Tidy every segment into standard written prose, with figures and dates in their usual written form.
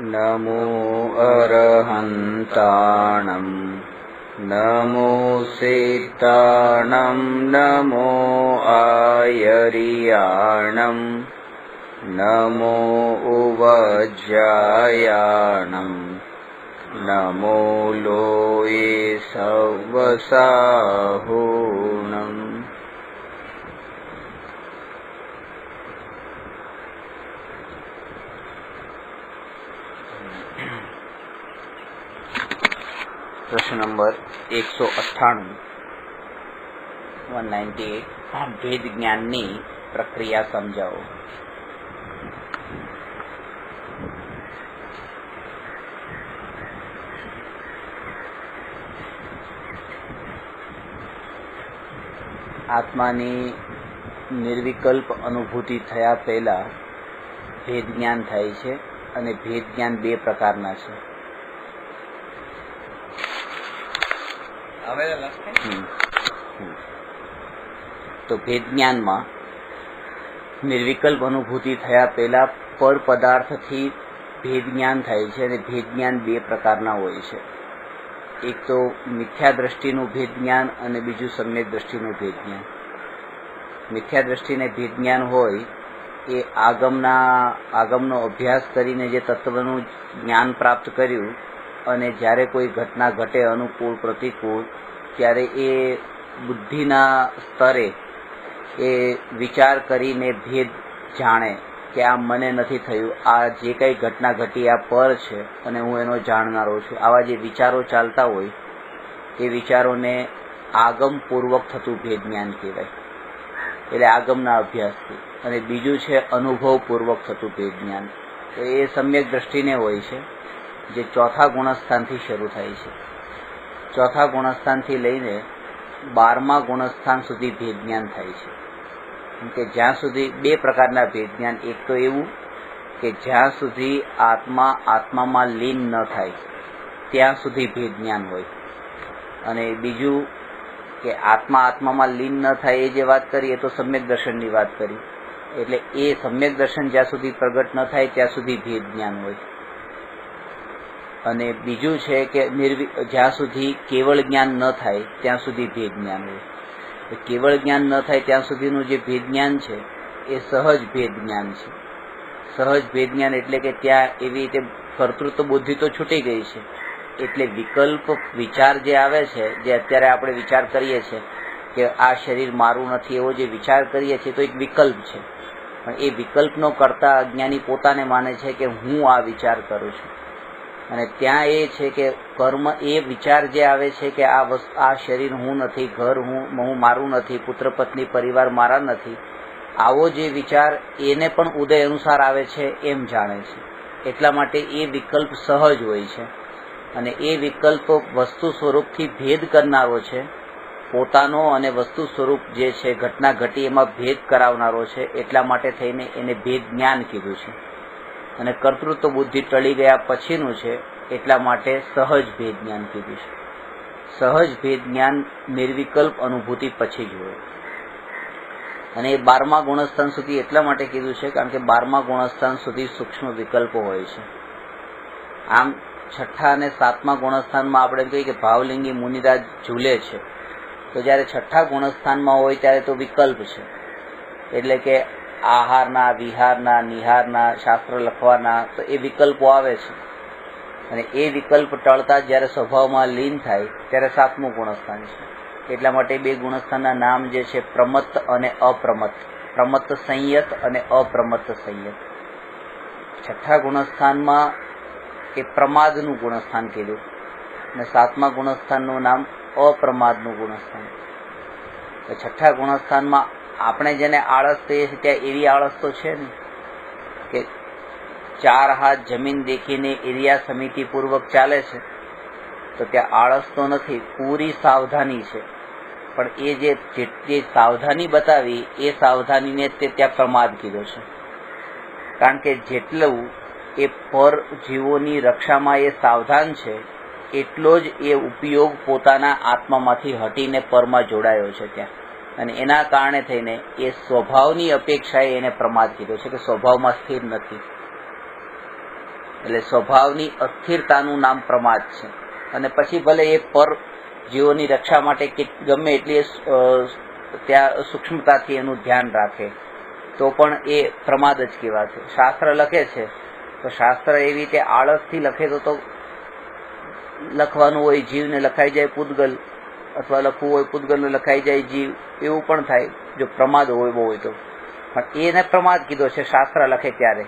नमो अरहन्ताणं नमो सिद्धाणं नमो आयर्याणं नमो उवज्जायाणं नमो लोये सवसाहुणम्। प्रश्न नंबर 198 198 भेद ज्ञाननी प्रक्रिया समजाવો। આત્માની નિર્વિકલ્પ અનુભૂતિ થયા પહેલા ભેદ જ્ઞાન થાય છે અને ભેદ જ્ઞાન બે પ્રકારના છે। તો ભેદ જ્ઞાનમાં નિર્વિકલ્પ અનુભૂતિ થયા પહેલા પર પદાર્થથી ભેદ જ્ઞાન થાય છે અને ભેદ જ્ઞાન બે પ્રકારના હોય છે। એક તો મિથ્યા દ્રષ્ટિનું ભેદ જ્ઞાન અને બીજું સમ્યક દ્રષ્ટિનું ભેદ જ્ઞાન। મિથ્યા દ્રષ્ટિને ભેદ જ્ઞાન હોય એ આગમનો અભ્યાસ કરીને જે તત્વનું જ્ઞાન પ્રાપ્ત કર્યું અને જ્યારે કોઈ ઘટના ઘટે અનુકૂળ પ્રતિકૂળ ત્યારે એ બુદ્ધિના સ્તરે એ વિચાર કરીને ભેદ જાણે કે આ મને નથી થયું, આ જે કંઈ ઘટના ઘટી આ પર છે અને હું એનો જાણનારો છું। આવા જે વિચારો ચાલતા હોય એ વિચારોને આગમપૂર્વક થતું ભેદ જ્ઞાન કહેવાય, એટલે આગમના અભ્યાસથી। અને બીજું છે અનુભવપૂર્વક થતું ભેદ જ્ઞાન, તો એ સમ્યક દ્રષ્ટિને હોય છે જે ચોથા ગુણસ્થાનથી શરૂ થાય છે। ચોથા ગુણસ્થાનથી લઈને 12મા ગુણસ્થાન સુધી ભેદ જ્ઞાન થાય છે। કે જ્યાં સુધી બે પ્રકારના ભેદ જ્ઞાન, એક તો એવું કે જ્યાં સુધી આત્મા આત્મામાં લીન ન થાય ત્યાં સુધી ભેદ જ્ઞાન હોય, અને બીજું કે આત્મા આત્મામાં લીન ન થાય એ જે વાત કરી એ તો સમ્યક દર્શનની વાત કરી, એટલે એ સમ્યક દર્શન જ્યાં સુધી પ્રગટ ન થાય ત્યાં સુધી ભેદ જ્ઞાન હોય। અને બીજું છે કે જ્યાં સુધી કેવળ જ્ઞાન ન થાય ત્યાં સુધી ભેદ જ્ઞાન હોય। કેવળ જ્ઞાન ન થાય ત્યાં સુધીનું જે ભેદ જ્ઞાન છે એ સહજ ભેદ જ્ઞાન છે। સહજ ભેદ જ્ઞાન એટલે કે ત્યાં એવી રીતે કર્તૃત્વ બુદ્ધિ તો છૂટી ગઈ છે, એટલે વિકલ્પ વિચાર જે આવે છે, જે અત્યારે આપણે વિચાર કરીએ છીએ કે આ શરીર મારું નથી એવો જે વિચાર કરીએ છીએ તો એક વિકલ્પ છે, પણ એ વિકલ્પનો કરતા અજ્ઞાની પોતાને માને છે કે હું આ વિચાર કરું છું। અને ત્યાં એ છે કે કર્મ એ વિચાર જે આવે છે કે આ શરીર હું નથી, ઘર હું મારું નથી, પુત્ર પત્ની પરિવાર મારા નથી, આવો જે વિચાર એને પણ ઉદય અનુસાર આવે છે એમ જાણે છે। એટલા માટે એ વિકલ્પ સહજ હોય છે અને એ વિકલ્પ વસ્તુ સ્વરૂપથી ભેદ કરનારો છે, પોતાનો અને વસ્તુ સ્વરૂપ જે છે ઘટના ઘટી એમાં ભેદ કરાવનારો છે, એટલા માટે થઈને એને ભેદ જ્ઞાન કીધું છે। અને કર્તૃત્વ બુદ્ધિ ટળી ગયા પછીનું છે એટલા માટે સહજ ભેદ જ્ઞાન કીધું છે। સહજ ભેદ જ્ઞાન નિર્વિકલ્પ અનુભૂતિ પછી જ હોય, અને એ 12મા ગુણસ્થાન સુધી એટલા માટે કીધું છે કારણ કે 12મા ગુણસ્થાન સુધી સૂક્ષ્મ વિકલ્પો હોય છે। આમ છઠ્ઠા અને 7મા ગુણસ્થાનમાં આપણે કહીએ કે ભાવલિંગી મુનિરાજ ઝૂલે છે, તો જ્યારે છઠ્ઠા ગુણસ્થાનમાં હોય ત્યારે તો વિકલ્પ છે, એટલે કે આહારના, વિહારના, નિહારના, શાસ્ત્ર લખવાના, તો એ વિકલ્પો આવે છે અને એ વિકલ્પ ટળતા જ્યારે સ્વભાવમાં લીન થાય ત્યારે 7મું ગુણસ્થાન છે। એટલા માટે બે ગુણસ્થાનના નામ જે છે પ્રમત્ત અને અપ્રમત્ત, પ્રમત્ત સંયત અને અપ્રમત્ત સંયત। છઠ્ઠા ગુણસ્થાનમાં એ પ્રમાદનું ગુણસ્થાન કીધું અને 7મા ગુણસ્થાનનું નામ અપ્રમાદનું ગુણસ્થાન। તો છઠ્ઠા ગુણસ્થાનમાં આપણે જેને આળસ કહીએ છીએ ત્યાં એવી આળસ તો છે ને કે 4 હાથ જમીન દેખીને એરિયા સમિતિપૂર્વક ચાલે છે, તો ત્યાં આળસ તો નથી, પૂરી સાવધાની છે, પણ એ જે સાવધાની બતાવી એ સાવધાનીને તે ત્યાં પ્રમાદ કીધો છે। કારણ કે જેટલું એ પર જીવોની રક્ષામાં એ સાવધાન છે એટલો જ એ ઉપયોગ પોતાના આત્મામાંથી હટીને પરમાં જોડાયો છે ત્યાં, અને એના કારણે થઈને એ સ્વભાવની અપેક્ષાએ એને પ્રમાદ કીધો છે કે સ્વભાવમાં સ્થિર નથી। એટલે સ્વભાવની અસ્થિરતાનું નામ પ્રમાદ છે. અને પછી ભલે એ પર જીવોની રક્ષા માટે કે ગમે એટલી ત્યાં સૂક્ષ્મતાથી એનું ધ્યાન રાખે તો પણ એ પ્રમાદ જ કહેવાશે. શાસ્ત્ર લખે છે તો શાસ્ત્ર એવી રીતે આળસથી લખે તો લખવાનું હોય જીવને લખાઈ જાય પૂતગલ, અથવા લખવું હોય પૂતગલને લખાઈ જાય જીવ, એવું પણ થાય જો પ્રમાદ હોય બહુ હોય તો. પણ એને પ્રમાદ કીધો છે શાસ્ત્ર લખે ત્યારે,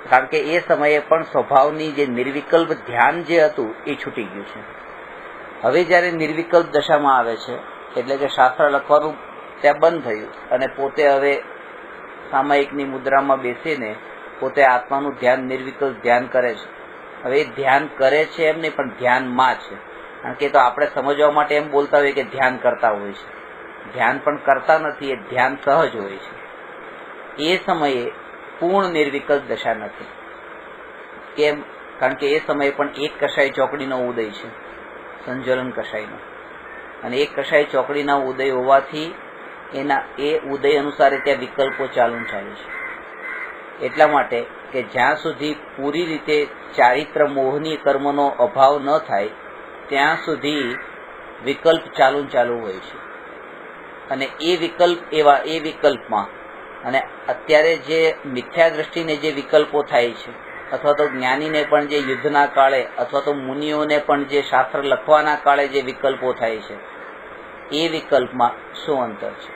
કારણ કે એ સમયે પણ સ્વભાવની જે નિર્વિકલ્પ ધ્યાન જે હતું એ છૂટી ગયું છે. હવે જયારે નિર્વિકલ્પ દશામાં આવે છે એટલે કે શાસ્ત્ર લખવાનું ત્યાં બંધ થયું અને પોતે હવે સામાયિકની મુદ્રામાં બેસીને પોતે આત્માનું ધ્યાન નિર્વિકલ્પ ધ્યાન કરે છે. હવે એ ધ્યાન કરે છે એમ નહીં, પણ ધ્યાનમાં છે. કારણ કે તો આપણે સમજવા માટે એમ બોલતા હોઈએ કે ધ્યાન કરતા હોય છે, ધ્યાન પણ કરતા નથી, એ ધ્યાન સહજ હોય છે. એ સમયે પૂર્ણ નિર્વિકલ્પ દશા નથી. કેમ? કારણ કે એ સમયે પણ એક કષાય ચોકડીનો ઉદય છે, સંજલન કષાયનો, અને એક કષાય ચોકડીના ઉદય હોવાથી એના એ ઉદય અનુસાર ત્યાં વિકલ્પો ચાલુ છે. એટલા માટે કે જ્યાં સુધી પૂરી રીતે ચારિત્ર મોહની કર્મનો અભાવ ન થાય ત્યાં સુધી વિકલ્પ ચાલુ હોય છે. અને એ વિકલ્પમાં અને અત્યારે જે મિથ્યા દ્રષ્ટિને જે વિકલ્પો થાય છે, અથવા તો જ્ઞાનીને પણ જે યુદ્ધના કાળે અથવા તો મુનિઓને પણ જે શાસ્ત્ર લખવાના કાળે જે વિકલ્પો થાય છે, એ વિકલ્પમાં શું અંતર છે?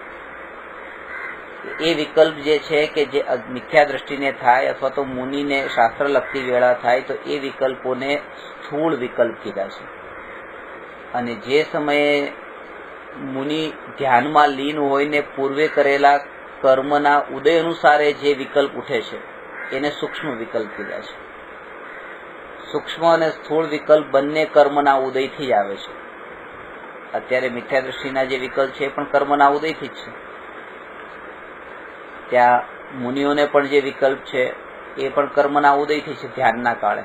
એ વિકલ્પ જે છે કે જે મિથ્યા દ્રષ્ટિને થાય અથવા તો મુનિને શાસ્ત્ર લખતી વેળા થાય તો એ વિકલ્પોને સ્થૂળ વિકલ્પ કીધા છે. અને જે સમયે મુનિ ધ્યાનમાં લીન હોઈને પૂર્વે કરેલા કર્મના ઉદય અનુસારે જે વિકલ્પ ઉઠે છે એને સૂક્ષ્મ વિકલ્પ કીધા છે. સૂક્ષ્મ અને સ્થૂળ વિકલ્પ બંને કર્મના ઉદયથી જ આવે છે. અત્યારે મિથ્યા દ્રષ્ટિના જે વિકલ્પ છે એ પણ કર્મના ઉદયથી જ છે. ત્યાં મુનિઓને પણ જે વિકલ્પ છે એ પણ કર્મના ઉદયથી છે ધ્યાનના કાળે.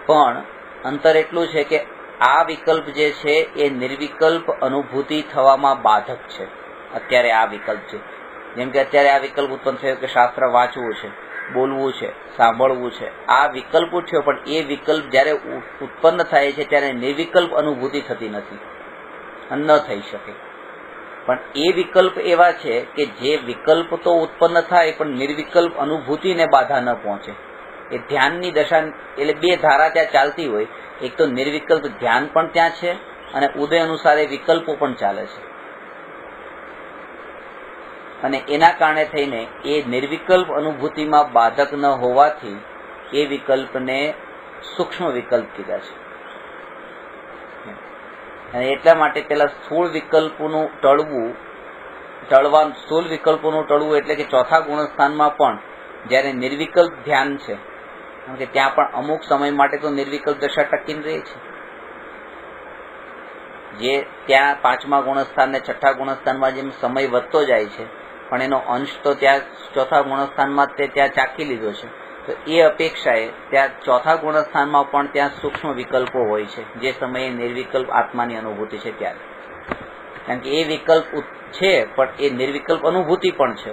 પણ અંતર એટલું છે કે આ વિકલ્પ જે છે એ નિર્વિકલ્પ અનુભૂતિ થવામાં બાધક છે. અત્યારે આ વિકલ્પ છે, જેમ કે અત્યારે આ વિકલ્પ ઉત્પન્ન થયો કે શાસ્ત્ર વાંચવું છે, બોલવું છે, સાંભળવું છે, આ વિકલ્પ ઉઠ્યો. પણ એ વિકલ્પ જયારે ઉત્પન્ન થાય છે ત્યારે નિર્વિકલ્પ અનુભૂતિ થતી નથી, ન થઈ શકે. પણ એ વિકલ્પ એવા છે કે જે વિકલ્પ તો ઉત્પન્ન થાય પણ નિર્વિકલ્પ અનુભૂતિને બાધા ન પહોંચે. એ ધ્યાનની દશા, એટલે બે ધારા ત્યાં ચાલતી હોય. એક તો નિર્વિકલ્પ ધ્યાન પણ ત્યાં છે અને ઉદય અનુસારે વિકલ્પો પણ ચાલે છે. અને એના કારણે થઈને એ નિર્વિકલ્પ અનુભૂતિમાં બાધક ન હોવાથી એ વિકલ્પને સૂક્ષ્મ વિકલ્પ કીધા છે. અને એટલા માટે પેલા સ્થૂળ વિકલ્પોનું સ્થૂળ વિકલ્પોનું ટળવું એટલે કે ચોથા ગુણસ્થાનમાં પણ જયારે નિર્વિકલ્પ ધ્યાન છે, કારણ કે ત્યાં પણ અમુક સમય માટે તો નિર્વિકલ્પ દશા ટકીને રહે છે. જે ત્યાં પાંચમા ગુણસ્થાન ને છઠ્ઠા ગુણસ્થાનમાં જેમ સમય વધતો જાય છે, પણ એનો અંશ તો ત્યાં ચોથા ગુણસ્થાનમાં ત્યાં ચાખી લીધો છે. તો એ અપેક્ષાએ ત્યાં ચોથા ગુણસ્થાનમાં પણ ત્યાં સૂક્ષ્મ વિકલ્પો હોય છે, જે સમયે નિર્વિકલ્પ આત્માની અનુભૂતિ છે ત્યારે. કારણ કે એ વિકલ્પ છે પણ એ નિર્વિકલ્પ અનુભૂતિ પણ છે.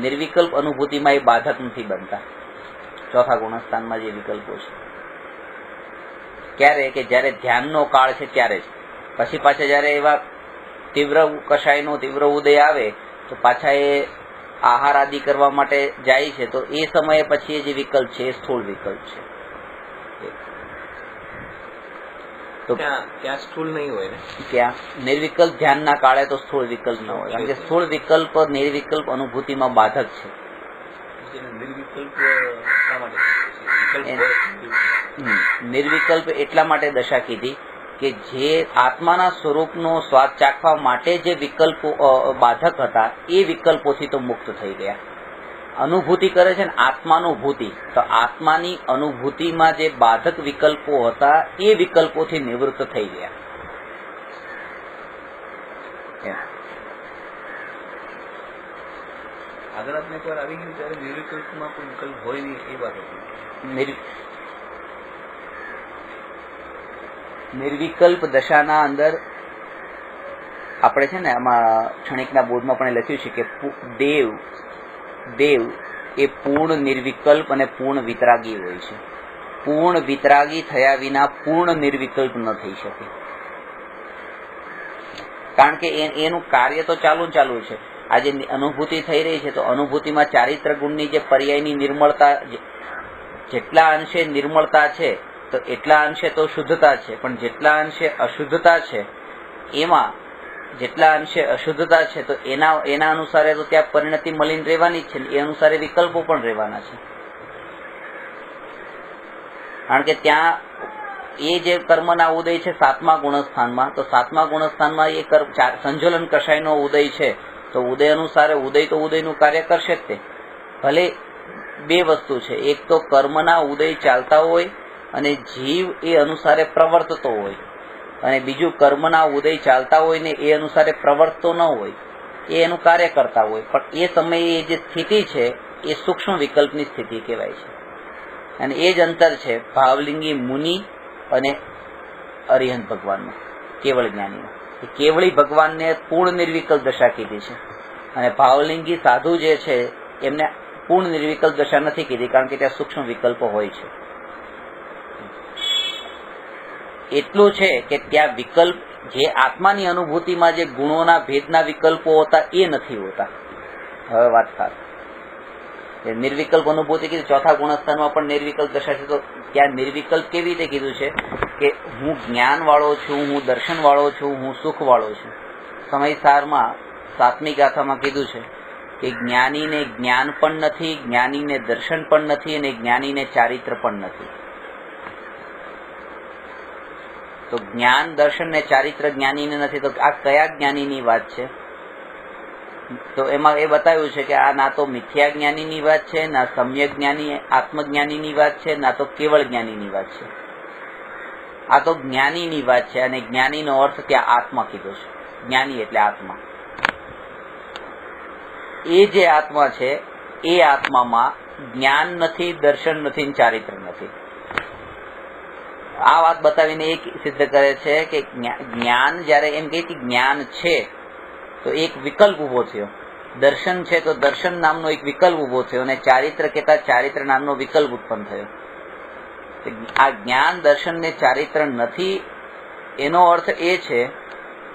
નિર્વિકલ્પ અનુભૂતિમાં એ બાધક નથી બનતા ચોથા ગુણસ્થાનમાં જે વિકલ્પો છે. ક્યારે? કે જયારે ધ્યાનનો કાળ છે ત્યારે જ. પછી પાછા જયારે એવા તીવ્ર કષાયનો તીવ્ર ઉદય આવે તો પાછા એ આહાર આદિ કરવા માટે જાય છે, તો એ સમયે પછી એ જે વિકલ્પ છે એ સ્થૂળ વિકલ્પ છે. તો ત્યાં સ્થૂળ નહીં હોય ને, ત્યાં નિર્વિકલ્પ ધ્યાનના કાળે તો સ્થૂળ વિકલ્પ ન હોય, કારણ કે સ્થૂળ વિકલ્પ નિર્વિકલ્પ અનુભૂતિમાં બાધક છે. નિર્વિકલ્પ એટલા માટે દશા કીધી કે જે આત્માના સ્વરૂપનો સ્વાદ ચાખવા માટે જે વિકલ્પો બાધક હતા એ વિકલ્પોથી તો મુક્ત થઈ ગયા. અનુભૂતિ કરે છે ને આત્માનુભૂતિ, તો આત્માની અનુભૂતિમાં જે બાધક વિકલ્પો હતા એ વિકલ્પોથી નિવૃત્ત થઈ ગયા. આગળ આપણે એકવાર આવી ગયું ત્યારે નિર્વિકલ્પમાં કોઈ વિકલ્પ હોય નહીં એ વાત હતી. નિર્વિકલ્પ દશાના અંદર આપણે છે ને આમાં ક્ષણિકના બોધમાં પણ લખ્યું છે કે દેવ એ પૂર્ણ નિર્વિકલ્પ અને પૂર્ણ વિતરાગી હોય છે. પૂર્ણ વિતરાગી થયા વિના પૂર્ણ નિર્વિકલ્પ ન થઈ શકે, કારણ કે એનું કાર્ય તો ચાલુ છે. આજે અનુભૂતિ થઈ રહી છે તો અનુભૂતિમાં ચારિત્ર ગુણની જે પર્યાયની નિર્મળતા, જેટલા અંશે નિર્મળતા છે તો એટલા અંશે તો શુદ્ધતા છે, પણ જેટલા અંશે અશુદ્ધતા છે એમાં જેટલા અંશે અશુદ્ધતા છે તો એના અનુસારે તો ત્યાં પરિણતિ મલિન રહેવાની જ છે, એ અનુસારે વિકલ્પો પણ રહેવાના છે. કારણ કે ત્યાં એ જે કર્મના ઉદય છે 7મા ગુણસ્થાનમાં, તો 7મા ગુણસ્થાનમાં એ સંજોલન કષાયનો ઉદય છે, તો ઉદય અનુસારે ઉદય તો ઉદયનું કાર્ય કરશે જ તે. ભલે બે વસ્તુ છે, એક તો કર્મના ઉદય ચાલતા હોય અને જીવ એ અનુસારે પ્રવર્તતો હોય, અને બીજું કર્મના ઉદય ચાલતા હોય ને એ અનુસારે પ્રવર્તતો ન હોય, એ એનું કાર્ય કરતા હોય, પણ એ સમયે જે સ્થિતિ છે એ સૂક્ષ્મ વિકલ્પની સ્થિતિ કહેવાય છે. અને એ જ અંતર છે ભાવલિંગી મુનિ અને અરિહંત ભગવાનનો, કેવળ જ્ઞાનીનો. કેવળી ભગવાનને પૂર્ણ નિર્વિકલ્પ દશા કીધી છે, અને ભાવલિંગી સાધુ જે છે એમને પૂર્ણ નિર્વિકલ્પ દશા નથી કીધી, કારણ કે ત્યાં સૂક્ષ્મ વિકલ્પો હોય છે. એટલું છે કે ત્યાં વિકલ્પ જે આત્માની અનુભૂતિમાં જે ગુણોના ભેદના વિકલ્પો હોતા એ નથી હોતા. હવે વાત થાય નિર્વિકલ્પ અનુભૂતિ કીધી, ચોથા ગુણસ્થાનમાં પણ નિર્વિકલ્પ દશા છે, તો ત્યાં નિર્વિકલ્પ કેવી રીતે કીધું છે કે હું જ્ઞાન વાળો છું, હું દર્શન વાળો છું, હું સુખ વાળો છું. સમયસારમાં 7મી ગાથામાં કીધું છે કે જ્ઞાનીને જ્ઞાન પણ નથી, જ્ઞાનીને દર્શન પણ નથી, અને જ્ઞાનીને ચારિત્ર પણ નથી. તો જ્ઞાન, દર્શન ને ચારિત્ર જ્ઞાનીને નથી, તો આ કયા જ્ઞાનીની વાત છે? તો એમાં એ બતાવ્યું છે કે આ ના તો મિથ્યા જ્ઞાનીની વાત છે, ના સમ્યક જ્ઞાની આત્મજ્ઞાનીની વાત છે, ના તો કેવળ જ્ઞાનીની વાત છે. આ તો જ્ઞાનીની વાત છે, અને જ્ઞાનીનો અર્થ ત્યાં આત્મા કીધો છે. જ્ઞાની એટલે આત્મા. એ જે આત્મા છે એ આત્મામાં જ્ઞાન નથી, દર્શન નથી, ચારિત્ર નથી. આ વાત બતાવીને એ સિદ્ધ કરે છે કે જ્ઞાન જયારે એમ કહે કે જ્ઞાન છે તો એક વિકલ્પ ઉભો થયો, દર્શન છે તો દર્શન નામનો એક વિકલ્પ ઉભો થયો, અને ચારિત્ર કહેતા ચારિત્ર નામનો વિકલ્પ ઉત્પન્ન થયો. આ જ્ઞાન, દર્શન ને ચારિત્ર નથી એનો અર્થ એ છે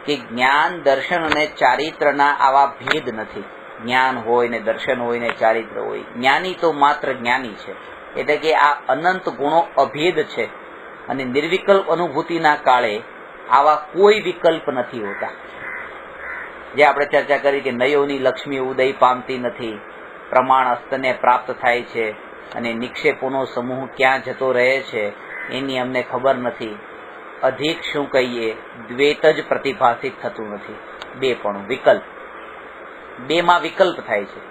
કે જ્ઞાન, દર્શન અને ચારિત્રના આવા ભેદ નથી. જ્ઞાન હોય ને દર્શન હોય ને ચારિત્ર હોય, જ્ઞાની તો માત્ર જ્ઞાની છે, એટલે કે આ અનંત ગુણો અભેદ છે, અને નિર્વિકલ્પ અનુભૂતિના કાળે આવા કોઈ વિકલ્પ નથી હોતા. જે આપણે ચર્ચા કરી કે નયોની લક્ષ્મી ઉદય પામતી નથી, પ્રમાણ અસ્તને પ્રાપ્ત થાય છે, અને નિક્ષેપોનો સમૂહ ક્યાં જતો રહે છે એની અમને ખબર નથી. અધિક શું કહીએ, દ્વૈત જ પ્રતિભાસિત થતું નથી. બે પણ વિકલ્પ, બેમાં વિકલ્પ થાય છે,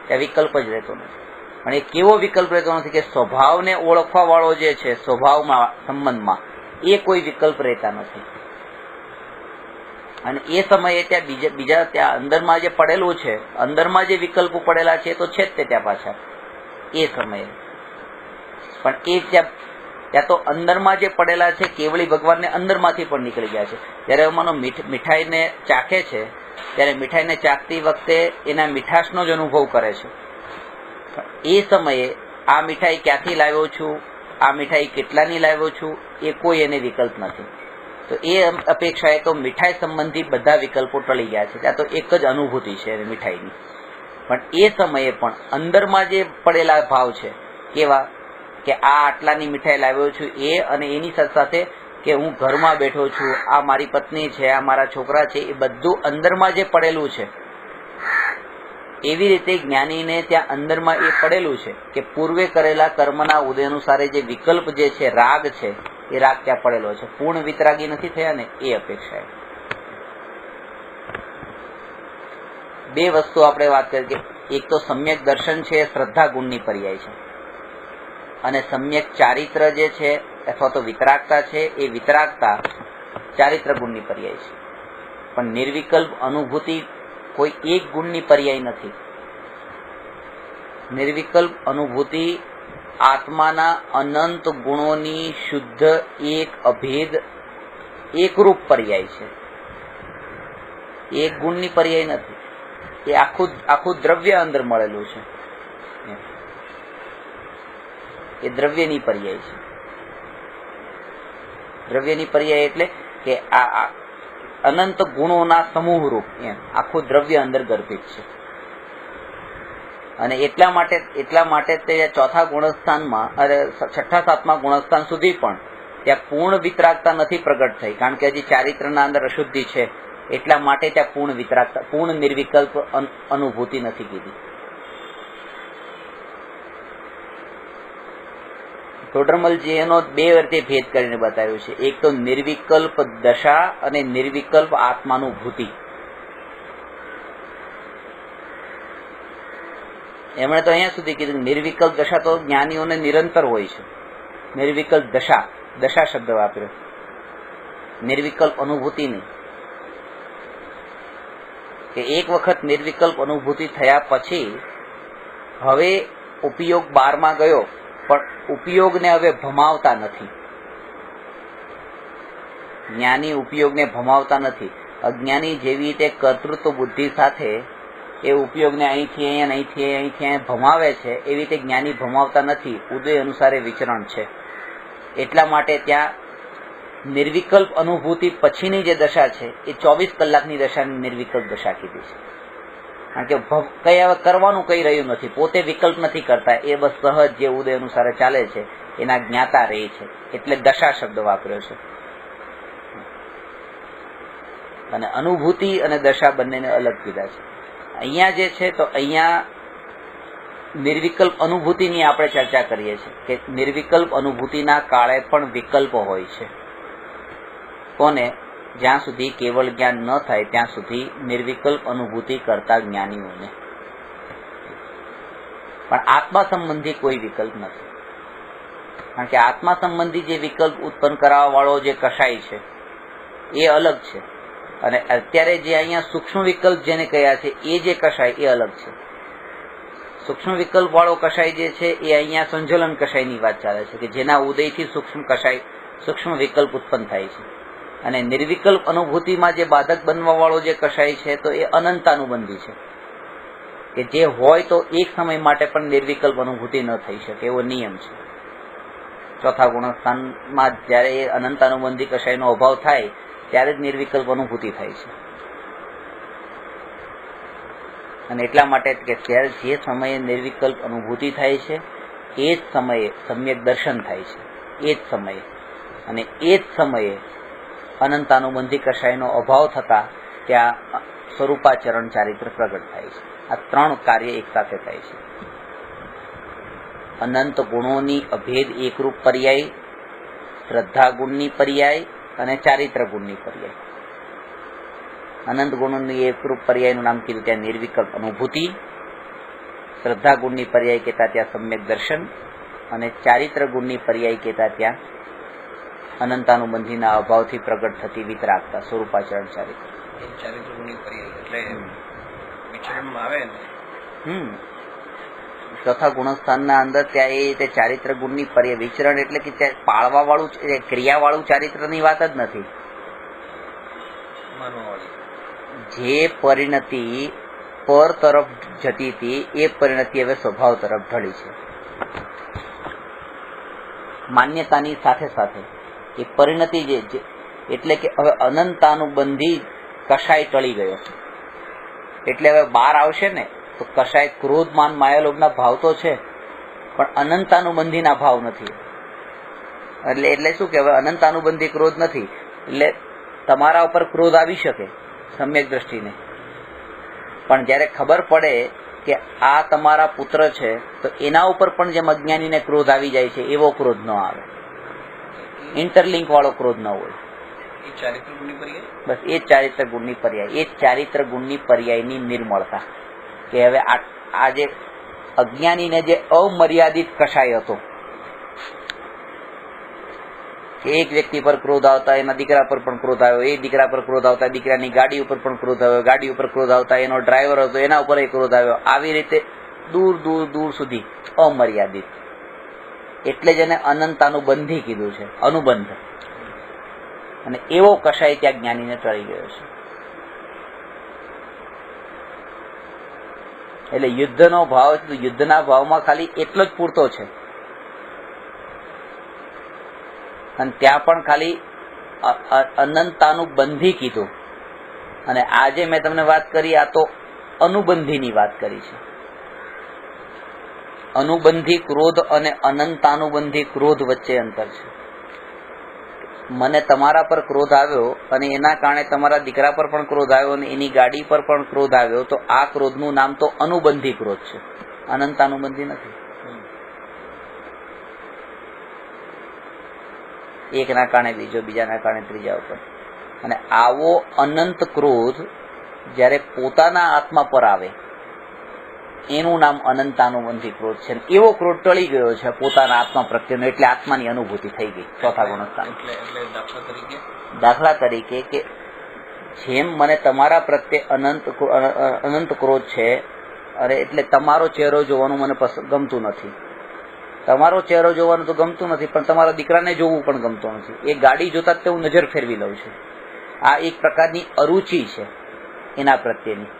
ત્યાં વિકલ્પ જ રહેતો નથી. પણ એ કેવો વિકલ્પ રહેતો નથી કે સ્વભાવને ઓળખવા વાળો જે છે, સ્વભાવમાં સંબંધમાં એ કોઈ વિકલ્પ રહેતા નથી. અને એ સમયે ત્યાં બીજા ત્યાં અંદરમાં જે પડેલું છે, અંદરમાં જે વિકલ્પો પડેલા છે એ તો છે જ તે ત્યાં પાછા એ સમયે. પણ એ ત્યાં તો અંદરમાં જે પડેલા છે કેવળી ભગવાનને અંદરમાંથી પણ નીકળી ગયા છે. જયારે માનો મીઠાઈને ચાખે છે ત્યારે મીઠાઈને ચાખતી વખતે એના મીઠાશનો જ અનુભવ કરે છે. એ સમયે આ મીઠાઈ ક્યાંથી લાવ્યો છું, આ મીઠાઈ કેટલાની લાવ્યો છું, એ કોઈ એને વિકલ્પ નથી. તો એ અપેક્ષાએ તો મીઠાઈ સંબંધી બધા વિકલ્પો ટળી ગયા છે. ત્યાં તો એક જ અનુભૂતિ છે મીઠાઈની. પણ એ સમયે પણ અંદરમાં જે પડેલા ભાવ છે કેવા કે આ આટલાની મીઠાઈ લાવ્યો છું એ, અને એની સાથે સાથે કે હું ઘરમાં બેઠો છું, આ મારી પત્ની છે, આ મારા છોકરા છે, એ બધું અંદરમાં જે પડેલું છે. એવી રીતે જ્ઞાનીને ત્યાં અંદરમાં એ પડેલું છે કે પૂર્વે કરેલા કર્મના ઉદય અનુસારે જે વિકલ્પ જે છે, રાગ છે, એ રાગ ત્યાં પડેલો છે. પૂર્ણ વિતરાગી નથી થયા ને એ અપેક્ષા. બે વસ્તુ આપણે વાત કરી કે એક તો સમ્યક દર્શન છે એ શ્રદ્ધા ગુણની પર્યાય છે, અને સમ્યક ચારિત્ર જે છે અથવા તો વિતરાગતા છે એ વિતરાગતા ચારિત્ર ગુણની પર્યાય છે. પણ નિર્વિકલ્પ અનુભૂતિ કોઈ એક ગુણની પર્યાય નથી. નિર્વિકલ્પ અનુભૂતિ આત્માના અનંત ગુણોની શુદ્ધ એક અભેદ એકરૂપ પર્યાય છે. એક ગુણની પર્યાય નથી. એ આખું દ્રવ્ય અંદર મળેલું છે. એ દ્રવ્યની પર્યાય છે. દ્રવ્યની પર્યાય એટલે કે આ અનંત ગુણોના સમૂહ રૂપ એમ આખું દ્રવ્ય અંદર ગર્ભિત છે. અને એટલા માટે તે ચોથા ગુણસ્થાનમાં છઠ્ઠા સાતમા ગુણસ્થાન સુધી પણ ત્યાં પૂર્ણ વિતરાગતા નથી પ્રગટ થઈ, કારણ કે હજી ચારિત્રના અંદર અશુદ્ધિ છે. એટલા માટે ત્યાં પૂર્ણ વિતરાગતા, પૂર્ણ નિર્વિકલ્પ અનુભૂતિ નથી કીધી. ટોડરમલજી એનો બે રીતે ભેદ કરીને બતાવ્યું છે. એક તો નિર્વિકલ્પ દશા અને નિર્વિકલ્પ આત્માનુભૂતિ. એમણે તો અહીંયા સુધી કીધું નિર્વિકલ્પ દશા તો જ્ઞાનીઓને નિરંતર હોય છે. નિર્વિકલ્પ દશા શબ્દ વાપર્યો, નિર્વિકલ્પ અનુભૂતિ નહીં. કે એક વખત નિર્વિકલ્પ અનુભૂતિ થયા પછી હવે ઉપયોગ બારમાં ગયો, પણ ઉપયોગને હવે ભમાવતા નથી. જ્ઞાની ઉપયોગને ભમાવતા નથી. અજ્ઞાની જેવી રીતે કર્તૃત્વ બુદ્ધિ સાથે એ ઉપયોગને અહીંથી અહીંયા ભમાવે છે, એવી રીતે જ્ઞાની ભમાવતા નથી. ઉદય અનુસારે વિચરણ છે. એટલા માટે ત્યાં નિર્વિકલ્પ અનુભૂતિ પછીની જે દશા છે એ 24 કલાકની દશાની નિર્વિકલ્પ દશા કીધી છે. કારણ કે કઈ હવે કરવાનું કઈ રહ્યું નથી, પોતે વિકલ્પ નથી કરતા, એ બસ સહજ જે ઉદય અનુસારે ચાલે છે એના જ્ઞાતા રહે છે, એટલે દશા શબ્દ વાપર્યો છે. અને અનુભૂતિ અને દશા બંનેને અલગ કીધા છે. અહીંયા જે છે તો અહીંયા નિર્વિકલ્પ અનુભૂતિની આપણે ચર્ચા કરીએ છીએ કે નિર્વિકલ્પ અનુભૂતિના કાળે પણ વિકલ્પ હોય છે. કોને? જ્યાં સુધી કેવળ જ્ઞાન ન થાય ત્યાં સુધી નિર્વિકલ્પ અનુભૂતિ કરતા જ્ઞાનીઓને. પણ આત્મા સંબંધી કોઈ વિકલ્પ નથી. કારણ કે આત્મા સંબંધી જે વિકલ્પ ઉત્પન્ન કરાવવા વાળો જે કષાય છે એ અલગ છે. અને અત્યારે જે અહીંયા સૂક્ષ્મ વિકલ્પ જેને કહ્યા છે એ જે કષાય એ અલગ છે. સૂક્ષ્મ વિકલ્પ વાળો કષાય જે છે એ અહીંયા સંજલન કષાયની વાત ચાલે છે, કે જેના ઉદયથી સૂક્ષ્મ વિકલ્પ ઉત્પન્ન થાય છે. અને નિર્વિકલ્પ અનુભૂતિમાં જે બાધક બનવા વાળો જે કષાય છે તો એ અનંતાનુબંધી છે, કે જે હોય તો એક સમય માટે પણ નિર્વિકલ્પ અનુભૂતિ ન થઈ શકે એવો નિયમ છે. ચોથા ગુણસ્થાનમાં જયારે એ અનંતાનુબંધી કષાયનો અભાવ થાય ત્યારે જ નિર્વિકલ્પ અનુભૂતિ થાય છે. અને એટલા માટે કે ત્યારે જે સમયે નિર્વિકલ્પ અનુભૂતિ થાય છે એ જ સમયે સમ્યક દર્શન થાય છે, એ જ સમયે. અને એ જ સમયે અનંતાનુબંધી કષાયનો અભાવ થતા ત્યાં સ્વરૂપાચરણ ચારિત્ર પ્રગટ થાય છે. આ ત્રણ કાર્ય એક સાથે થાય છે. અનંત ગુણોની અભેદ એકરૂપ પર્યાય, શ્રદ્ધા ગુણની પર્યાય અને ચારિત્ર ગુણની પર્યાય. અનંત ગુણોની એકરૂપ પર્યાયનું નામ કીધું ત્યાં નિર્વિકલ્પ અનુભૂતિ, શ્રદ્ધા ગુણની પર્યાય કહેતા ત્યાં સમ્યક દર્શન, અને ચારિત્ર ગુણની પર્યાય કહેતા ત્યાં અનંતાનુબંધીના અભાવથી પ્રગટ થતી વિતરાગતા, સ્વરૂપાચરણ ચારિત્ર. ચારિત્ર ગુણની પર્યાય એટલે વિચરણમાં આવે ને. ચોથા ગુણસ્થાનના અંદર ત્યાં એ રીતે ચારિત્ર ગુણની પર્યાય વિચરણ એટલે કે ત્યાં પાળવા વાળું ક્રિયા વાળું ચારિત્રની વાત જ નથી. જે પરિણતિ પર તરફ જતી હતી એ પરિણતિ હવે સ્વભાવ તરફ ઢળી છે. માન્યતાની સાથે સાથે એ પરિણતિ જે એટલે કે હવે અનંતાનુબંધી કષાય ટળી ગયો. એટલે હવે બહાર આવશે ને તો કષાય ક્રોધ માન માયાલોભના ભાવ તો છે, પણ અનંતાનુબંધીના ભાવ નથી. એટલે શું કે હવે અનંતાનુબંધી ક્રોધ નથી, એટલે તમારા ઉપર ક્રોધ આવી શકે સમ્યક દ્રષ્ટિને, પણ જ્યારે ખબર પડે કે આ તમારા પુત્ર છે તો એના ઉપર પણ જેમ અજ્ઞાનીને ક્રોધ આવી જાય છે એવો ક્રોધ ન આવે, ઇન્ટરલિંક વાળો ક્રોધ ન હોય. બસ એ જ ચારિત્ર ગુણની પર્યાય, એ જ ચારિત્ર ગુણની પર્યાયની નિર્મળતા. કે હવે આ જે અજ્ઞાનીને જે અમર્યાદિત કષાય હતો, કે એક વ્યક્તિ પર ક્રોધ આવતા એના દીકરા પર પણ ક્રોધ આવ્યો, એ દીકરા પર ક્રોધ આવતા દીકરાની ગાડી ઉપર પણ ક્રોધ આવ્યો, ગાડી ઉપર ક્રોધ આવતા એનો ડ્રાઈવર હતો એના ઉપર ક્રોધ આવ્યો, આવી રીતે દૂર દૂર દૂર સુધી અમર્યાદિત. એટલે જ એને અનંતાનુબંધી કીધું છે, અનુબંધ. અને એવો કષાય ત્યાં જ્ઞાનીને ટળી ગયો છે. એટલે યુદ્ધનો ભાવ, યુદ્ધના ભાવમાં ખાલી એટલો જ પૂરતો છે અને ત્યાં પણ ખાલી અનંતાનું બંધી કીધું. અને આજે મેં તમને વાત કરી આ તો અનુબંધીની વાત કરી છે. અનુબંધી ક્રોધ અને અનંતાનુબંધી ક્રોધ વચ્ચે અંતર છે. મને તમારા પર ક્રોધ આવ્યો અને એના કારણે તમારા દીકરા પર પણ ક્રોધ આવ્યો અને એની ગાડી પર પણ ક્રોધ આવ્યો, તો આ ક્રોધનું નામ તો અનુબંધી ક્રોધ છે, અનંતાનુબંધી નથી. એકના કારણે બીજો, બીજાના કારણે ત્રીજા ઉપર. અને આવો અનંત ક્રોધ જ્યારે પોતાના આત્મા પર આવે એનું નામ અનંતાનુબંધી ક્રોધ છે. એવો ક્રોધ ટળી ગયો છે પોતાના આત્મા પ્રત્યેનો, એટલે આત્માની અનુભૂતિ થઈ ગઈ ચોથા ગુણસ્થાન. દાખલા તરીકે કે જેમ મને તમારા પ્રત્યે અનંત ક્રોધ છે, અરે એટલે તમારો ચહેરો જોવાનું મને ગમતું નથી. તમારો ચહેરો જોવાનું તો ગમતું નથી, પણ તમારા દીકરાને જોવું પણ ગમતું નથી. એ ગાડી જોતા જ હું નજર ફેરવી લઉં છું. આ એક પ્રકારની અરુચિ છે એના પ્રત્યેની.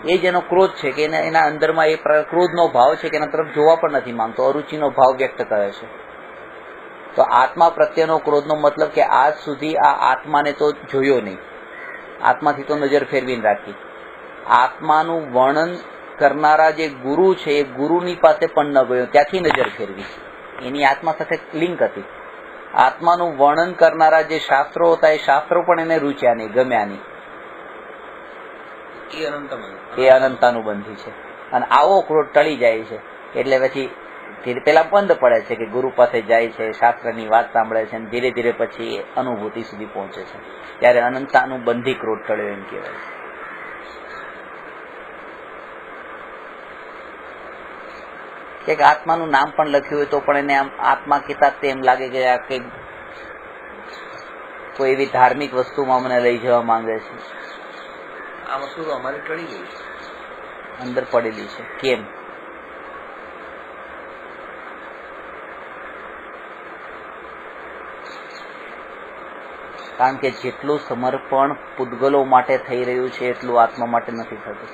એ જ એનો ક્રોધ છે કે એના અંદરમાં એ ક્રોધનો ભાવ છે કે એના તરફ જોવા પણ નથી માંગતો, અરુચિનો ભાવ વ્યક્ત કરે છે. તો આત્મા પ્રત્યેનો ક્રોધનો મતલબ કે આજ સુધી આ આત્માને તો જોયો નહીં, આત્માથી તો નજર ફેરવીને રાખી. આત્માનું વર્ણન કરનારા જે ગુરુ છે એ ગુરુની પાસે પણ ન ગયો, ત્યાંથી નજર ફેરવી. એની આત્મા સાથે લિંક હતી. આત્માનું વર્ણન કરનારા જે શાસ્ત્રો હતા એ શાસ્ત્રો પણ એને રૂચ્યા નહીં, ગમ્યા નહીં. એ અનંતાનુબંધી છે. અને આવો ક્રોધ ટળી જાય છે એટલે પછી પેલા બંધ પડે છે કે ગુરુ પાસે જાય છે, શાસ્ત્રની વાત સાંભળે છે, અને ધીરે ધીરે પછી અનુભૂતિ સુધી પહોંચે છે. ત્યારે અનંતાનુબંધી ક્રોધ ટળ્યો એમ કહેવાય. એક આત્માનું નામ પણ લખ્યું હોય તો પણ એને આમ આત્મા કહેતા એમ લાગે કે આ કઈ કોઈ એવી ધાર્મિક વસ્તુમાં મને લઈ જવા માંગે છે. આ વસ્તુ તો અમારી ટળી ગઈ છે, અંદર પડેલી છે. કેમ? કારણ કે જેટલું સમર્પણ પૂતગલો માટે થઈ રહ્યું છે એટલું આત્મા માટે નથી થતું.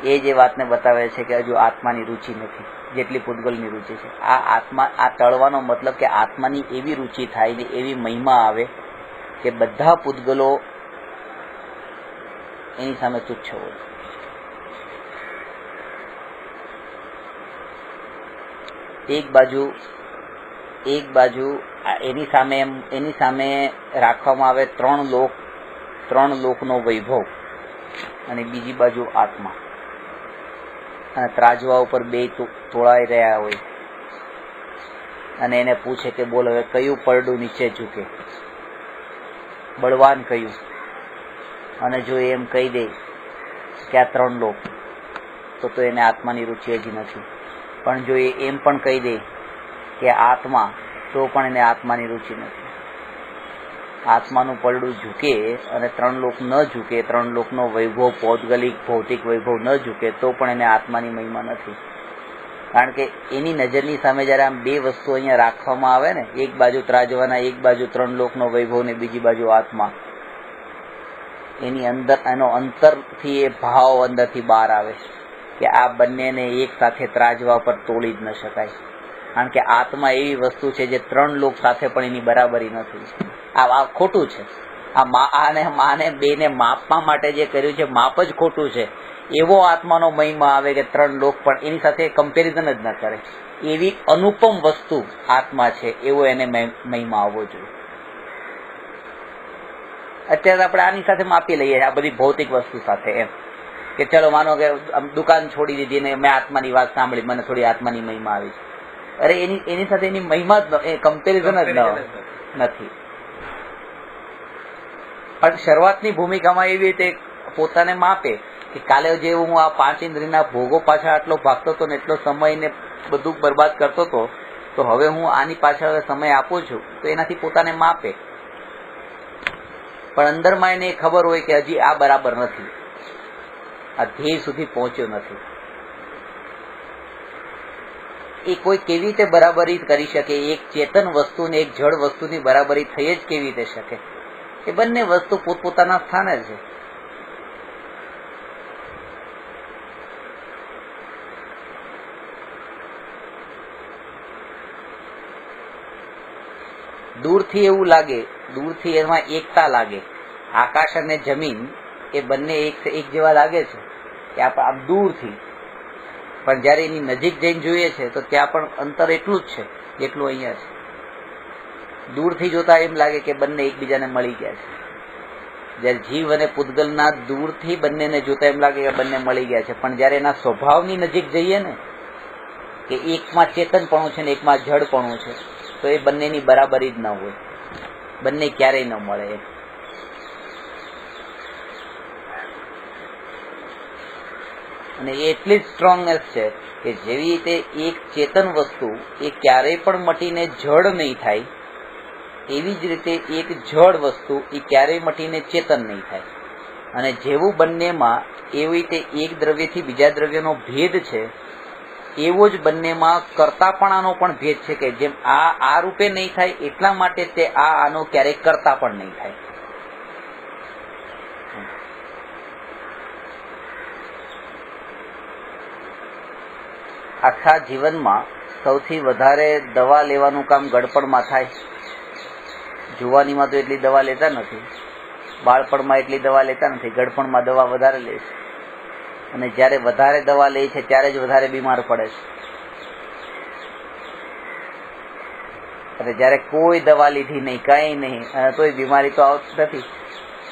એ જે વાતને બતાવે છે કે હજુ આત્માની રુચિ નથી જેટલી પૂતગલની રુચિ છે. આ આત્મા, આ ટળવાનો મતલબ કે આત્માની એવી રુચિ થાય ને એવી મહિમા આવે કે બધા પૂતગલો એની સામે તુચ્છ હોય. એક બાજુ એની સામે રાખવામાં આવે ત્રણ લોકનો વૈભવ, અને બીજી બાજુ આત્મા, અને ત્રાજવા ઉપર બે તોળાઈ રહ્યા હોય, અને એને પૂછે કે બોલ હવે કયું પડડું નીચે ઝૂકે, બળવાન કયું? અને જો એમ કહી દે કે આ 3 લોક, તો એને આત્માની રુચિ હજી નથી. પણ જો એ એમ પણ કહી દે કે આત્મા, તો પણ એને આત્માની રુચિ નથી. આત્માનું પડડું ઝૂકે અને 3 લોક ન ઝૂકે, 3 લોકનો વૈભવ, પૌદ્ગલિક ભૌતિક વૈભવ ન ઝૂકે, તો પણ એને આત્માની મહિમા નથી. કારણ કે એની નજરની સામે જયારે આમ બે વસ્તુ અહીંયા રાખવામાં આવે ને, એક બાજુ ત્રાજવાના, એક બાજુ 3 લોકનો વૈભવ ને બીજી બાજુ આત્મા, એની અંદર એનો અંતરથી એ ભાવ અંદરથી બહાર આવે કે આ બંનેને એક સાથે ત્રાજવા પર તોડી જ ન શકાય. કારણ કે આત્મા એવી વસ્તુ છે જે 3 લોક સાથે પણ એની બરાબરી નથી. આ ખોટું છે. આને બેને માપવા માટે જે કર્યું છે માપ જ ખોટું છે. એવો આત્માનો મહિમા આવે કે 3 લોક પણ એની સાથે કમ્પેરિઝન જ ન કરે. એવી અનુપમ વસ્તુ આત્મા છે, એવો એને મહિમા આવવો જોઈએ. અત્યારે આપણે આની સાથે માપી લઈએ, આ બધી ભૌતિક વસ્તુ સાથે, એમ કે ચલો માનો કે દુકાન છોડી દીધી ને મેં આત્માની વાત સાંભળી, મને થોડી આત્માની મહિમા આવી. અરે એની સાથે એની મહિમા જ કમ્પેરિઝન જ નથી. પણ શરૂઆતની ભૂમિકામાં એવી રીતે પોતાને માપે કે કાલે જે હું આ 5 ઇન્દ્રિયના ભોગો પાછળ આટલો ભાગતો હતો ને એટલો સમય ને બધું બરબાદ કરતો હતો, તો હવે હું આની પાછળ સમય આપું છું, તો એનાથી પોતાને માપે. પણ અંદરમાં એને ખબર હોય કે હજી આ બરાબર નથી, આ ધ્યેય સુધી પહોંચ્યો નથી. એ કોઈ કેવી રીતે બરાબરી કરી શકે? એક ચેતન વસ્તુ ને એક જળ વસ્તુની બરાબરી થઈ જ કેવી રીતે શકે? એ બંને વસ્તુ પોતપોતાના સ્થાને છે. દૂરથી એવું લાગે, દૂરથી એમાં એકતા લાગે. આકાશ અને જમીન એ બંને એક જેવા લાગે છે કે આમ દૂરથી, પણ જયારે એની નજીક જઈને જોઈએ છે તો ત્યાં પણ અંતર એટલું જ છે જેટલું અહીંયા છે. દૂરથી જોતા એમ લાગે કે બંને એકબીજાને મળી ગયા છે. જયારે જીવ અને પૂતગલના દૂરથી બંનેને જોતા એમ લાગે કે બંને મળી ગયા છે, પણ જયારે એના સ્વભાવની નજીક જઈએ ને કે એકમાં ચેતનપણું છે ને એકમાં જડપણું છે, તો એ બંનેની બરાબરી જ ન હોય, બંને ક્યારેય ન મળે. અને એ એટલી જ સ્ટ્રોંગનેસ છે કે જેવી રીતે એક ચેતન વસ્તુ એ ક્યારેય પણ મટીને જડ નહીં થાય, એવી જ રીતે એક જડ વસ્તુ એ ક્યારેય મટીને ચેતન નહીં થાય. અને જેવું બંનેમાં એવી રીતે એક દ્રવ્યથી બીજા દ્રવ્યનો ભેદ છે, એવો જ બંનેમાં કર્તાપણાનો પણ ભેદ છે કે જેમ આ રૂપે નહીં થાય એટલા માટે તે આનો ક્યારેય કરતા પણ નહીં થાય. આખા જીવનમાં સૌથી વધારે દવા લેવાનું કામ ગડપણમાં થાય. જુવાનીમાં તો એટલી દવા લેતા નથી, બાળપણમાં એટલી દવા લેતા નથી, ગડપણમાં દવા વધારે લે છે. અને જ્યારે વધારે દવા લે છે ત્યારે જ વધારે બીમાર પડે છે. અને જ્યારે કોઈ દવા લીધી નહીં, કઈ નહીં, તોય બીમારી તો આવતી નથી,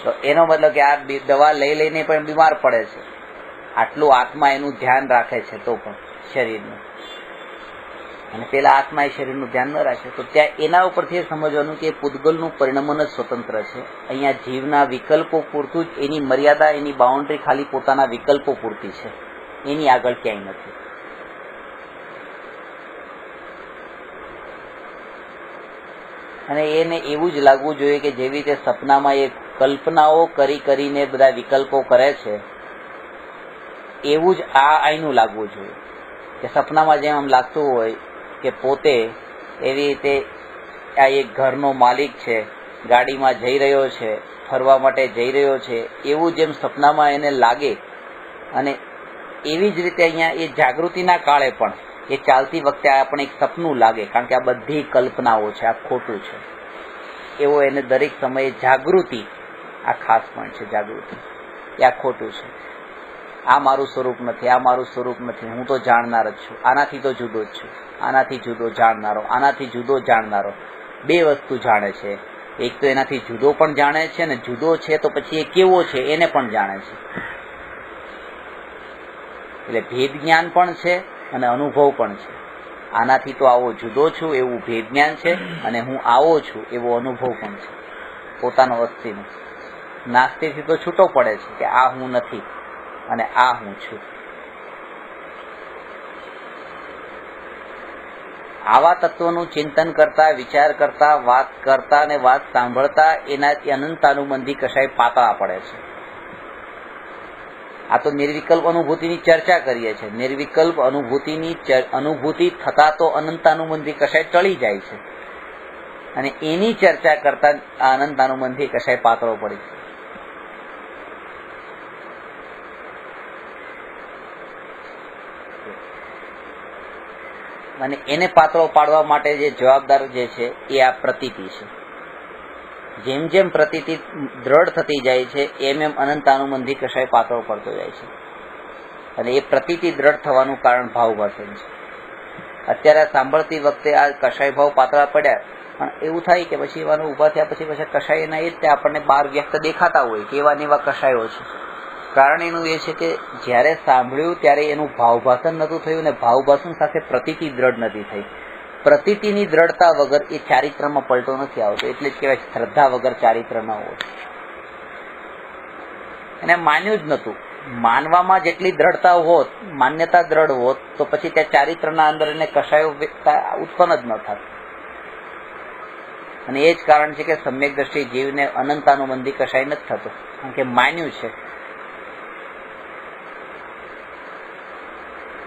તો એનો મતલબ કે આ દવા લઈ લઈને પણ બીમાર પડે છે. આટલું આત્મા એનું ધ્યાન રાખે છે તો પણ શરીરનું, અને પેલા આત્મા એ શરીરનું ધ્યાન ન રાખે, તો ત્યાં એના ઉપરથી સમજવાનું કે પૂતગલનું પરિણમન જ સ્વતંત્ર છે. અહીંયા જીવના વિકલ્પો પૂરતું જ એની મર્યાદા, એની બાઉન્ડ્રી ખાલી પોતાના વિકલ્પો પૂરતી છે, એની આગળ ક્યાંય નથી. અને એને એવું જ લાગવું જોઈએ કે જેવી રીતે સપનામાં એ કલ્પનાઓ કરીને બધા વિકલ્પો કરે છે, એવું જ આનું લાગવું જોઈએ કે સપનામાં જેમ આમ લાગતું હોય કે પોતે એવી રીતે આ એક ઘરનો માલિક છે, ગાડીમાં જઈ રહ્યો છે, ફરવા માટે જઈ રહ્યો છે, એવું જેમ સપનામાં એને લાગે. અને એવી જ રીતે અહીંયા એ જાગૃતિના કાળે પણ એ ચાલતી વખતે આપણે એક સપનું લાગે, કારણ કે આ બધી કલ્પનાઓ છે, આ ખોટું છે, એવો એને દરેક સમયે જાગૃતિ, આ ખાસ પણ છે જાગૃતિ, એ આ ખોટું છે, આ મારું સ્વરૂપ નથી, આ મારું સ્વરૂપ નથી, હું તો જાણનાર જ છું, આનાથી તો જુદો જ છું, આનાથી જુદો જાણનારો, આનાથી જુદો જાણનારો. બે વસ્તુ જાણે છે, એક તો એનાથી જુદો પણ જાણે છે, અને જુદો છે તો પછી એ કેવો છે એને પણ જાણે છે. એટલે ભેદ જ્ઞાન પણ છે અને અનુભવ પણ છે. આનાથી તો આવો જુદો છું એવું ભેદ જ્ઞાન છે, અને હું આવો છું એવો અનુભવ પણ છે, પોતાનો અસ્થિનો. નાસ્તિકથી તો છૂટો પડે છે કે આ હું નથી અને આ હું છું. આવા તત્વનું ચિંતન કરતા, વિચાર કરતા, વાત કરતા અને વાત સાંભળતા એનાથી અનંતાનુબંધી કશાય પાતળા પડે છે. આ તો નિર્વિકલ્પ અનુભૂતિની ચર્ચા કરીએ છીએ. નિર્વિકલ્પ અનુભૂતિ થતા તો અનંતાનુબંધી કશાય ટળી જાય છે, અને એની ચર્ચા કરતા અનંતાનુબંધી કશાય પાતળો પડી છે. અને એને પાતળો પાડવા માટે જે જવાબદાર જે છે એ આ પ્રતીતિ છે. જેમ જેમ પ્રતીતિ દ્રઢ થતી જાય છે એમ એમ અનંતાનુબંધી કશાય પાતળો પડતો જાય છે. અને એ પ્રતીતિ દ્રઢ થવાનું કારણ ભાવભાષણ છે. અત્યારે સાંભળતી વખતે આ કશાય ભાવ પાતળા પડ્યા, પણ એવું થાય કે પછી એવાનું ઉભા થયા પછી કશાય એના એ જ આપણને બહાર વ્યક્ત દેખાતા હોય કે એવા ને એવા કશાયો છે. કારણ એનું એ છે કે જ્યારે સાંભળ્યું ત્યારે એનું ભાવભાષણ નહોતું થયું, ને ભાવભાષણ સાથે પ્રતીતિ દ્રઢ નથી થઈ. પ્રતીતિની દ્રઢતા વગર એ ચારિત્રમાં પલટો નથી આવતો. એટલે જ કહેવાય શ્રદ્ધા વગર ચારિત્ર ન હોય. એને માન્યું જ નહોતું. માનવામાં જેટલી દ્રઢતા હોત, માન્યતા દ્રઢ હોત, તો પછી ત્યાં ચારિત્રના અંદર એને કશાયો ઉત્પન્ન જ ન થાત. અને એ જ કારણ છે કે સમ્યક દ્રષ્ટિ જીવને અનંતાનુબંધી કશાય નથી થતો, કારણ કે માન્યું છે.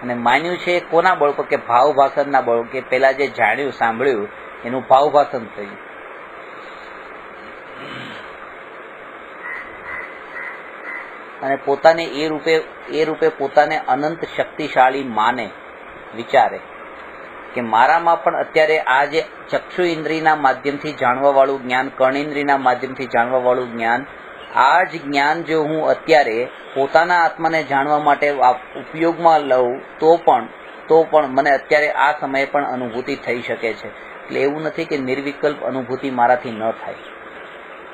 અને માન્યું છે કોના બળ પર? કે ભાવ ભાષણના બળ, કે પેલા જે જાણ્યું સાંભળ્યું એનું ભાવ ભાષણ થયું. અને પોતાને એ રૂપે પોતાને અનંત શક્તિશાળી માને, વિચારે. કે મારામાં પણ અત્યારે આ જે ચક્ષુ ઇન્દ્રિયના માધ્યમથી જાણવા વાળું જ્ઞાન, કર્ણેન્દ્રિયના માધ્યમથી જાણવા વાળું જ્ઞાન, આ જ જ્ઞાન જો હું અત્યારે પોતાના આત્માને જાણવા માટે ઉપયોગમાં લઉં તો પણ મને અત્યારે આ સમયે પણ અનુભૂતિ થઈ શકે છે. એટલે એવું નથી કે નિર્વિકલ્પ અનુભૂતિ મારાથી ન થાય,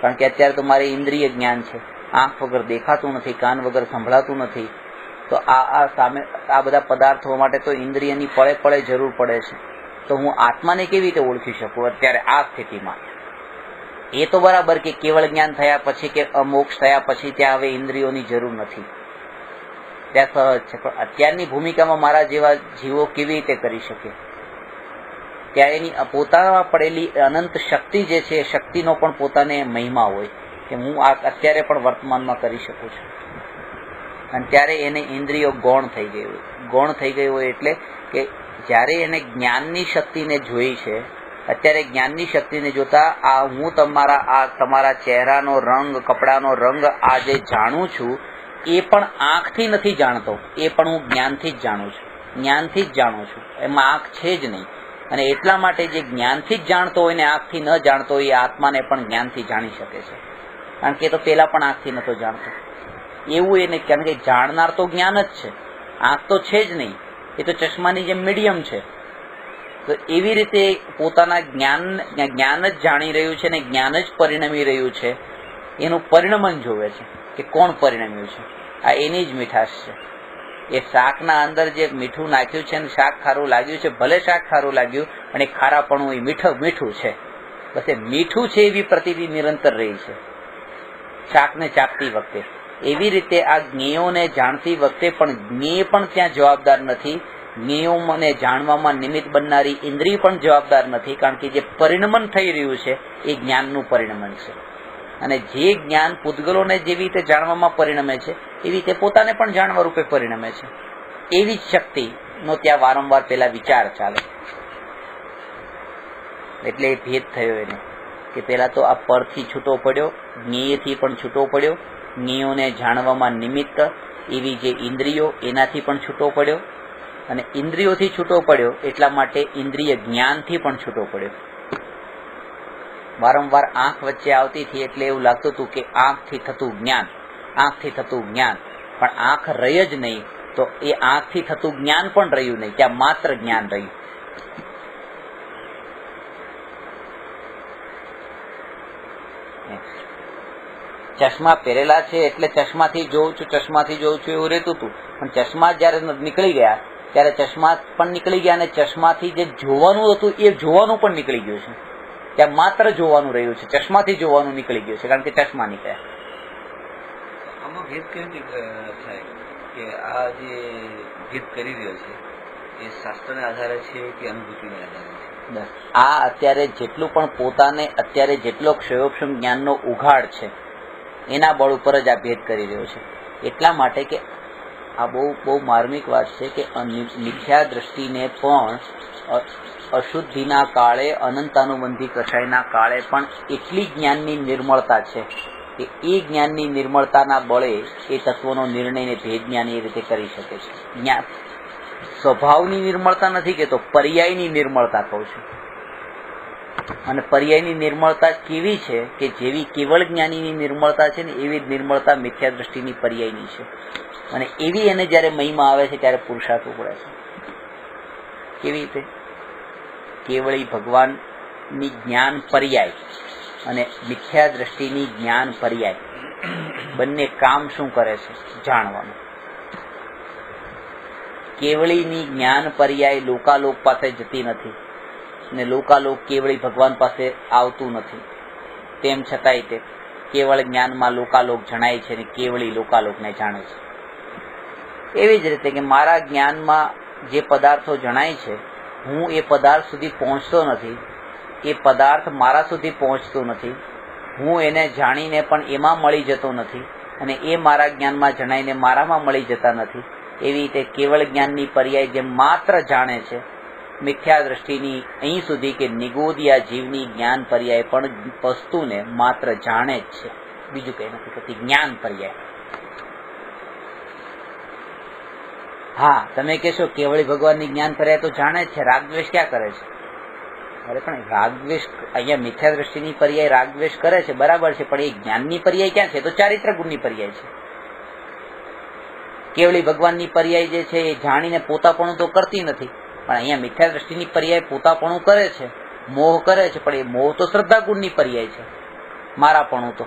કારણ કે અત્યારે તો મારે ઇન્દ્રિય જ્ઞાન છે. આંખ વગર દેખાતું નથી, કાન વગર સંભળાતું નથી, તો આ બધા પદાર્થો માટે તો ઇન્દ્રિયની પળે પળે જરૂર પડે છે. તો હું આત્માને કેવી રીતે ઓળખી શકું અત્યારે આ સ્થિતિમાં? એ તો બરાબર કે કેવળ જ્ઞાન થયા પછી કે મોક્ષ થયા પછી ત્યાં હવે ઇન્દ્રિયોની જરૂર નથી, ત્યાં સહજ છે. પણ અત્યારની ભૂમિકામાં મારા જેવા જીવો કેવી રીતે કરી શકે? ત્યાં એની પોતામાં પડેલી અનંત શક્તિ જે છે એ શક્તિનો પણ પોતાને મહિમા હોય કે હું આ અત્યારે પણ વર્તમાનમાં કરી શકું છું. અને ત્યારે એને ઇન્દ્રિયો ગૌણ થઈ ગઈ હોય. ગૌણ થઈ ગઈ હોય એટલે કે જ્યારે એને જ્ઞાનની શક્તિને જોઈ છે, અત્યારે જ્ઞાનની શક્તિને જોતા આ હું તમારા ચહેરાનો રંગ, કપડાનો રંગ આ જે જાણું છું એ પણ આંખથી નથી જાણતો, એ પણ હું જ્ઞાનથી જ જાણું છું. જ્ઞાનથી જ જાણું છું, એમાં આંખ છે જ નહીં. અને એટલા માટે જે જ્ઞાનથી જ જાણતો હોય ને આંખથી ન જાણતો હોય એ આત્માને પણ જ્ઞાનથી જાણી શકે છે, કારણ કે એ તો પેલા પણ આંખથી નતો જાણતો. એવું એને, કારણ કે જાણનાર તો જ્ઞાન જ છે, આંખ તો છે જ નહીં, એ તો ચશ્માની જેમ મીડિયમ છે. તો એવી રીતે પોતાના જ્ઞાન જ જાણી રહ્યું છે ને જ્ઞાન જ પરિણમી રહ્યું છે. એનું પરિણમન જોવે છે કે કોણ પરિણમ્યું છે. આ એની જ મીઠાશ છે. એ શાકના અંદર જે મીઠું નાખ્યું છે ને શાક ખારું લાગ્યું છે, ભલે શાક ખારું લાગ્યું પણ એ ખારાપણું એ મીઠું છે. બસ એ મીઠું છે એવી પ્રતીતિ નિરંતર રહી છે શાકને ચાખતી વખતે. એવી રીતે આ જ્ઞેયોને જાણતી વખતે પણ જ્ઞેય પણ ત્યાં જવાબદાર નથી. જ્ઞેયોને જાણવામાં નિમિત્ત બનનારી ઇન્દ્રિય પણ જવાબદાર નથી, કારણ કે જે પરિણમન થઈ રહ્યું છે એ જ્ઞાનનું પરિણમન છે. અને જે જ્ઞાન પૂતગલોને જેવી રીતે જાણવામાં પરિણમે છે એવી રીતે પોતાને પણ જાણવા રૂપે પરિણમે છે. એવી જ શક્તિનો ત્યાં વારંવાર પેલા વિચાર ચાલે. એટલે એ ભેદ થયો એને કે પેલા તો આ પરથી છૂટો પડ્યો, જ્ઞેયથી પણ છૂટો પડ્યો, જ્ઞેયોને જાણવામાં નિમિત્ત એવી જે ઇન્દ્રિયો એનાથી પણ છૂટો પડ્યો, અને ઇન્દ્રિયોથી છૂટો પડ્યો એટલા માટે ઇન્દ્રિય જ્ઞાનથી પણ છૂટો પડ્યો. વારંવાર આંખ વચ્ચે આવતી હતી એટલે એવું લાગતું હતું કે આંખથી થતું જ્ઞાન, આંખથી થતું જ્ઞાન, પણ આંખ રહી જ નહીં તો એ આંખથી થતું જ્ઞાન પણ રહ્યું નહીં, ત્યાં માત્ર જ્ઞાન રહ્યું. ચશ્મા પહેરેલા છે એટલે ચશ્માથી જોઉં છું એવું રહેતું હતું, પણ ચશ્મા જયારે નીકળી ગયા ત્યારે ચશ્મા પણ નીકળી ગયા અને ચશ્માથી જે જોવાનું હતું એ જોવાનું પણ નીકળી ગયું છે. ત્યાં માત્ર જોવાનું રહ્યું છે, ચશ્માથી જોવાનું નીકળી ગયું છે, કારણ કે ચશ્મા નીકળ્યા. આમાં ભેદ કેવી રીતે થાય કે આ જે ભેદ કરી રહ્યો છે એ શાસ્ત્રને આધારે છે કે અનુભૂતિને આધારે છે? આ અત્યારે જેટલું પણ પોતાને અત્યારે જેટલો ક્ષયોક્ષમ જ્ઞાનનો ઉઘાડ છે એના બળ ઉપર જ આ ભેદ કરી રહ્યો છે. એટલા માટે કે આ બહુ માર્મિક વાત છે કે મિથ્યા દ્રષ્ટિને પણ અશુદ્ધિના કાળે, અનંતાનુબંધી કષાયના કાળે પણ એટલી જ્ઞાનની નિર્મળતા છે કે એ જ્ઞાનની નિર્મળતાના બળે એ તત્વનો નિર્ણયને ભેદ જ્ઞાન એ રીતે કરી શકે છે. જ્ઞાન સ્વભાવની નિર્મળતા નથી કહેતો, પર્યાયની નિર્મળતા કહું છું. અને પર્યાયની નિર્મળતા કેવી છે કે જેવી કેવળ જ્ઞાનીની નિર્મળતા છે ને એવી જ નિર્મળતા મિથ્યા દ્રષ્ટિની પર્યાયની છે. અને એવી એને જયારે મહિમા આવે છે ત્યારે પુરુષાર્થ ઉપડે છે. કેવી રીતે? કેવળી ભગવાનની જ્ઞાન પર્યાય અને મિથ્યા દ્રષ્ટિની જ્ઞાન પર્યાય, બંને કામ શું કરે છે? જાણવાનું. કેવળીની જ્ઞાન પર્યાય લોકાલોક પાસે જતી નથી ને લોકાલોક કેવળી ભગવાન પાસે આવતું નથી. તેમ છતાંય તે કેવળ જ્ઞાનમાં લોકાલોક જણાય છે ને કેવળી લોકાલોકને જાણે છે. એવી જ રીતે કે મારા જ્ઞાનમાં જે પદાર્થો જણાય છે હું એ પદાર્થ સુધી પહોંચતો નથી, એ પદાર્થ મારા સુધી પહોંચતો નથી, હું એને જાણીને પણ એમાં મળી જતો નથી અને એ મારા જ્ઞાનમાં જણાઈને મારામાં મળી જતા નથી. એવી રીતે કેવળ જ્ઞાનની પર્યાય જેમ માત્ર જાણે છે, મિથ્યા દ્રષ્ટિની અહીં સુધી કે નિગોદિયા જીવની જ્ઞાન પર્યાય પણ વસ્તુને માત્ર જાણે જ છે, બીજું કંઈ નથી કરતી. જ્ઞાન પર્યાય હા, તમે કહેશો કેવળી ભગવાનની જ્ઞાન કર્યા તો જાણે જ છે, રાગદ્વેષ ક્યાં કરે છે? અરે પણ રાગદ્વેષ અહીંયા મિથ્યા દ્રષ્ટિની પર્યાય રાગદ્વેષ કરે છે, બરાબર છે, પણ એ જ્ઞાનની પર્યાય ક્યાં છે? તો ચારિત્ર ગુણની પર્યાય છે. કેવળી ભગવાનની પર્યાય જે છે એ જાણીને પોતાપણું તો કરતી નથી, પણ અહીંયા મિથ્યા દ્રષ્ટિની પર્યાય પોતાપણું કરે છે, મોહ કરે છે, પણ એ મોહ તો શ્રદ્ધા ગુણની પર્યાય છે, મારાપણું તો.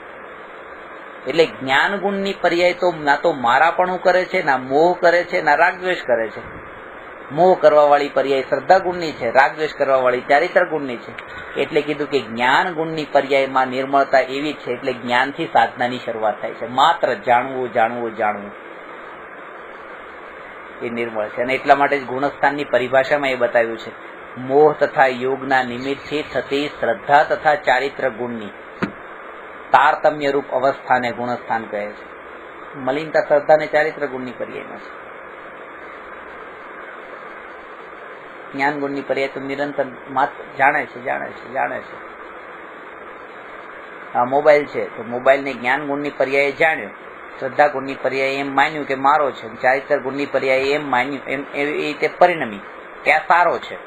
એટલે જ્ઞાન ગુણની પર્યાય તો ના તો મારાપણું કરે છે, ના મોહ કરે છે, ના રાગદ્વેષ કરે છે. મોહ કરવા વાળી પર્યાય શ્રદ્ધા ગુણની છે, રાગદ્વેષ કરવા વાળી ચારિત્ર ગુણની છે. એટલે કીધું કે જ્ઞાન ગુણની પર્યાયમાં નિર્મળતા એવી છે, એટલે જ્ઞાનથી સાધનાની શરૂઆત થાય છે. માત્ર જાણવું જાણવું જાણવું એ નિર્મળ છે. અને એટલા માટે જ ગુણસ્થાનની પરિભાષામાં એ બતાવ્યું છે, મોહ તથા યોગના નિમિત્તથી થતી શ્રદ્ધા તથા ચારિત્ર ગુણની તારતમ્ય રૂપ અવસ્થાને ગુણસ્થાન કહે છે. મલિનતા શ્રદ્ધા ને ચારિત્ર ગુણની પર્યાયમાં છે. જ્ઞાન ગુણની પર્યાય તો નિરંતર માત્ર જાણે છે, જાણે છે, જાણે છે. આ મોબાઈલ છે તો મોબાઈલને જ્ઞાન ગુણની પર્યાય જાણ્યો, શ્રદ્ધા ગુણની પર્યાય એમ માન્યું કે મારો છે, ચારિત્ર ગુણની પર્યાય એમ માન્યું, એમ એવી રીતે પરિણમી કે આ સારો છે.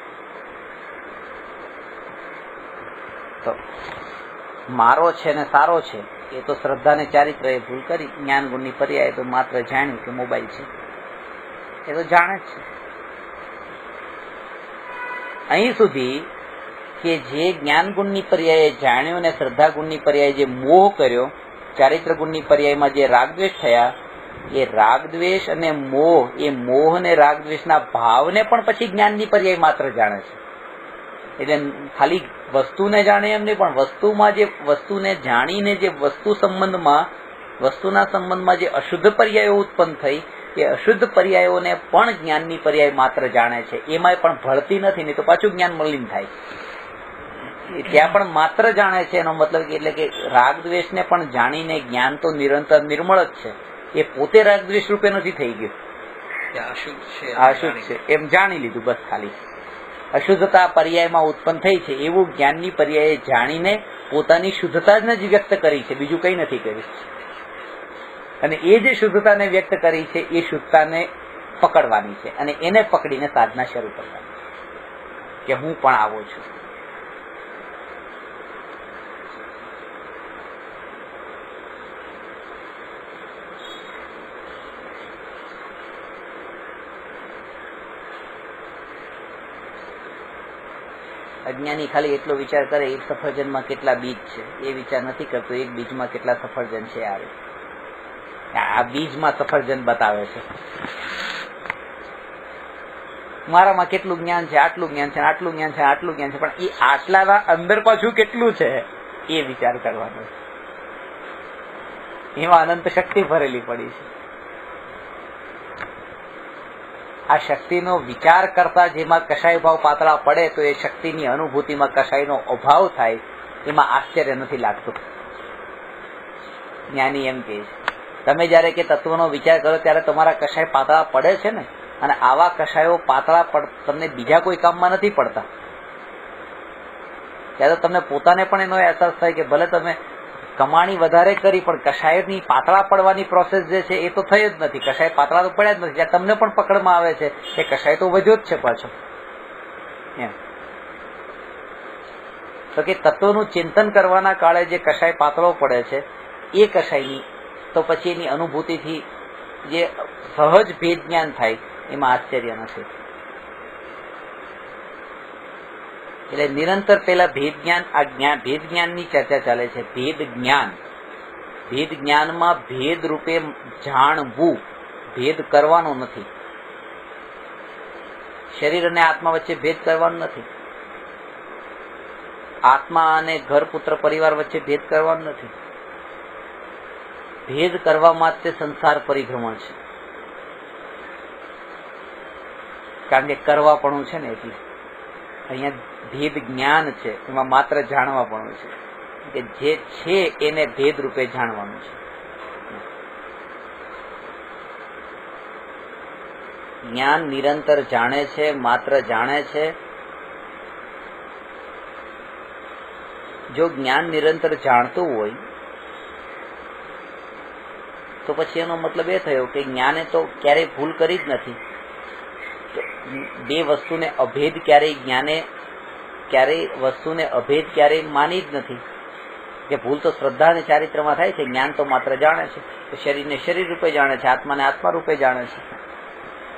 તો મારો છે ને સારો છે એ તો શ્રદ્ધા ને ચારિત્ર એ ભૂલ કરી. જ્ઞાન ગુણની પર્યાય તો માત્ર જાણ્યું કે મોબાઈલ છે, એ તો જાણે જ છે. અહીં સુધી કે જે જ્ઞાન ગુણની પર્યાયે જાણ્યો અને શ્રદ્ધા ગુણની પર્યાયે જે મોહ કર્યો, ચારિત્ર ગુણની પર્યાયમાં જે રાગદ્વેષ થયા, એ રાગદ્વેષ અને મોહ, એ મોહ અને રાગદ્વેષના ભાવને પણ પછી જ્ઞાનની પર્યાય માત્ર જાણે છે. એટલે ખાલી વસ્તુને જાણે એમ નહીં, પણ વસ્તુમાં જે વસ્તુને જાણીને જે વસ્તુના સંબંધમાં જે અશુદ્ધ પર્યાયો ઉત્પન્ન થઈ, એ અશુદ્ધ પર્યાયોને પણ જ્ઞાનની પર્યાય માત્ર જાણે છે. એમાં પણ ભળતી નથી, નહીં તો પાછું જ્ઞાન મલિન થાય. ત્યાં પણ માત્ર જાણે છે. એનો મતલબ એટલે કે રાગદ્વેષને પણ જાણીને જ્ઞાન તો નિરંતર નિર્મળ જ છે. એ પોતે રાગદ્વેષ રૂપે નથી થઈ ગયું, અશુદ્ધ છે એમ જાણી લીધું બસ. ખાલી અશુદ્ધતા પર્યાયમાં ઉત્પન્ન થઈ છે એવું જ્ઞાનની પર્યાયે જાણીને પોતાની શુદ્ધતા જ વ્યક્ત કરી છે, બીજું કઈ નથી કર્યું. અને એ જે શુદ્ધતાને વ્યક્ત કરી છે એ શુદ્ધતાને પકડવાની છે, અને એને પકડીને સાધના શરૂ કરવાની કે હું પણ આવો છું. અજ્ઞાની ખાલી એટલો વિચાર કરે એક સફરજનમાં કેટલા બીજ છે, એ વિચાર નથી કરતો એક બીજમાં કેટલા સફરજન છે. આવે આ બીજમાં સફરજન બતાવે છે, મારામાં કેટલું જ્ઞાન છે, આટલું જ્ઞાન છે, આટલું જ્ઞાન છે, આટલું જ્ઞાન છે, પણ એ આટલાના અંદર પાછું કેટલું છે એ વિચાર કરવાનો. એમાં અનંત શક્તિ ભરેલી પડી છે. આ શક્તિનો વિચાર કરતા જેમાં કશાય ભાવ પાતળા પડે તો એ શક્તિની અનુભૂતિમાં કશાયનો અભાવ થાય, એમાં આશ્ચર્ય નથી લાગતું. જ્ઞાની એમ કહે છે, તમે જયારે કે તત્વનો વિચાર કરો ત્યારે તમારા કશાય પાતળા પડે છે ને, અને આવા કશાયો પાતળા તમને બીજા કોઈ કામમાં નથી પડતા. ત્યારે તમને પોતાને પણ એનો અહેસાસ થાય કે ભલે તમે કમાણી વધારે કરી પણ કશાયની પાતળા પડવાની પ્રોસેસ જે છે એ તો થઈ જ નથી. કશાય પાતળા તો પડ્યા જ નથી. ત્યાં તમને પણ પકડમાં આવે છે એ કશાય તો વધ્યો જ છે પાછો. એમ તો કે તત્વનું ચિંતન કરવાના કાળે જે કશાય પાતળો પડે છે એ કશાયની તો પછી એની અનુભૂતિથી જે સહજ ભેદ જ્ઞાન થાય એમાં આશ્ચર્ય નથી. એટલે નિરંતર પેલા ભેદ જ્ઞાન, આ ભેદ જ્ઞાનની ચર્ચા ચાલે છે. ભેદ જ્ઞાનમાં ભેદ રૂપે જાણવું, ભેદ કરવાનો નથી. શરીર અને આત્મા વચ્ચે ભેદ કરવાનો નથી. આત્મા અને ઘર, પુત્ર, પરિવાર વચ્ચે ભેદ કરવાનો નથી. ભેદ કરવા માટે સંસાર પરિભ્રમણ છે, કારણ કે કરવાપણું છે ને. એટલે અહીંયા ભેદ જ્ઞાન છે, એમાં માત્ર જાણવાપણું છે કે જે છે એને ભેદ રૂપે જાણવાનું છે. જ્ઞાન નિરંતર જાણે છે, માત્ર જાણે છે. જો જ્ઞાન નિરંતર જાણતું હોય તો પછી એનો મતલબ એ થયો કે જ્ઞાને તો ક્યારેય ભૂલ કરી જ નથી, બે વસ્તુને અભેદ ક્યારેય વસ્તુને અભેદ ક્યારેય માની જ નથી. કે ભૂલ તો શ્રદ્ધા અને ચારિત્રમાં થાય છે, જ્ઞાન તો માત્ર જાણે છે. તો શરીરને શરીર રૂપે જાણે છે, આત્માને આત્મા રૂપે જાણે છે.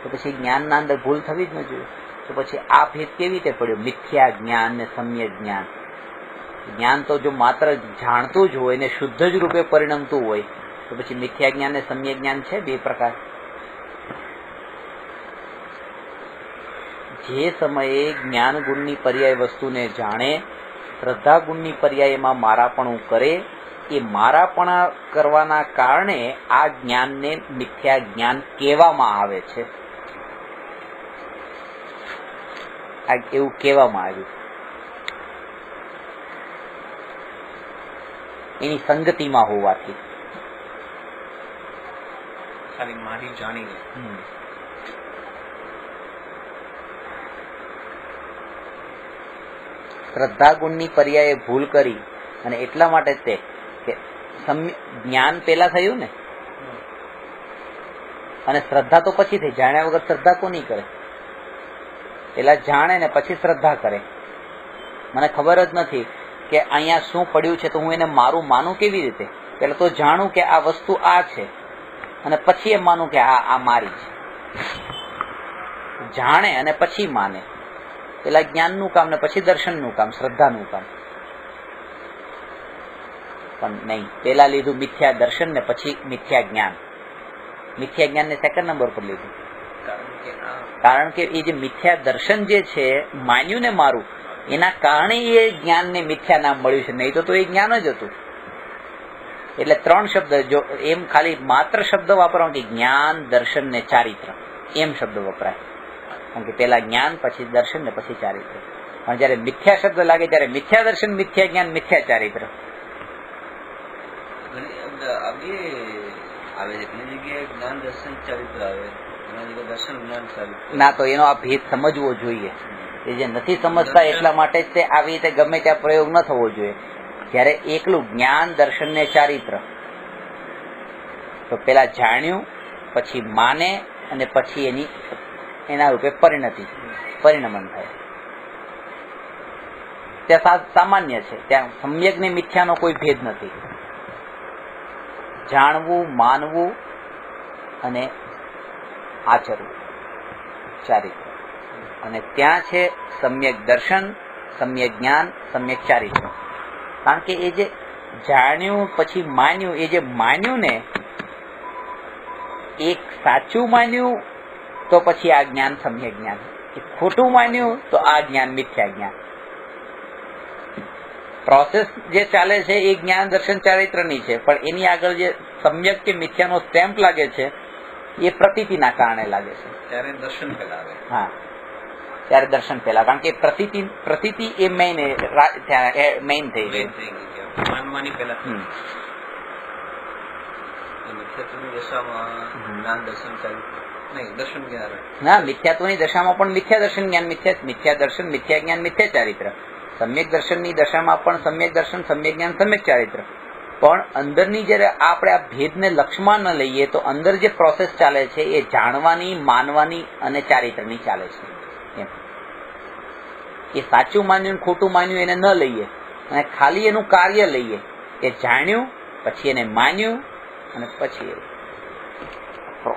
તો પછી જ્ઞાનના અંદર ભૂલ થવી જ ન જોઈએ. તો પછી આ ભેદ કેવી રીતે પડ્યો? મિથ્યા જ્ઞાન ને સમ્યક જ્ઞાન. જ્ઞાન તો જો માત્ર જાણતું જ હોય ને શુદ્ધ જ રૂપે પરિણમતું હોય તો પછી મિથ્યા જ્ઞાન ને સમ્યક જ્ઞાન છે બે પ્રકાર. જે સમયે જ્ઞાન ગુણની પર્યાય વસ્તુને જાણે, શ્રદ્ધા ગુણની પર્યાયમાં મારાપણું કરે, એ મારાપણા કરવાના કારણે આ જ્ઞાનને મિથ્યા જ્ઞાન કહેવામાં આવે છે. એવું કહેવામાં આવ્યું એની સંગતિમાં હોવાથી. ખાલી મારી જાણીને શ્રદ્ધા ગુણની પર્યાયે ભૂલ કરી અને એટલા માટે તે કે જ્ઞાન પેલા થયું ને, અને શ્રદ્ધા તો પછી થઈ. જાણ્યા વગર શ્રદ્ધા કોની કરે? પેલા જાણે ને પછી શ્રદ્ધા કરે. મને ખબર જ નથી કે અહીંયા શું પડ્યું છે તો હું એને મારું માનું કેવી રીતે? પેલા તો જાણું કે આ વસ્તુ આ છે અને પછી એમ માનું કે હા આ મારી છે. જાણે અને પછી માને. પેલા જ્ઞાનનું કામ ને પછી દર્શનનું કામ, શ્રદ્ધાનું કામ. પણ નહીં, પેલા લીધું મિથ્યા દર્શન ને પછી મિથ્યા જ્ઞાન. મિથ્યા જ્ઞાન ને સેકન્ડ નંબર પર લીધું. કારણ કે એ જે મિથ્યા દર્શન જે છે, માન્યું ને મારું, એના કારણે એ જ્ઞાનને મિથ્યા નામ મળ્યું છે. નહીં તો એ જ્ઞાન જ હતું. એટલે ત્રણ શબ્દ, જો એમ ખાલી માત્ર શબ્દ વાપરવાનો કે જ્ઞાન, દર્શન ને ચારિત્ર, એમ શબ્દ વપરાય. કારણ કે પેલા જ્ઞાન, પછી દર્શન ને પછી ચારિત્ર. પણ જયારે મિથ્યા શબ્દ લાગે ત્યારે મિથ્યા દર્શન, મિથ્યા જ્ઞાન, મિથ્યા ચારિત્ર આવે છે. ઘણી જગ્યાએ જ્ઞાન દર્શન ચારિત્ર આવે, ઘણી જગ્યાએ દર્શન જ્ઞાન ચારિત્ર ના. તો એનો આ ભેદ સમજવો જોઈએ. એ જે નથી સમજતા એટલા માટે જ તે આવી રીતે ગમે ત્યાં પ્રયોગ ન થવો જોઈએ. જયારે એકલું જ્ઞાન, દર્શન ને ચારિત્ર, તો પેલા જાણ્યું, પછી માને અને પછી એના રૂપે પરિણમન થાય. ત્યાં સામાન્ય છે. ત્યાં સમ્યક ને મિથ્યાનો કોઈ ભેદ નથી. જાણવું, માનવું અને આચરવું, ચારિત્ર. અને ત્યાં છે સમ્યક દર્શન, સમ્યક જ્ઞાન, સમ્યક ચારિત્ર. કારણ કે એ જે જાણ્યું પછી માન્યું, એ જે માન્યું ને, એક સાચું માન્યું તો પછી આ જ્ઞાન સમ્યક જ્ઞાન, ખોટું માન્યું તો આ જ્ઞાન મિથ્યા જ્ઞાન. પ્રોસેસ જે ચાલે છે એ જ્ઞાન, દર્શન, ચારિત્રની છે. પણ એની આગળ જે સમ્યક કે મિથ્યાનો સ્ટેમ્પ લાગે છે એ પ્રતીતિના કારણે લાગે છે. ત્યારે દર્શન પેલા આવે. હા, ત્યારે દર્શન પેલા. કારણ કે પ્રતીતિ એ મેઇન થઈ છે. માનવાની પેલા ના, મિથ્યાત્વની દશામાં પણ મિથ્યા દર્શન જ્ઞાન, મિથ્યા દર્શન, મિથ્યા જ્ઞાન, મિથ્યા ચારિત્ર. સમ્યક દર્શનની દશામાં પણ સમ્યક દર્શન, સમ્યક જ્ઞાન, સમ્યક ચારિત્ર. પણ અંદરની જયારે આપણે આ ભેદને લક્ષમાં ન લઈએ તો અંદર જે પ્રોસેસ ચાલે છે એ જાણવાની, માનવાની અને ચારિત્રની ચાલે છે. એમ એ સાચું માન્યું, ખોટું માન્યું એને ન લઈએ અને ખાલી એનું કાર્ય લઈએ કે જાણ્યું, પછી એને માન્યું અને પછી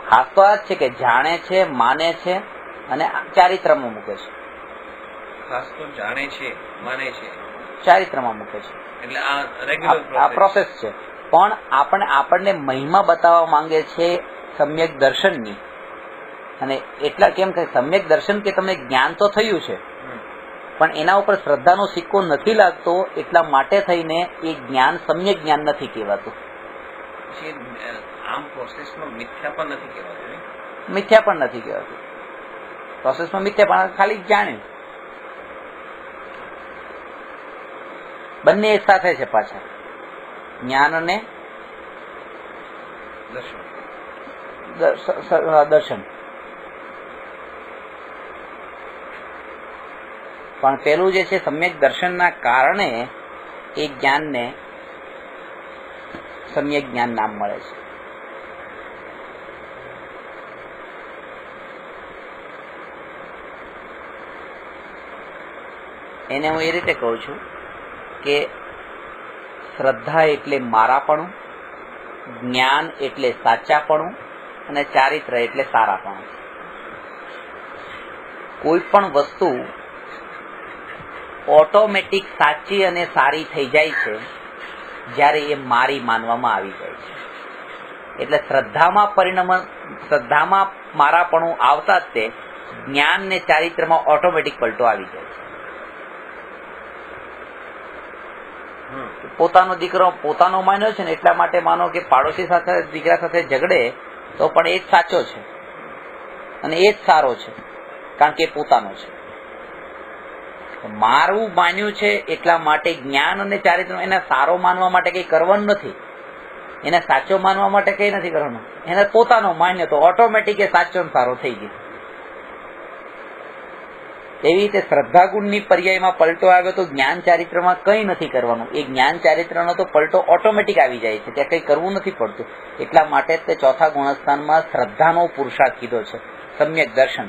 ખાસ તો આ જ છે કે જાણે છે, માને છે અને ચારિત્રમાં મૂકે છે. ખાસ તો જાણે છે, માને છે, ચારિત્રમાં મૂકે છે. એટલે આ રેગ્યુલર આ પ્રોસેસ છે. પણ આપણને મહિમા બતાવવા માંગે છે સમ્યક દર્શનની. અને એટલા કેમ કે સમ્યક દર્શન કે તમને જ્ઞાન તો થયું છે પણ એના ઉપર શ્રદ્ધાનો સિક્કો નથી લાગતો, એટલા માટે થઈને એ જ્ઞાન સમ્યક જ્ઞાન નથી કહેવાતું. આમ પ્રોસેસમાં મિથ્યા પણ નથી કહેવાતું. મિથ્યા પણ નથી કહેવાતું. પ્રોસેસમાં મિથ્યા પણ ખાલી જાણ્યું. બંને એક સાથે છે પાછા, જ્ઞાન અને દર્શન. પણ પેલું જે છે સમ્યક દર્શનના કારણે એ જ્ઞાનને સમ્યક જ્ઞાન નામ મળે છે. એને હું એ રીતે કહું છું કે શ્રદ્ધા એટલે મારાપણું, જ્ઞાન એટલે સાચાપણું અને ચારિત્ર એટલે સારાપણું. કોઈ પણ વસ્તુ ઓટોમેટિક સાચી અને સારી થઈ જાય છે જ્યારે એ મારી માનવામાં આવી જાય છે. એટલે શ્રદ્ધામાં મારાપણું આવતા જ તે જ્ઞાન ને ચારિત્રમાં ઓટોમેટિક પલટો આવી જાય છે. પોતાનો દીકરો પોતાનો માન્યો છે ને એટલા માટે માનો કે પાડોશી સાથે દીકરા સાથે ઝઘડે તો પણ એ જ સાચો છે અને એ જ સારો છે, કારણ કે એ પોતાનો છે. મારું માન્યું છે એટલા માટે જ્ઞાન અને ચારિત્ર એને સારો માનવા માટે કઈ કરવાનું નથી, એને સાચો માનવા માટે કઈ નથી કરવાનું. એને પોતાનો માન્ય તો ઓટોમેટિક એ સાચો ને સારો થઈ ગયો. એવી રીતે શ્રદ્ધા ગુણની પર્યાયમાં પલટો આવ્યો તો જ્ઞાન ચારિત્રમાં કંઈ નથી કરવાનું. એ જ્ઞાન ચારિત્રનો તો પલટો ઓટોમેટિક આવી જાય છે, ત્યાં કંઈ કરવું નથી પડતું. એટલા માટે તે ચોથા ગુણસ્થાનમાં શ્રદ્ધાનો પુરુષાર્થ કીધો છે, સમ્યક દર્શન.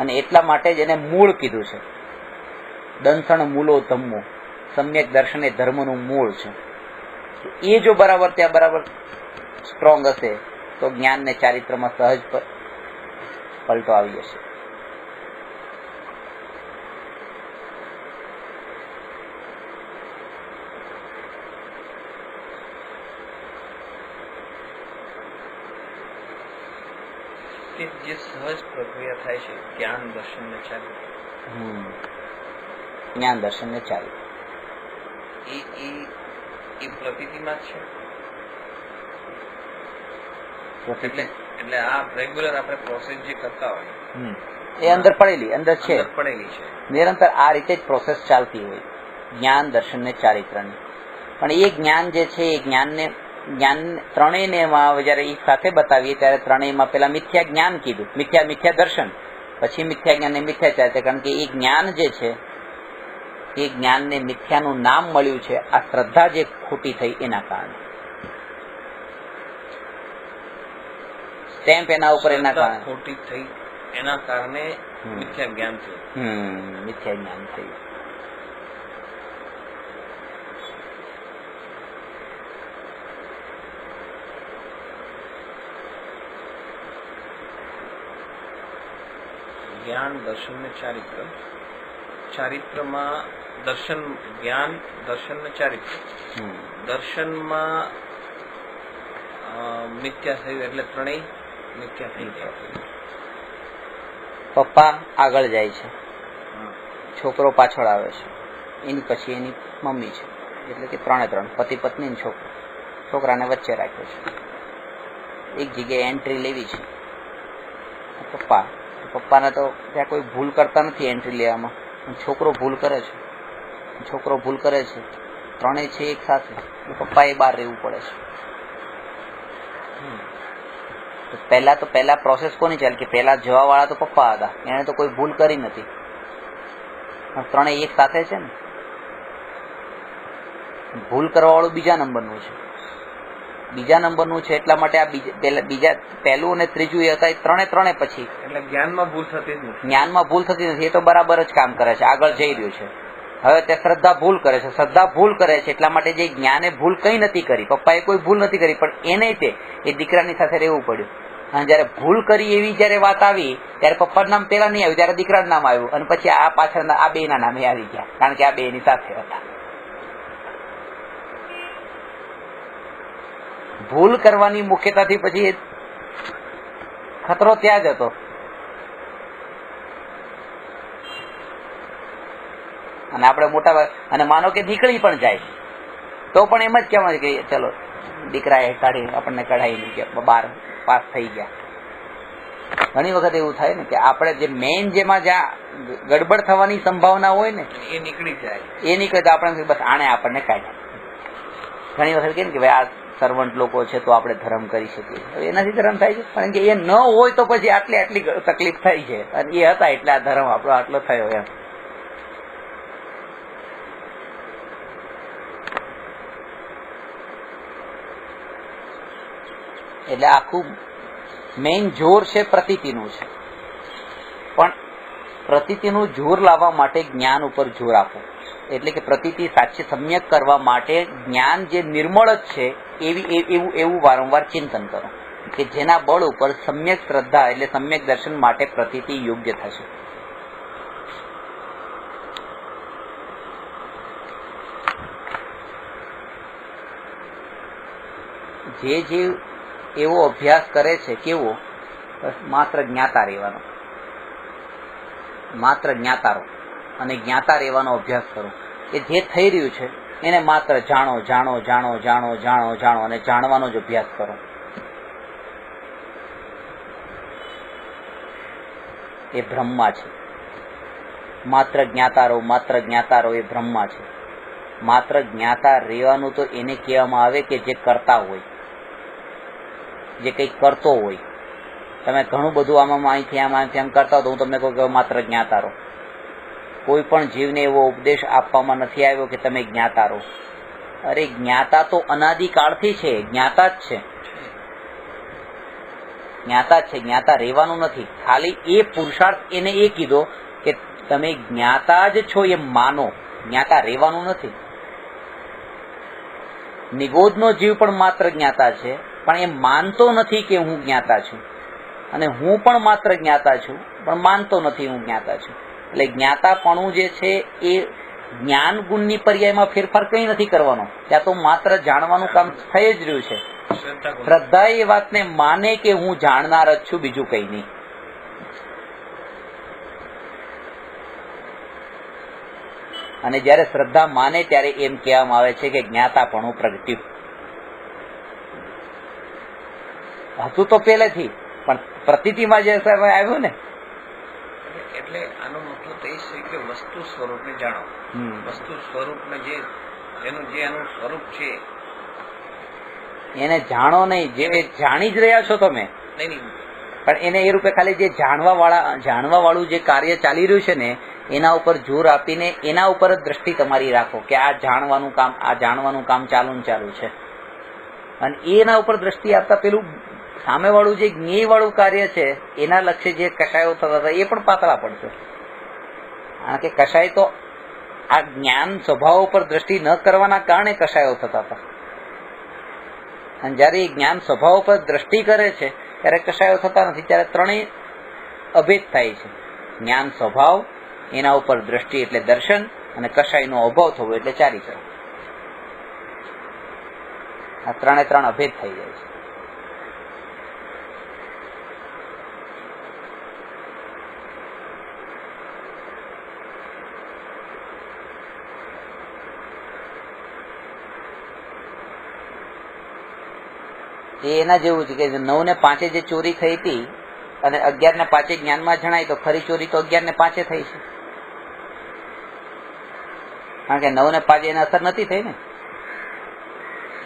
અને એટલા માટે જ એને મૂળ કીધું છે. દંસણ મૂલો ધમ્મો, સમ્યક દર્શન એ ધર્મનું મૂળ છે. એ જો બરાબર ત્યાં બરાબર સ્ટ્રોંગ હશે તો જ્ઞાન ને ચારિત્રમાં સહજ પલટો આવી જશે. જે સહજ પ્રક્રિયા થાય છે જ્ઞાન દર્શન ને ચારિત્ર, જ્ઞાન દર્શન ને ચારિત્ર એ પ્રતીતિમાં જ છે. એટલે આ રેગ્યુલર આપણે પ્રોસેસ જે કરતા હોય એ અંદર પડેલી અંદર છે, પડેલી છે નિરંતર આ રીતે જ પ્રોસેસ ચાલતી હોય જ્ઞાન દર્શન ને ચારિત્રની. પણ એ જ્ઞાન જે છે એ જ્ઞાન ત્રણેયને જયારે એક સાથે બતાવીએ ત્યારે ત્રણેયમાં પેલા મિથ્યા જ્ઞાન કીધું, મિથ્યા દર્શન, પછી મિથ્યા જ્ઞાન ને મિથ્યા ચારિત્ર. કારણ કે એ જ્ઞાન જે છે એ જ્ઞાનને મિથ્યાનું નામ મળ્યું છે આ શ્રદ્ધા જે ખોટી થઈ એના કારણે. સ્ટેમ્પ એના ઉપર એના કારણે ખોટી થઈ એના કારણે મિથ્યા જ્ઞાન થયું. મિથ્યા જ્ઞાન થયું. જ્ઞાન દર્શન ને ચારિત્ર, ચારિત્રમાં દર્શન, જ્ઞાન દર્શન ને ચારિત્ર. દર્શનમાં મિથ્યા થયું એટલે ત્રણેય મિથ્યા થઈ ગયા. પપ્પા આગળ જાય છે, છોકરો પાછળ આવે છે, એની પછી એની મમ્મી છે, એટલે કે ત્રણ પતિ પત્ની છોકરો, છોકરાને વચ્ચે રાખ્યો છે. એક જગ્યાએ એન્ટ્રી લેવી છે પપ્પાને તો ત્યાં કોઈ ભૂલ કરતા નથી એન્ટ્રી લેવામાં. છોકરો ભૂલ કરે છે, ત્રણેય છે એક સાથે, પપ્પાએ બહાર રહેવું પડે છે. તો પહેલા પ્રોસેસ કોની ચાલે કે પહેલા જવા વાળા તો પપ્પા હતા, એને તો કોઈ ભૂલ કરી નથી, ત્રણેય એક સાથે છે ને. ભૂલ કરવા વાળું બીજા નંબરનું છે, એટલા માટે આ બીજા પહેલું અને ત્રીજું એ હતા ત્રણે પછી. એટલે જ્ઞાનમાં ભૂલ થતી નથી, એ તો બરાબર જ કામ કરે છે, આગળ જઈ રહ્યું છે. હવે તે શ્રદ્ધા ભૂલ કરે છે, એટલા માટે જે જ્ઞાને ભૂલ કઈ નથી કરી, પપ્પાએ કોઈ ભૂલ નથી કરી, પણ એને એ દીકરાની સાથે રહેવું પડ્યું. અને જયારે ભૂલ કરી એવી જયારે વાત આવી ત્યારે પપ્પાનું નામ પેલા નહીં આવ્યું, ત્યારે દીકરાનું નામ આવ્યું, અને પછી આ પાછળ આ બે ના નામે આવી ગયા, કારણ કે આ બે એની સાથે હતા. ભૂલ કરવાની મુખ્યતાથી પછી ખતરો ત્યાં જ હતો. અને આપણે મોટા અને માનો કે નીકળી પણ જાય તો પણ એમ જ કહેવાય કે ચલો દીકરાએ કાઢી આપણને કઢાઈ નહીં, કે બાર પાસ થઈ ગયા. ઘણી વખત એવું થાય ને કે આપણે જે મેઇન જેમાં જ્યાં ગડબડ થવાની સંભાવના હોય ને એ નીકળી જાય, એ નીકળે તો આપણે બસ આણે આપણને કાઢ્યા. ઘણી વખત કે ભાઈ આ સર્વન્ટ લોકો છે તો આપણે ધર્મ કરી શકીએ, હવે એનાથી ધર્મ થાય છે, કારણ કે એ ન હોય તો પછી આટલી તકલીફ થઈ છે, અને એ હતા એટલે આ ધર્મ આપણો આટલો થયો એમ. એટલે આખું મેઇન જોર છે પ્રતીતિનું છે, પણ પ્રતીતિનું જોર લાવવા માટે જ્ઞાન ઉપર જોર આપો, એટલે કે પ્રતીતિ સાચી સમ્યક કરવા માટે જ્ઞાન જે નિર્મળ જ છે એવું વારંવાર ચિંતન કરો કે જેના બળ ઉપર સમ્યક શ્રદ્ધા એટલે સમ્યક દર્શન માટે પ્રતીતિ યોગ્ય થશે. જે જીવ એવો અભ્યાસ કરે છે, કેવો? બસ માત્ર જ્ઞાતા રહેવાનો, માત્ર જ્ઞાતારો અને જ્ઞાતા રહેવાનો અભ્યાસ કરો કે જે થઈ રહ્યું છે એને માત્ર જાણો જાણો જાણો જાણો જાણો જાણો અને જાણવાનો જ અભ્યાસ કરો. એ બ્રહ્મા છે. માત્ર જ્ઞાતારો, માત્ર જ્ઞાતારો એ બ્રહ્મા છે. માત્ર જ્ઞાતા રહેવાનું તો એને કહેવામાં આવે કે જે કરતા હોય, જે કંઈક કરતો હોય. તમે ઘણું બધું આમાં અહીંથી આમ કરતા હો તો હું તમને કહું કે માત્ર જ્ઞાતારો. કોઈ પણ જીવને એવો ઉપદેશ આપવામાં નથી આવ્યો કે તમે જ્ઞાતા રહો. અરે જ્ઞાતા તો અનાદિકાળથી છે, જ્ઞાતા જ છે, જ્ઞાતા જ છે, જ્ઞાતા રહેવાનું નથી. ખાલી એ પુરુષાર્થ એને એ કીધો કે તમે જ્ઞાતા જ છો એ માનો, જ્ઞાતા રહેવાનું નથી. નિગોદનો જીવ પણ માત્ર જ્ઞાતા છે, પણ એ માનતો નથી કે હું જ્ઞાતા છું, અને હું પણ માત્ર જ્ઞાતા છું પણ માનતો નથી હું જ્ઞાતા છું. એટલે જ્ઞાતાપણું જે છે એ જ્ઞાન ગુણની પર્યાયમાં ફેરફાર કંઈ નથી કરવાનો, ત્યાં તો માત્ર જાણવાનું કામ થઈ જ રહ્યું છે. શ્રદ્ધા એ વાતને માને કે હું જાણનાર જ છું, બીજું કંઈ નહીં. અને જ્યારે શ્રદ્ધા માને ત્યારે એમ કહેવામાં આવે છે કે જ્ઞાતાપણું પ્રગટ્યું. હતું તો પહેલેથી, પણ પ્રતીતિમાં જે આવ્યું ને, એટલે આનો મતલબ એ છે કે વસ્તુ સ્વરૂપને જાણો. વસ્તુ સ્વરૂપને જે એનું સ્વરૂપ છે એને જાણો નહીં, જે જાણી જ રહ્યા છો તમે, પણ એને એ રૂપે ખાલી જે જાણવા વાળું જે કાર્ય ચાલી રહ્યું છે ને એના ઉપર જોર આપીને એના ઉપર જ દ્રષ્ટિ તમારી રાખો કે આ જાણવાનું કામ ચાલુ છે. અને એના ઉપર દ્રષ્ટિ આપતા પેલું સામે વાળું જે જ્ઞેય વાળું કાર્ય છે એના લક્ષ્ય જે કષાયો થતા હતા એ પણ પાતળા પડશે. કારણ કે કષાય તો આ જ્ઞાન સ્વભાવ ઉપર દ્રષ્ટિ ન કરવાના કારણે કષાયો થતા હતા, અને જયારે એ જ્ઞાન સ્વભાવ પર દ્રષ્ટિ કરે છે ત્યારે કષાયો થતા નથી. ત્યારે ત્રણેય અભેદ થાય છે. જ્ઞાન સ્વભાવ, એના ઉપર દ્રષ્ટિ એટલે દર્શન, અને કષાયનો અભાવ થવો એટલે ચારીચરણ. આ ત્રણ અભેદ થઈ જાય છે. એ એના જેવું છે કે 9 ને 5 જે ચોરી થઈ હતી અને 11 ને 5 જ્ઞાનમાં જણાય તો ખરી ચોરી તો 11 ને 5 થઈ છે. કારણ કે 9 ને 5 એને અસર નથી થઈ ને,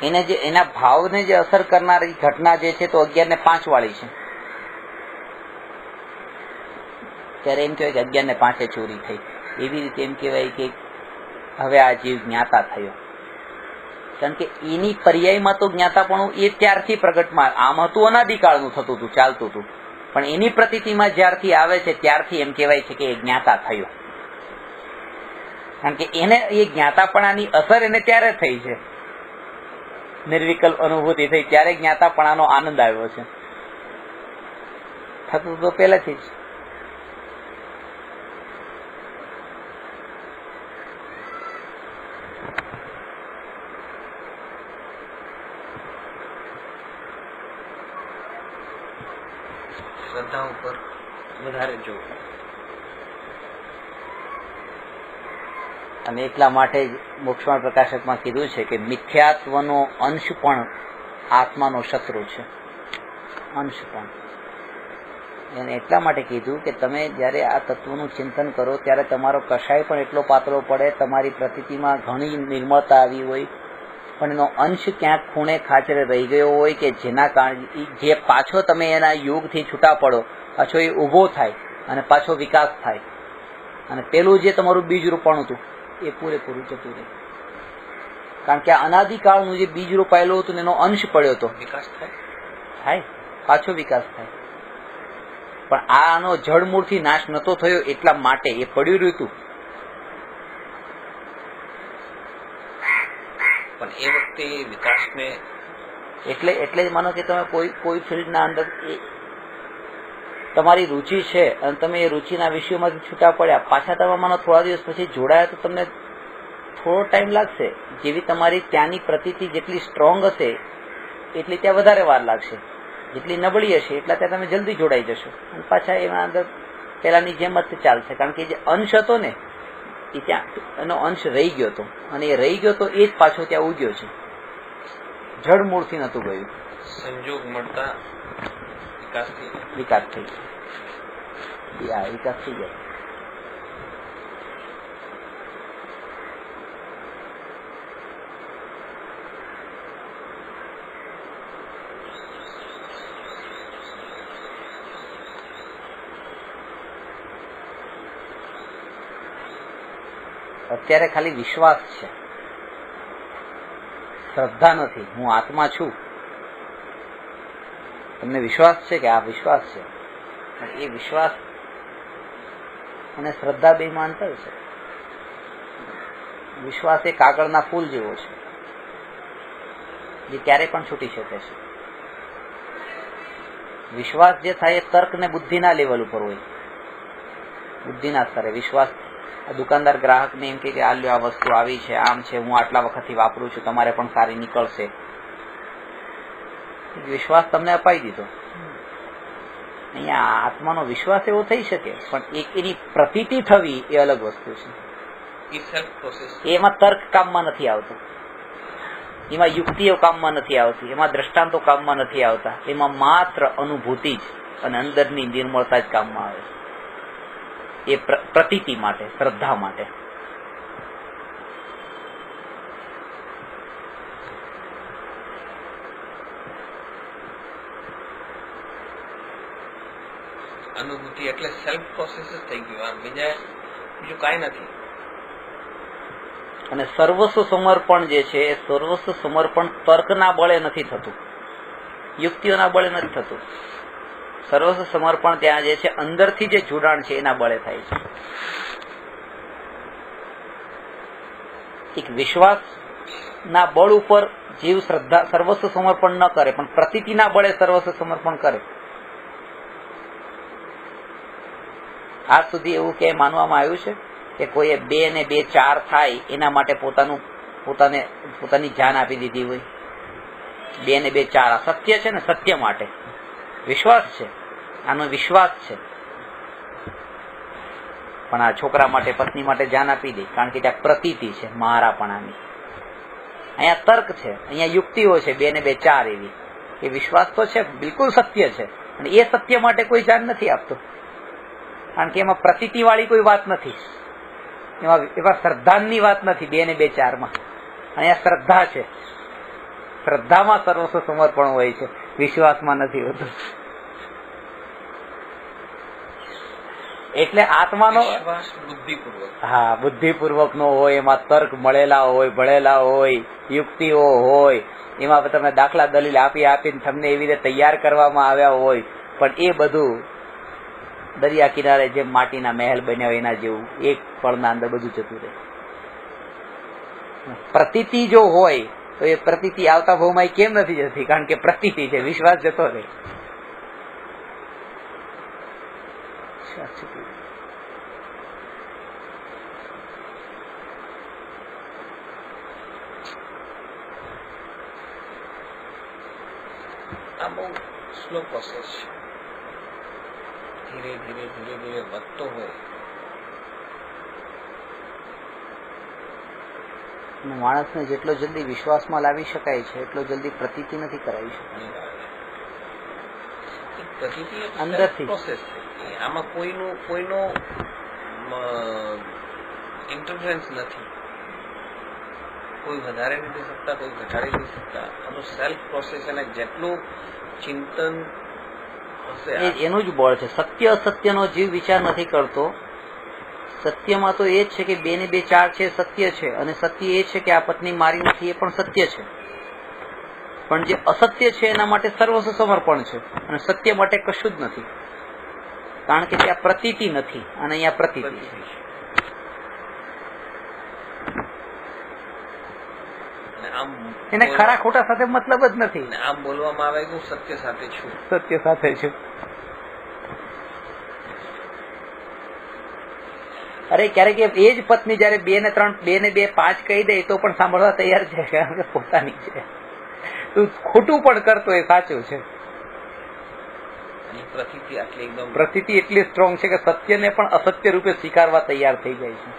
એને જે એના ભાવને જે અસર કરનારી ઘટના જે છે તો 11 ને 5 વાળી છે. ત્યારે એમ કહેવાય કે 11 ને 5 ચોરી થઈ. એવી રીતે એમ કહેવાય કે હવે આ જીવ જ્ઞાતા થયો. કારણ કે એની પર્યાયમાં તો જ્ઞાતાપણું એ ત્યારથી પ્રગટમાં, આમ હતું અનાદિકાળનું થતું હતું, ચાલતું હતું, પણ એની પ્રતીતિમાં જ્યારથી આવે છે ત્યારથી એમ કહેવાય છે કે એ જ્ઞાતા થયો. કારણ કે એને એ જ્ઞાતાપણાની અસર એને ત્યારે થઈ છે, નિર્વિકલ્પ અનુભૂતિ થઈ ત્યારે જ્ઞાતાપણાનો આનંદ આવ્યો છે. થતું તો પહેલાથી જ. શ્રદ્ધા ઉપર વધારે જોવું. અને એટલા માટે જ મોક્ષમાર્ગ પ્રકાશકમાં કીધું છે કે મિથ્યાત્વનો અંશ પણ આત્માનો શત્રુ છે. અંશ પણ એને એટલા માટે કીધું કે તમે જ્યારે આ તત્વનું ચિંતન કરો ત્યારે તમારો કષાય પણ એટલો પાતળો પડે, તમારી પ્રતીતિમાં ઘણી નિર્મળતા આવી હોય, પણ એનો અંશ ક્યાંક ખૂણે ખાચરે રહી ગયો હોય કે જેના કારણે જે પાછો તમે એના યોગથી છૂટા પડો, પાછો એ ઊભો થાય અને પાછો વિકાસ થાય, અને પેલું જે તમારું બીજ રોપાણું હતું એ પૂરેપૂરું જતું રહે. કારણ કે આ અનાદિકાળનું જે બીજ રોપાયેલું હતું એનો અંશ પડ્યો હતો, વિકાસ થાય, પાછો વિકાસ થાય. પણ આનો જડમૂળથી નાશ નતો થયો એટલા માટે એ પડ્યું રહ્યું હતું. પણ એ વખતે વિકાસને એટલે જ માનો કે તમે કોઈ ફિલ્ડના અંદર તમારી રુચિ છે અને તમે એ રુચિના વિષયોમાંથી છૂટા પડ્યા, પાછા તમે માનો થોડા દિવસ પછી જોડાયા તો તમને થોડો ટાઈમ લાગશે. જેવી તમારી ત્યાંની પ્રતીતિ જેટલી સ્ટ્રોંગ હશે એટલી ત્યાં વધારે વાર લાગશે, જેટલી નબળી હશે એટલા ત્યાં તમે જલ્દી જોડાઈ જશો અને પાછા એના અંદર પહેલાની જેમ જ ચાલશે. કારણ કે જે અંશ હતો ને એ ત્યાં એનો અંશ રહી ગયો હતો અને એ રહી ગયો તો એ જ પાછો ત્યાં ઉગ્યો છે, જડ મૂળથી નતું ગયું. સંજોગ મળતા વિકાસ થઈ ગયો. વિકાસ થઈ જાય. અત્યારે ખાલી વિશ્વાસ છે, શ્રદ્ધા નથી. હું આત્મા છું. તમને વિશ્વાસ છે કે આ વિશ્વાસ છે, એ વિશ્વાસ અને શ્રદ્ધા બે માં અંતર છે. વિશ્વાસ એ કાગળના ફૂલ જેવો છે જે ક્યારે પણ છૂટી શકે છે. વિશ્વાસ જે થાય એ તર્ક ને બુદ્ધિના લેવલ ઉપર હોય, બુદ્ધિના સ્તરે વિશ્વાસ. દુકાનદાર ગ્રાહકને એમ કે આ લ્યો આ વસ્તુ આવી છે, આમ છે, હું આટલા વખતથી વાપરું છું, તમારે પણ સારી નીકળશે. વિશ્વાસ તમને અપાઈ દીધો. અહીંયા આત્માનો વિશ્વાસ એવો થઈ શકે પણ એની પ્રતીતિ થવી એ અલગ વસ્તુ છે. એમાં તર્ક કામમાં નથી આવતો, એમાં યુક્તિઓ કામમાં નથી આવતી, એમાં દ્રષ્ટાંતો કામમાં નથી આવતા. એમાં માત્ર અનુભૂતિ જ અને અંદરની નિર્મળતા જ કામમાં આવે છે. એ પ્રતીતિ માટે, શ્રદ્ધા માટે. અનુભૂતિ એટલે સેલ્ફ પ્રોસેસ જ થઈ ગયું, બીજું કાંઈ નથી. અને સર્વસ્વ સમર્પણ જે છે એ સર્વસ્વ સમર્પણ તર્કના બળે નથી થતું, યુક્તિઓના બળે નથી થતું. સર્વસ્વ સમર્પણ ત્યાં જે છે અંદરથી જે જોડાણ છે એના બળે થાય છે. એક વિશ્વાસના બળ ઉપર જીવ શ્રદ્ધા સર્વસ્વ સમર્પણ ન કરે પણ પ્રતીતિના બળે સર્વસ્વ સમર્પણ કરે. આજ સુધી એવું કે માનવામાં આવ્યું છે કે કોઈએ 2 ને 2 4 થાય એના માટે પોતાની જાન આપી દીધી હોય. 2 ને 2 4 સત્ય છે ને, સત્ય માટે વિશ્વાસ છે, આનો વિશ્વાસ છે. પણ આ છોકરા માટે, પત્ની માટે જાન આપી દે કારણ કે ત્યાં પ્રતીતિ છે મારાપણાની. અહીંયા તર્ક છે, અહીંયા યુક્તિઓ છે, 2 ને 2 4 એવી. એ વિશ્વાસ તો છે, બિલકુલ સત્ય છે અને એ સત્ય માટે કોઈ જાન નથી આપતો કારણ કે એમાં પ્રતીતિ વાળી કોઈ વાત નથી, એમાં શ્રદ્ધાની વાત નથી. 2 ને 2 4 માં અહીંયા શ્રદ્ધા છે. શ્રદ્ધામાં સર્વસ્વ સમર્પણ હોય છે, વિશ્વાસમાં નથી હોતું. એટલે આત્માનો બુદ્ધિપૂર્વક નો હોય, એમાં તર્ક મળેલા હોય, ભળેલા હોય, યુક્તિઓ હોય, એમાં તમે દાખલા દલીલ આપીને તમને એવી રીતે તૈયાર કરવામાં આવ્યા હોય. પણ એ બધું દરિયા કિનારે જેમ માટીના મહેલ બન્યા હોય એના જેવું એક પળના અંદર બધું જતું રહે. પ્રતીતિ જો હોય તો એ પ્રતીતિ આવતા ભાવમાં કેમ નથી જતી? કારણ કે પ્રતીતિ છે, વિશ્વાસ જતો રહે. આ બહુ સ્લો પ્રોસેસ છે, ધીરે ધીરે ધીરે ધીરે વધતો હોય. માણસને જેટલો જલ્દી વિશ્વાસમાં લાવી શકાય છે એટલો જલ્દી પ્રતીતિ નથી કરાવી શકાય. અંદરથી પ્રોસેસ છે, આમાં કોઈનો ઇન્ટરફરન્સ નથી. કોઈ વધારે નથી શકતા, કોઈ ઘટાડી નથી શકતા. આનું સેલ્ફ પ્રોસેસ અને જેટલું ચિંતન હશે એનું જ બળ છે. સત્ય અસત્યનો જીવ વિચાર નથી કરતો. સત્યમાં તો એ જ છે કે 2 ને 2 4 છે, સત્ય છે. અને સત્ય એ છે કે આ પત્ની મારી નથી, એ પણ સત્ય છે. પણ જે અસત્ય છે એના માટે સર્વસ્વ સમર્પણ છે અને સત્ય માટે કશું જ નથી. કારણ કે ત્યાં પ્રતીતિ નથી અને અહીંયા પ્રતીતિ છે. એને ખરા ખોટા સાથે મતલબ જ નથી. આમ બોલવામાં આવે કે હું સત્ય સાથે છું. સત્ય સાથે છું. અરે ક્યારેક એ જ પત્ની જયારે 2 ને 3, 2 ને 2 5 કહી દે તો પણ સાંભળવા તૈયાર છે, કારણ કે પોતાની છે. તું ખોટું પણ કરતો એ સાચું છે. પ્રતીતિ એટલી સ્ટ્રોંગ છે કે સત્યને પણ અસત્ય રૂપે સ્વીકારવા તૈયાર થઈ જાય છે.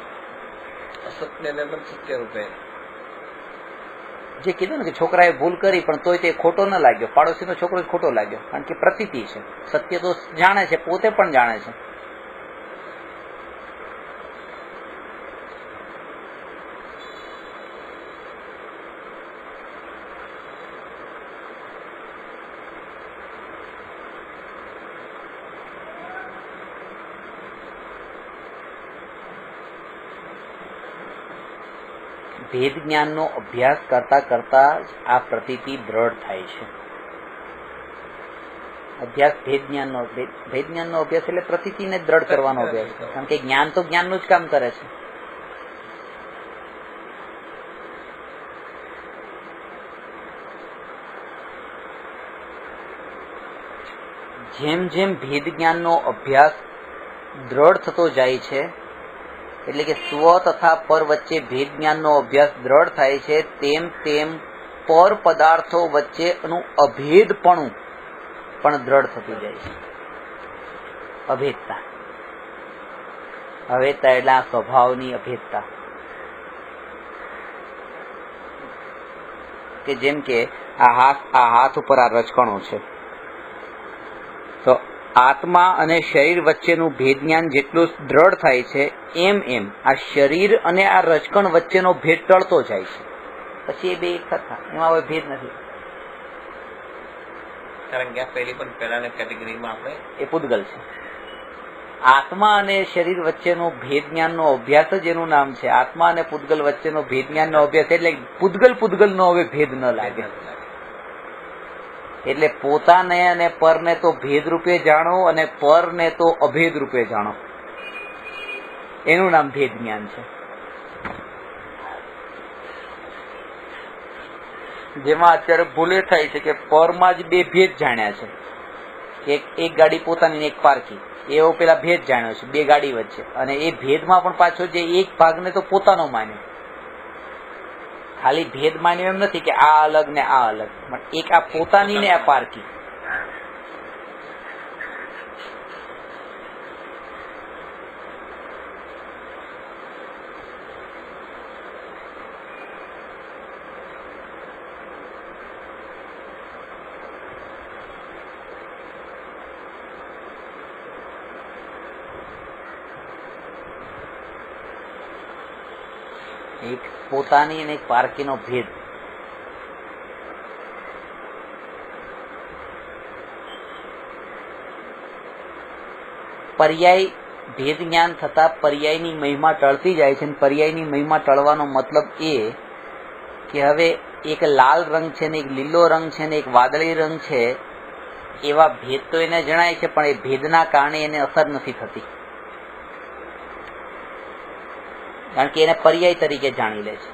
અસત્યને પણ સત્ય રૂપે. જે કીધું ને કે છોકરાએ ભૂલ કરી પણ તોય તે ખોટો ન લાગ્યો, પાડોશીનો છોકરો જ ખોટો લાગ્યો, કારણ કે પ્રતીતિ છે. સત્ય તો જાણે છે, પોતે પણ જાણે છે. ભેદ જ્ઞાનનો અભ્યાસ કરતા કરતા આ પ્રતીતિ દ્રઢ થાય છે. અભ્યાસ ભેદ જ્ઞાનનો અભ્યાસ એટલે પ્રતીતિને દ્રઢ કરવાનો અભ્યાસ, કારણ કે જ્ઞાન તો જ્ઞાનનું જ કામ કરે છે. જેમ જેમ ભેદ જ્ઞાનનો અભ્યાસ દ્રઢ થતો જાય છે, એટલે કે સ્વ તથા પર વચ્ચે ભેદ જ્ઞાનનો અભ્યાસ દ્રઢ થાય છે, તેમ તેમ પર પદાર્થો વચ્ચેનું અભેદપણું પણ દ્રઢ થતું જાય છે. અભેદતા એટલે આ સ્વભાવની અભેદતા. કે જેમ કે આ હાથ ઉપર આ રચકણો છે, તો આત્મા અને શરીર વચ્ચેનું ભેદ જ્ઞાન જેટલું દ્રઢ થાય છે, એમ એમ આ શરીર અને આ રચકણ વચ્ચેનો ભેદ ટળતો જાય છે. પછી એ બે એક થતા, એમાં હવે ભેદ નથી. કારણ કે પહેલાની કેટેગરીમાં આપણે એ પૂતગલ છે. આત્મા અને શરીર વચ્ચેનો ભેદ જ્ઞાનનો અભ્યાસ જ એનું નામ છે. આત્મા અને પૂતગલ વચ્ચેનો ભેદ જ્ઞાનનો અભ્યાસ એટલે પૂતગલનો હવે ભેદ ન લાગે. એટલે પોતાને અને પરને તો ભેદ રૂપે જાણો અને પરને તો અભેદ રૂપે જાણો, એનું નામ ભેદ જ્ઞાન છે. જેમાં અત્યારે ભૂલે થાય છે કે પરમાં જ બે ભેદ જાણ્યા છે, એક ગાડી પોતાની એક પારકી, એવો પેલા ભેદ જાણ્યો છે બે ગાડી વચ્ચે, અને એ ભેદમાં પણ પાછો જે એક ભાગને તો પોતાનો માન્યો. ખાલી ભેદ માન્યો એમ નથી કે આ અલગ ને આ અલગ, પણ એક આ પોતાની ને આ પારકી. એક પોતાની અને એક પારકીનો ભેદ. પર્યાય ભેદ જ્ઞાન થતા પર્યાયની મહિમા ટળતી જાય છે. પર્યાયની મહિમા ટળવાનો મતલબ એ કે હવે એક લાલ રંગ છે ને એક લીલો રંગ છે ને એક વાદળી રંગ છે, એવા ભેદ તો એને જણાય છે, પણ એ ભેદના કારણે એને અસર નથી થતી, કારણ કે એને પર્યાય તરીકે જાણી લે છે.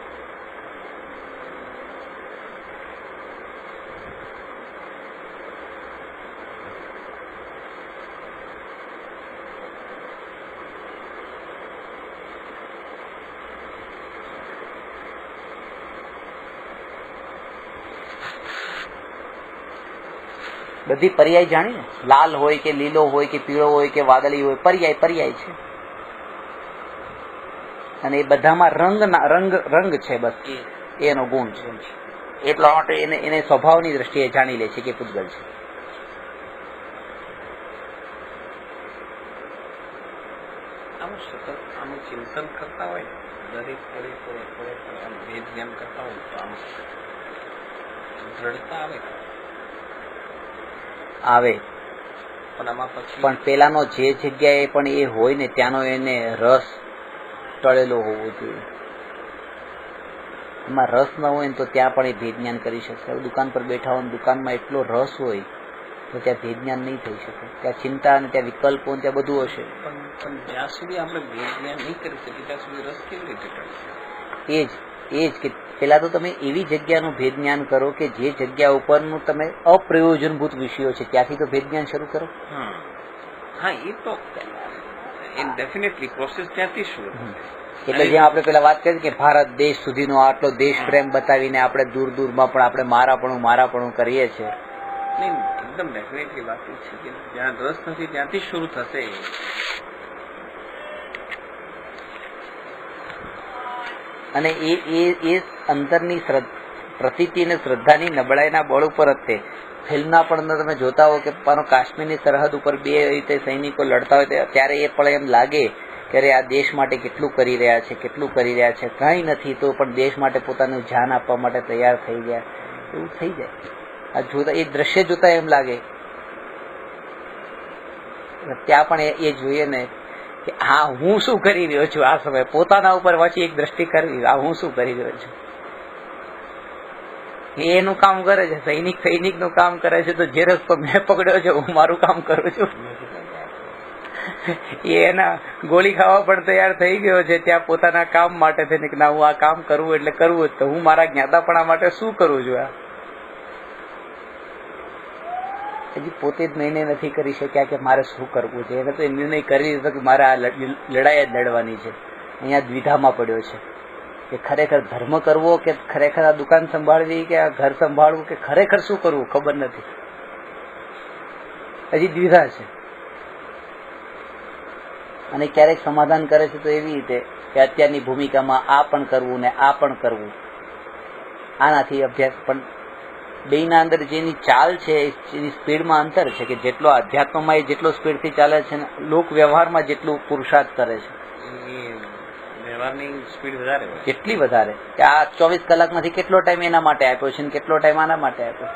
બધી પર્યાય જાણી ને, લાલ હોય કે લીલો હોય કે પીળો હોય કે વાદળી હોય, પર્યાય છે. અને એ બધામાં રંગ છે, બસ એનો ગુણ છે. એટલા માટે એને સ્વભાવની દ્રષ્ટિએ જાણી લે છે કે પૂતગલ છે. આનું ચિંતન કરતા હોય દરેક ભેદ જ્ઞાન કરતા હોય તો આમ દ્રઢતા આવે. પણ આમાં પછી પણ પેલાનો જે જગ્યાએ પણ એ હોય ને ત્યાંનો એને રસ ટળેલો હોવો જોઈએ. એમાં રસ ન હોય ને તો ત્યાં પણ એ ભેદ જ્ઞાન કરી શકશે. દુકાન પર બેઠા હોય, દુકાનમાં એટલો રસ હોય તો ત્યાં ભેદ જ્ઞાન નહીં થઈ શકે. ત્યાં ચિંતા અને ત્યાં વિકલ્પો ત્યાં બધું હશે. પણ જ્યાં સુધી આપણે ભેદ જ્ઞાન નહીં કરી શકીએ ત્યાં સુધી રસ કેવી રીતે ટળશે? એ જ કે પેલા તો તમે એવી જગ્યાનું ભેદ જ્ઞાન કરો કે જે જગ્યા ઉપરનું તમે અપ્રયોજનભૂત વિષયો છે ત્યાંથી તો ભેદ જ્ઞાન શરૂ કરો. હા, એ તો ડેફિનેટલી પ્રોસેસ ત્યાંથી શરૂ થાય. એટલે જેમ આપણે પેલા વાત કરી કે ભારત દેશ સુધીનો આટલો દેશ પ્રેમ બતાવીને આપણે દૂર દૂરમાં પણ આપણે મારાપણું કરીએ છીએ. નહીં, એકદમ ડેફિનેટલી વાત એ છે કે જ્યાં રસ નથી ત્યાંથી શરૂ થશે. અને એ અંતરની પ્રતીતિ અને શ્રદ્ધાની નબળાઈના બળ ઉપર જ તે ફિલ્મના પણ તમે જોતા હો કે કાશ્મીરની સરહદ ઉપર બે રીતે સૈનિકો લડતા હોય ત્યારે એ પણ એમ લાગે કે અરે આ દેશ માટે કેટલું કરી રહ્યા છે, કંઈ નથી તો પણ દેશ માટે પોતાનું જાન આપવા માટે તૈયાર થઈ ગયા, એવું થઈ જાય. આ જોતા એ દ્રશ્ય જોતા એમ લાગે. ત્યાં પણ એ જોઈએ ને કે હા હું શું કરી રહ્યો છું આ સમયે, પોતાના ઉપર પાછી એક દ્રષ્ટિ કરવી, આ હું શું કરી રહ્યો છું. એનું કામ કરે છે, સૈનિકનું કામ કરે છે, તો જે રસ્તો મેં પકડ્યો છે હું મારું કામ કરું છું. એના ગોળી ખાવા પણ તૈયાર થઈ ગયો છે ત્યાં પોતાના કામ માટે થઈને કે ના હું આ કામ કરવું એટલે કરવું જ, તો હું મારા જ્ઞાતાપણા માટે શું કરું છું. આ હજી પોતે જ નિર્ણય નથી કરી શક્યા કે મારે શું કરવું છે. એને તો એ નિર્ણય કરી દીધો કે મારે આ લડાઈ જ લડવાની છે. અહીંયા દ્વિધામાં પડ્યો છે કે ખરેખર ધર્મ કરવો કે ખરેખર આ દુકાન સંભાળવી કે આ ઘર સંભાળવું કે ખરેખર શું કરવું ખબર નથી. હજી દ્વિધા છે. અને ક્યારેક સમાધાન કરે છે તો એવી રીતે કે અત્યારની ભૂમિકામાં આ પણ કરવું ને આ પણ કરવું, આનાથી અભ્યાસ પણ બેયના અંદર જેની ચાલ છે એની સ્પીડમાં અંતર છે કે જેટલો અધ્યાત્મમાં એ જેટલો સ્પીડથી ચાલે છે ને લોક વ્યવહારમાં જેટલું પુરુષાર્થ કરે છે વ્યવહારની સ્પીડ વધારે હોય, કેટલી વધારે કે આ 24 કલાકમાંથી કેટલો ટાઈમ એના માટે આપ્યો છે ને કેટલો ટાઈમ આના માટે આપ્યો.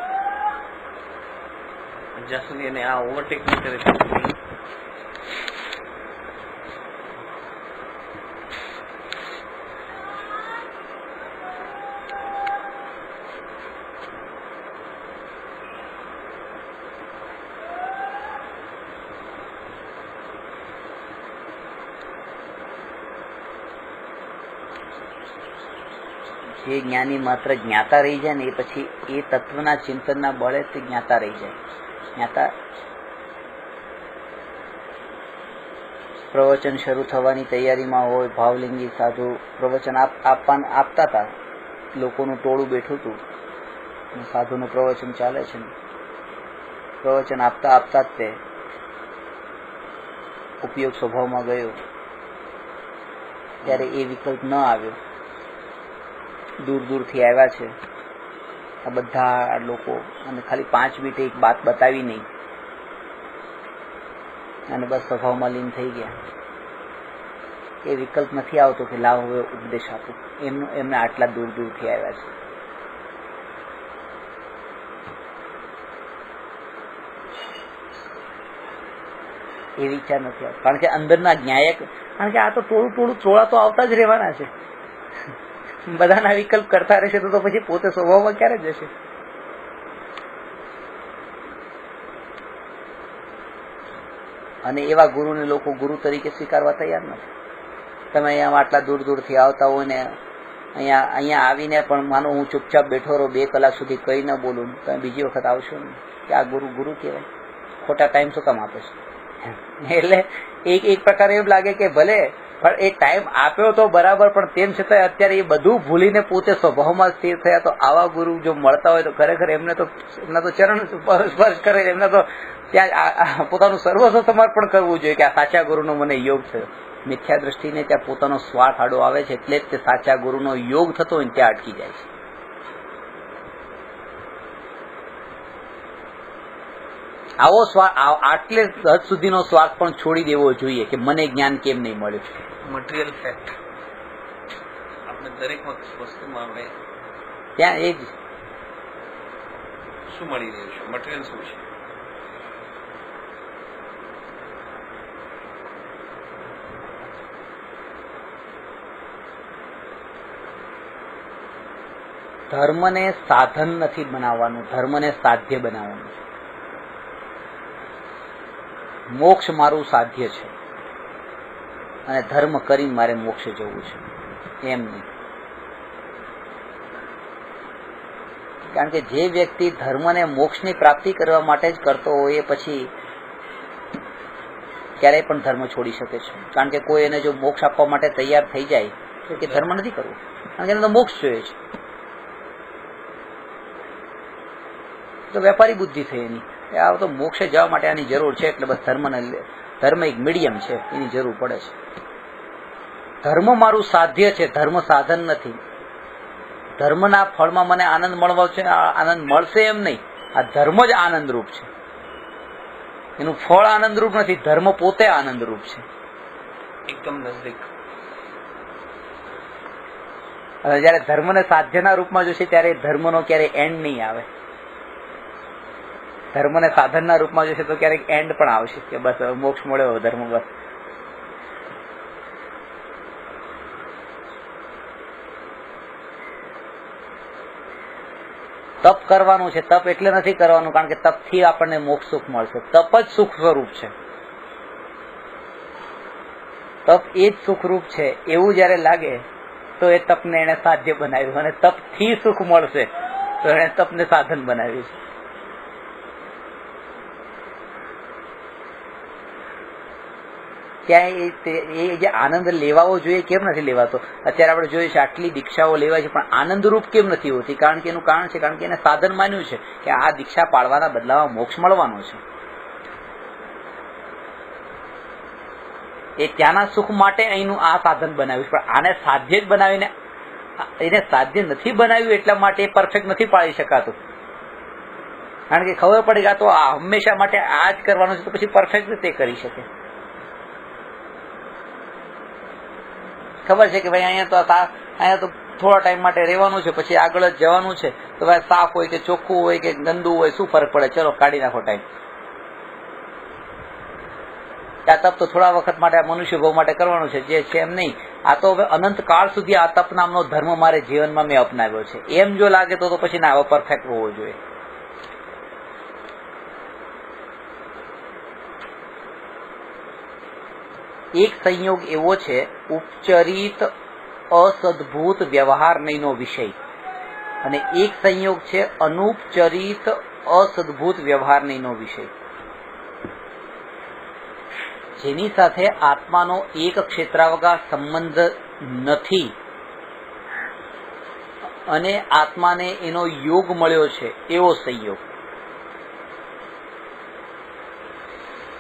જ્યાં સુધી એને આ ઓવરટેક નહીં કરે. જે જ્ઞાની માત્ર જ્ઞાતા રહી જાય ને એ પછી એ તત્વના ચિંતનના બળે તે જ્ઞાતા રહી જાય. જ્ઞાતા પ્રવચન શરૂ થવાની તૈયારીમાં હોય, ભાવલિંગી સાધુ પ્રવચન આપતા હતા, લોકોનું ટોળું બેઠું હતું, સાધુનું પ્રવચન ચાલે છે. પ્રવચન આપતા જ તે ઉપયોગ સ્વભાવમાં ગયો ત્યારે એ વિકલ્પ ન આવ્યો. દૂરથી આવ્યા છે આ બધા લોકો અને ખાલી 5 મિનિટ એક વાત બતાવી નહીં અને બસ સ્વભાવમાં લીન થઈ ગયા. એ વિકલ્પ નથી આવતો કે લાવ હવે ઉપદેશ આપું. એમને આટલા દૂરથી આવ્યા છે. એ વિચાર નથી આવતો કારણ કે અંદરના ન્યાયક, કારણ કે આ તો ટોળા તો આવતા જ રહેવાના છે. બધાના વિકલ્પ કરતા રહેશે તો પછી પોતે સ્વભાવમાં ક્યારે જશે. અને એવા ગુરુને લોકો ગુરુ તરીકે સ્વીકારવા તૈયાર નથી. તમે અહીંયા આટલા દૂરથી આવતા હોય ને અહીંયા આવીને પણ માનો હું ચૂપચાપ બેઠો રહો 2 કલાક સુધી કઈ ન બોલું, તમે બીજી વખત આવશો ને કે આ ગુરુ કહેવાય, ખોટા ટાઈમ શું કામ આપે છે. એટલે એક પ્રકારે એવું લાગે કે ભલે પણ એ ટાઈમ આપ્યો તો બરાબર, પણ તેમ છતાં અત્યારે એ બધું ભૂલીને પોતે સ્વભાવમાં સ્થિર થયા. તો આવા ગુરુ જો મળતા હોય તો ખરેખર એમના તો ચરણ સ્પર્શ કરે, એમના તો ત્યાં પોતાનું સર્વસ્વ સમર્પણ કરવું જોઈએ કે આ સાચા ગુરુનો મને યોગ થયો. મિથ્યા દ્રષ્ટિને ત્યાં પોતાનો સ્વાર્થ આડો આવે છે એટલે જ તે સાચા ગુરુનો યોગ થતો હોય ત્યાં અટકી જાય છે. આવો સ્વાર્થ, આટલે હદ સુધીનો સ્વાર્થ પણ છોડી દેવો જોઈએ કે મને જ્ઞાન કેમ નહીં મળ્યું. મટીરિયલ ફેક્ટ આપણે દરેક વસ્તુમાં આપણે ત્યાં એ જ શું મળી રહ્યું છે, મટીરિયલ શું છે. ધર્મને સાધન નથી બનાવવાનું, ધર્મને સાધ્ય બનાવવાનું. મોક્ષ મારું સાધ્ય છે અને ધર્મ કરીને મારે મોક્ષે જવું છે, એમ નહીં. કારણ કે જે વ્યક્તિ ધર્મને મોક્ષની પ્રાપ્તિ કરવા માટે જ કરતો હોય એ પછી ક્યારેય પણ ધર્મ છોડી શકે છે. કારણ કે કોઈ એને જો મોક્ષ આપવા માટે તૈયાર થઈ જાય તો કે ધર્મ નથી કરવું, કારણ કે એને તો મોક્ષ જોઈએ છે. તો વેપારી બુદ્ધિ થઈ એની, આ તો મોક્ષે જવા માટે આની જરૂર છે એટલે બસ ધર્મ એક મીડિયમ છે, એની જરૂર પડે છે. ધર્મ મારું સાધ્ય છે, ધર્મ સાધન નથી. ધર્મના ફળમાં મને આનંદ મળવો છે, આનંદ મળશે એમ નહીં. આ ધર્મ જ આનંદરૂપ છે, એનું ફળ આનંદરૂપ નથી, ધર્મ પોતે આનંદરૂપ છે. એકદમ નજદીક. અને જયારે ધર્મને સાધ્યના રૂપમાં જોશે ત્યારે ધર્મનો ક્યારેય એન્ડ નહીં આવે. ધર્મને સાધનના રૂપમાં જોશે તો ક્યારેક એન્ડ પણ આવશે કે બસ હવે મોક્ષ મળ્યો ધર્મ બસ. તપ કરવાનું છે, તપ એટલે નથી કરવાનું કારણ કે તપથી આપણને મોક્ષ સુખ મળશે. તપ જ સુખ સ્વરૂપ છે, તપ એ જ સુખરૂપ છે એવું જયારે લાગે તો એ તપને એને સાધ્ય બનાવ્યું, અને તપથી સુખ મળશે તો એને તપને સાધન બનાવ્યું છે. ક્યાંય એ જે આનંદ લેવાવો જોઈએ કેમ નથી લેવાતો? અત્યારે આપણે જોઈએ છે આટલી દીક્ષાઓ લેવાય છે પણ આનંદરૂપ કેમ નથી હોતી? કારણ કે એનું કારણ છે કારણ કે એને સાધન માન્યું છે કે આ દીક્ષા પાળવાના બદલામાં મોક્ષ મળવાનો છે. એ ત્યાંના સુખ માટે અહીંનું આ સાધન બનાવ્યું છે, પણ આને સાધ્ય જ બનાવીને એને સાધ્ય નથી બનાવ્યું એટલા માટે પરફેક્ટ નથી પાળી શકાતું. કારણ કે ખબર પડે કે આ તો આ હંમેશા માટે આ જ કરવાનું છે તો પછી પરફેક્ટ રીતે કરી શકે. ખબર છે કે ભાઈ અહીંયા તો થોડા ટાઈમ માટે રહેવાનું છે, પછી આગળ જ જવાનું છે, તો ભાઈ સાફ હોય કે ચોખ્ખું હોય કે ગંદુ હોય શું ફરક પડે, ચલો કાઢી નાખો ટાઈમ. આ તપ તો થોડા વખત માટે મનુષ્ય ભાવ માટે કરવાનું છે, જે છે એમ નહીં. આ તો હવે અનંત કાળ સુધી આ તપ નામનો ધર્મ મારે જીવનમાં મેં અપનાવ્યો છે, એમ જો લાગે તો પછી ના હવે પરફેક્ટ હોવો જોઈએ. એક સંયોગ એવો છે ઉપચરિત અસદભૂત વ્યવહાર નહીંનો વિષય, અને એક સંયોગ છે અનુપચરિત અસદભૂત વ્યવહાર નહીંનો વિષય. જેની સાથે આત્માનો એક ક્ષેત્રાવગા સંબંધ નથી અને આત્માને એનો યોગ મળ્યો છે એવો સંયોગ.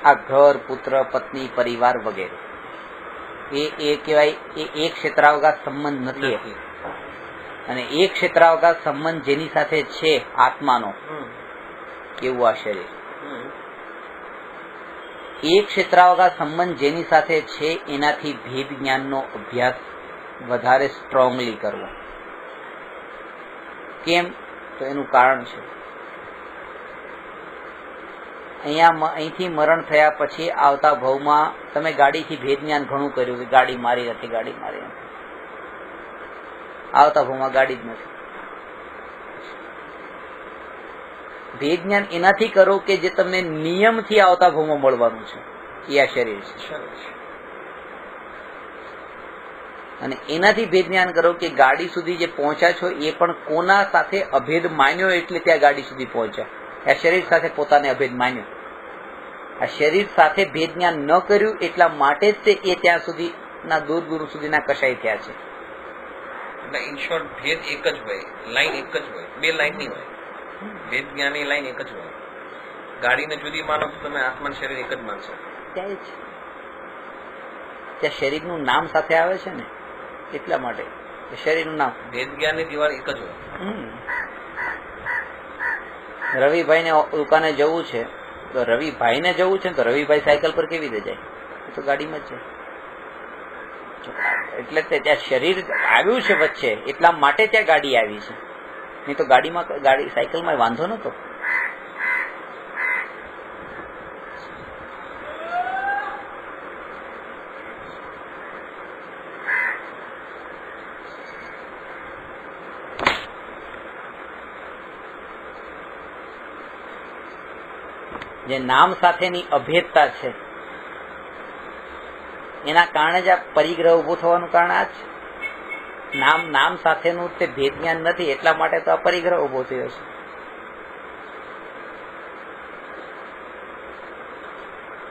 આ ઘર, પુત્ર, પત્ની, પરિવાર વગેરે એ કહેવાય એ એક ક્ષેત્રાવગા સંબંધ નથી. અને એક ક્ષેત્રાવગા સંબંધ જેની સાથે છે આત્માનો, કેવું આ શરીર. એક ક્ષેત્રાવગા સંબંધ જેની સાથે છે એનાથી ભેદ જ્ઞાનનો અભ્યાસ વધારે સ્ટ્રોંગલી કરવો. કેમ? તો એનું કારણ છે અહીંથી મરણ થયા પછી આવતા ભવમાં તમે ગાડીથી ભેદ જ્ઞાન ઘણું કર્યું કે ગાડી મારી નથી, ગાડી મારી નથી. આવતા ભવમાં ગાડી જ નથી. ભેદ જ્ઞાન એનાથી કરો કે જે તમને નિયમથી આવતા ભવમાં મળવાનું છે, એ આ શરીર છે. અને એનાથી ભેદ જ્ઞાન કરો કે ગાડી સુધી જે પહોંચ્યા છો એ પણ કોના સાથે અભેદ માન્યો એટલે ત્યાં ગાડી સુધી પહોંચ્યા. આ શરીર સાથે પોતાને અભેદ માન્યો. આ શરીર સાથે ભેદ જ્ઞાન ન કર્યું એટલા માટે જ તે એ ત્યાં સુધીના દૂર દૂર સુધીના કશાય થયા છે. એટલે ઇન શોર્ટ ભેદ એક જ હોય, લાઈન એક જ હોય, બે લાઈન નહીં હોય. ભેદ જ્ઞાનની લાઈન એક જ હોય. ગાડીને જુદી માનો તો તમે આત્માનું શરીર એક જ માનશો. ત્યાં શરીરનું નામ સાથે આવે છે ને એટલા માટે શરીરનું નામ. ભેદ જ્ઞાનની દિવાળ એક જ હોય. રવિભાઈ ને દુકાને જવું છે તો રવિભાઈ ને જવું છે તો રવિભાઈ સાયકલ પર કેવી રીતે જાય? તો ગાડીમાં જ છે. એટલે ત્યાં શરીર આવ્યું છે વચ્ચે એટલા માટે ત્યાં ગાડી આવી છે, નહીં તો ગાડી સાયકલમાં વાંધો નતો. જે નામ સાથેની અભેદતા છે એના કારણે જ આ પરિગ્રહ ઉભો થવાનું કારણ આ જ છે. નામ સાથેનું તે ભેદ જ્ઞાન નથી એટલા માટે તો આ પરિગ્રહ ઉભો થયો છે.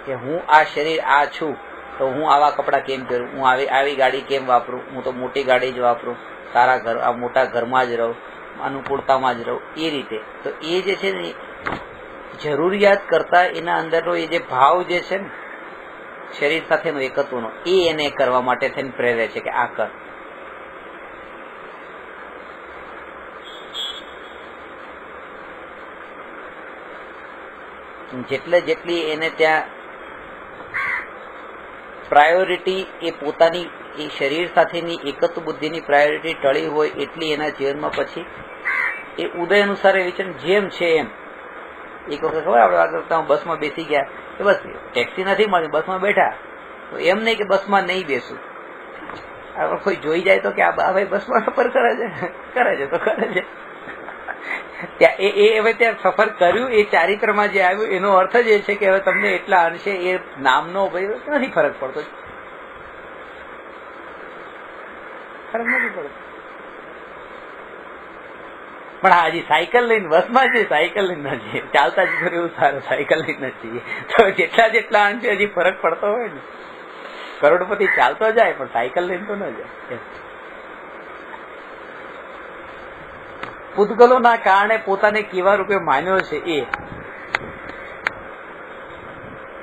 કે હું આ શરીર આ છું તો હું આવા કપડા કેમ પહેરું, હું આવી ગાડી કેમ વાપરું, હું તો મોટી ગાડી જ વાપરું, સારા ઘર આ મોટા ઘરમાં જ રહું, અનુકૂળતામાં જ રહું, એ રીતે. તો એ જે છે ને જરૂરિયાત કરતા એના અંદરનો એ જે ભાવ જે છે ને શરીર સાથેનો એકત્વનો એ એને કરવા માટે થઈને પ્રેરે છે કે આ કર. જેટલી એને ત્યાં પ્રાયોરિટી એ પોતાની એ શરીર સાથેની એકત્વ બુદ્ધિની પ્રાયોરિટી ટળી હોય એટલી એના જીવનમાં પછી એ ઉદય અનુસાર એ વિચાર જેમ છે એમ. એક વખત ખબર આપણે બસમાં બેસી ગયા કે બસ ટેક્સી નથી મળી, બસમાં બેઠા તો એમ નહીં કે બસમાં નહીં બેસું. કોઈ જોઈ જાય તો કે આ ભાઈ બસમાં સફર કરે છે તો કરે છે. ત્યાં હવે ત્યાં સફર કર્યું એ ચારિત્રમાં જે આવ્યું એનો અર્થ જ એ છે કે હવે તમને એટલા અંશે એ નામનો ભાઈ નથી ફરક પડતો, ફરક નથી પડતો. પણ હા હજી સાયકલ લઈને બસમાં છે, સાયકલ લઈને નથી, ચાલતા જ કર્યું એવું સારું, સાયકલ લઈને નથી. તો જેટલા અંશે હજી ફરક પડતો હોય ને, કરોડપતિ ચાલતો જાય પણ સાયકલ લઈને તો ન જાય. પૂતગલોના કારણે પોતાને કેવા રૂપે માન્યો છે એ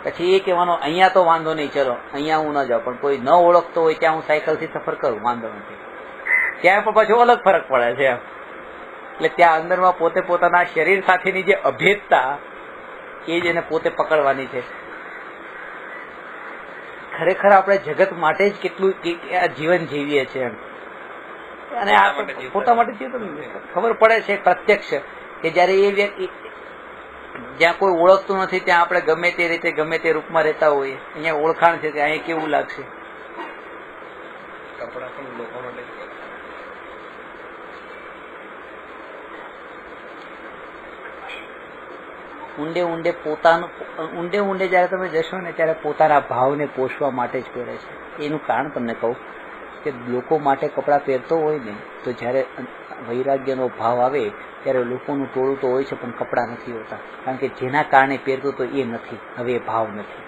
પછી એ કહેવાનો અહીંયા તો વાંધો નહીં, ચલો અહીંયા હું ન જાઉં, પણ કોઈ ન ઓળખતો હોય ત્યાં હું સાયકલથી સફર કરું, વાંધો નથી. ત્યાં પણ પાછો અલગ ફરક પડે છે. એટલે ત્યાં અંદરમાં પોતે પોતાના શરીર સાથેની જે અભેદતા એ જ એને પોતે પકડવાની છે. ખરેખર આપણે જગત માટે જ કેટલું જીવન જીવીએ છીએ અને આ પોતા માટે ખબર પડે છે પ્રત્યક્ષ કે જયારે એ વ્યક્તિ જ્યાં કોઈ ઓળખતું નથી ત્યાં આપણે ગમે તે રીતે ગમે તે રૂપમાં રહેતા હોઈએ, અહીંયા ઓળખાણ છે કે અહીંયા કેવું લાગશે. કપડા પણ લોકો માટે ઊંડે જયારે તમે જશો ને ત્યારે પોતાના ભાવને પોષવા માટે જ પહેરે છે. એનું કારણ તમને કહું કે લોકો માટે કપડાં પહેરતો હોય ને તો જયારે વૈરાગ્યનો ભાવ આવે ત્યારે લોકોનું ટોળું તો હોય છે પણ કપડાં નથી હોતા, કારણ કે જેના કારણે પહેરતો તો એ નથી, હવે એ ભાવ નથી.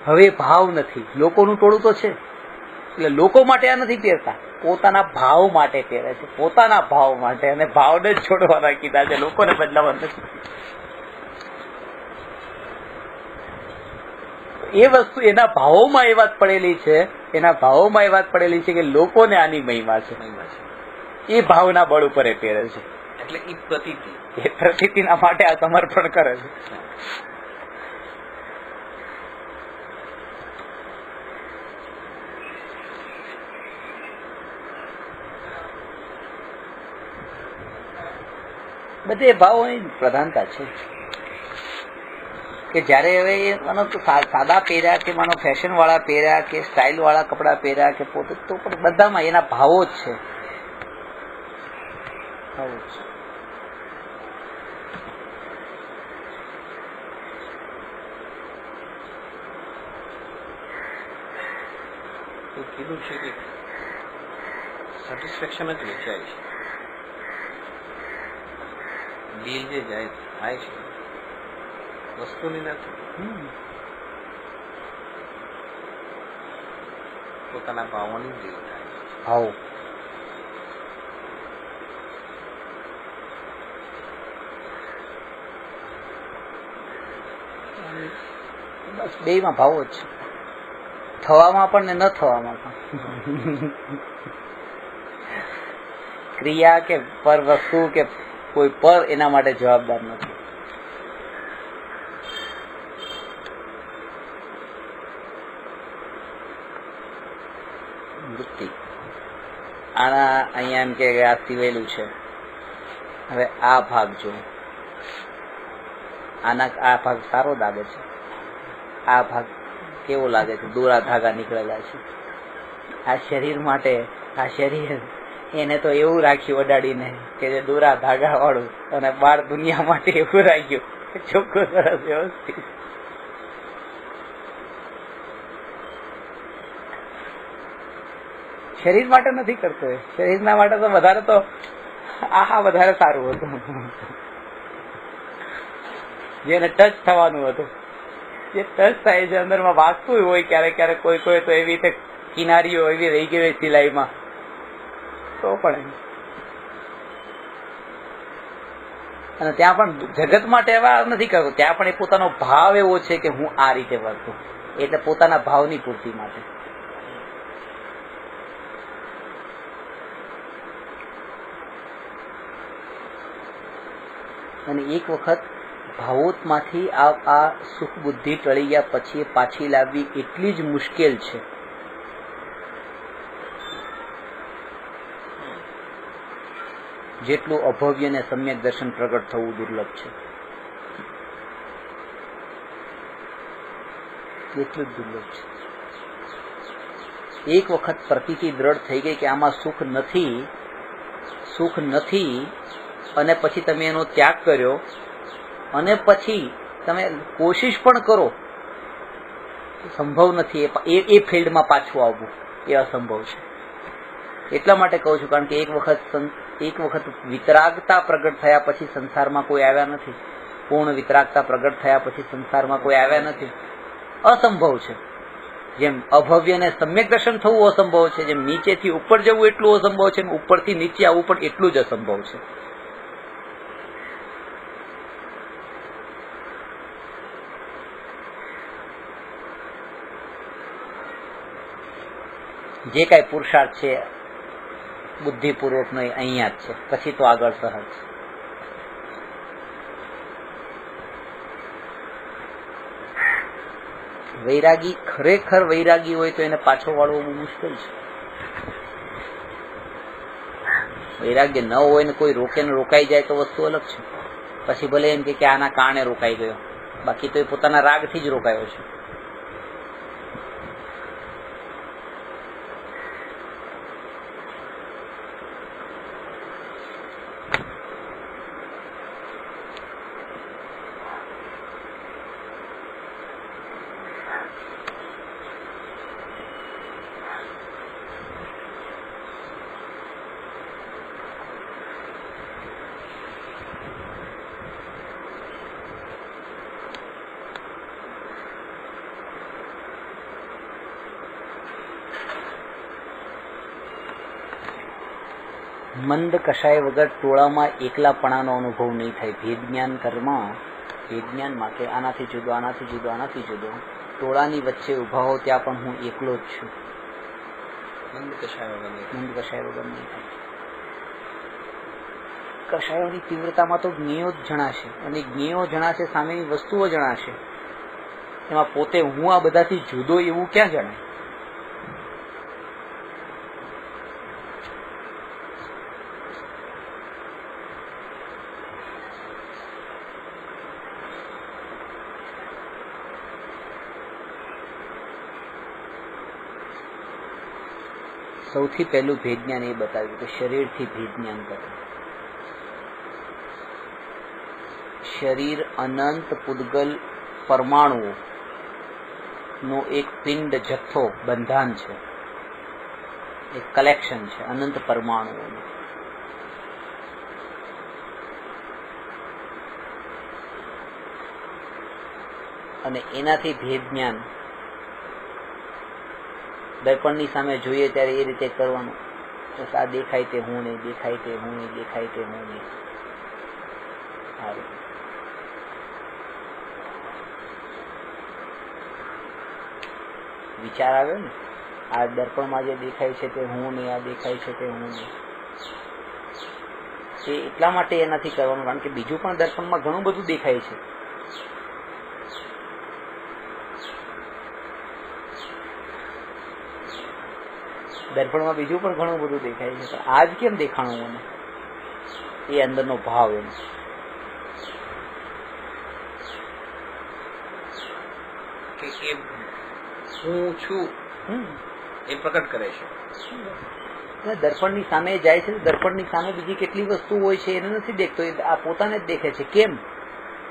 હવે ભાવ નથી, લોકોનું ટોળું તો છે એટલે લોકો માટે આ નથી પહેરતા, પોતાના ભાવ માટે પહેરે છે, પોતાના ભાવ માટે. અને ભાવને જ છોડવાના કીધા છે, લોકોને બદલાવા નથી. એ વસ્તુ એના ભાવોમાં એ વાત પડેલી છે, કે લોકોને આની મહિમા છે. એ ભાવના બળ ઉપર એ પહેરે છે. એટલે એ પ્રતીતિના માટે આ સમર્પણ કરે છે. બધે ભાવોની પ્રધાનતા છે કે જયારે હવે માનો સાદા પહેર્યા કે માનો ફેશન વાળા પહેર્યા કે સ્ટાઇલ વાળા કપડા પહેર્યા કે પોતે તો પણ બધામાં એના ભાવો જ છે. કીધું છે કે સેટિસ્ફેક્શન જ વેચાય છે. દિલ જે જાય થાય છે વસ્તુની નથી, પોતાના ભાવોની દિલ થાય છે. ભાવ બસ બેયમાં ભાવો જ છે, થવામાં પણ ને ન થવામાં પણ. ક્રિયા કે પર વસ્તુ કે કોઈ પર એના માટે જવાબદાર નથી. વૃત્તિ આના અહીંયા એમ કે આ સિવેલું છે, હવે આ ભાગ જો આ ભાગ સારો લાગે છે, આ ભાગ કેવો લાગે છે, દોરા ધાગા નીકળેલા છે. આ શરીર માટે આ શરીર એને તો એવું રાખ્યું અડાડીને કે જે દોરા ધાગા વાળું, અને બાર દુનિયા માટે એવું રાખ્યું ચોખ્ખું સરસ વ્યવસ્થિત. શરીર માટે નથી કરતો, શરીરના માટે તો વધારે તો વધારે સારું હતું, જેને ટચ થવાનું હતું. જે ટચ થાય છે અંદરમાં વાગતું હોય ક્યારેક ક્યારેક, કોઈ કોઈ તો એવી રીતે કિનારીઓ એવી રહી ગઈ હોય સિલાઈમાં, તો પણ અને ત્યાં પણ જગત માટે એવા નથી કરતો, ત્યાં પણ એ પોતાનો ભાવ એવો છે કે હું આ રીતે વર્તું, એટલે પોતાના ભાવની પૂર્તિ માટે. અને એક વખત ભાવોતમાંથી આ સુખ બુદ્ધિ ટળી ગયા પછી એ પાછી લાવવી એટલી જ મુશ્કેલ છે જેટલું અભવ્ય ને સમ્યક દર્શન પ્રગટ થવું દુર્લભ છે, એટલું જ દુર્લભ છે. એક વખત પ્રતીતિ દ્રઢ થઈ ગઈ કે આમાં સુખ નથી, અને પછી તમે એનો ત્યાગ કર્યો, અને પછી તમે કોશિશ પણ કરો, સંભવ નથી એ ફિલ્ડમાં પાછું આવવું, એ અસંભવ છે. એટલા માટે કહું છું, કારણ કે એક વખત વિતરાગતા પ્રગટ થયા પછી સંસારમાં કોઈ આવ્યા નથી, પૂર્ણ વિતરાગતા પ્રગટ થયા પછી સંસારમાં કોઈ આવ્યા નથી. અસંભવ છે. જેમ અભવ્યને સમ્યક દર્શન થવું અસંભવ છે, જેમ નીચેથી ઉપર જવું એટલું અસંભવ છે, ઉપરથી નીચે આવવું પણ એટલું જ અસંભવ છે. જે કાંઈ પુરુષાર્થ છે બુદ્ધિપૂર્વકનો અહીંયા જ છે, પછી તો આગળ સહજ. વૈરાગી ખરેખર વૈરાગી હોય તો એને પાછો વાળવો બહુ મુશ્કેલ છે. વૈરાગ્ય ન હોય ને કોઈ રોકે ને રોકાઈ જાય તો વસ્તુ અલગ છે. પછી ભલે એમ કે આના કારણે રોકાઈ ગયો, બાકી તો એ પોતાના રાગથી જ રોકાયો છે. મંદ કશાય વગર ટોળામાં એકલાપણાનો અનુભવ નહીં થાય. ભેદ જ્ઞાન માટે આનાથી જુદો, આનાથી જુદો, આનાથી જુદો, ટોળાની વચ્ચે ઉભા હો ત્યાં પણ હું એકલો જ છું. મંદ કશાય વગર નહીં થાય. કશાયોની તીવ્રતામાં તો જ્ઞેયો જ જણાશે, અને જ્ઞેયો જણાશે, સામેની વસ્તુઓ જણાશે. એમાં પોતે હું આ બધાથી જુદો એવું ક્યાં જણાય? સૌથી પહેલું ભેદ જ્ઞાન એ બતાવ્યું કે શરીરથી ભેદ જ્ઞાન કરે. શરીર અનંત પૂદગલ પરમાણુઓ નો એક પિંડ જથ્થો બંધાન છે, એક કલેક્શન છે અનંત પરમાણુઓનું. અને એનાથી ભેદ જ્ઞાન દર્પણની સામે જોઈએ ત્યારે એ રીતે કરવાનું. આ દેખાય તે હું નહીં, દેખાય તે હું નહીં, દેખાય તે હું નહીં. વિચાર આવ્યો ને, આ દર્પણમાં જે દેખાય છે તે હું નહીં, આ દેખાય છે તે હું નહીં. એ એટલા માટે એ નથી કરવાનું કારણ કે બીજું પણ દર્પણમાં ઘણું બધું દેખાય છે. દર્પણમાં બીજું પણ ઘણું બધું દેખાય છે, પણ આજ કેમ દેખાણું મને? એ અંદરનો ભાવ એમ કે હું છું એ પ્રકટ કરે છે. દર્પણની સામે જાય છે, દર્પણની સામે બીજી કેટલી વસ્તુ હોય છે એને નથી દેખતો, આ પોતાને જ દેખે છે. કેમ?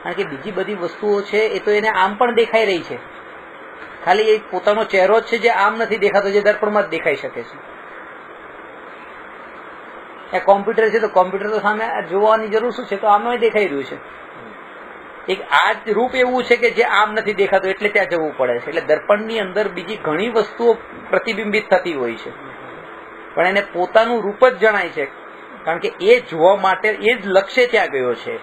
કારણ કે બીજી બધી વસ્તુઓ છે એ તો એને આમ પણ દેખાઈ રહી છે, ખાલી એ પોતાનો ચહેરો જ છે જે આમ નથી દેખાતો, જે દર્પણમાં જ દેખાઈ શકે છે. એ કોમ્પ્યુટર છે તો કોમ્પ્યુટર તો સામે જોવાની જરૂર શું છે, તો આમ દેખાઈ રહ્યું છે. એક આ રૂપ એવું છે કે જે આમ નથી દેખાતું એટલે ત્યાં જવું પડે છે. એટલે દર્પણની અંદર બીજી ઘણી વસ્તુઓ પ્રતિબિંબિત થતી હોય છે, પણ એને પોતાનું રૂપ જ જણાય છે, કારણ કે એ જોવા માટે એ જ લક્ષ્ય ત્યાં ગયો છે.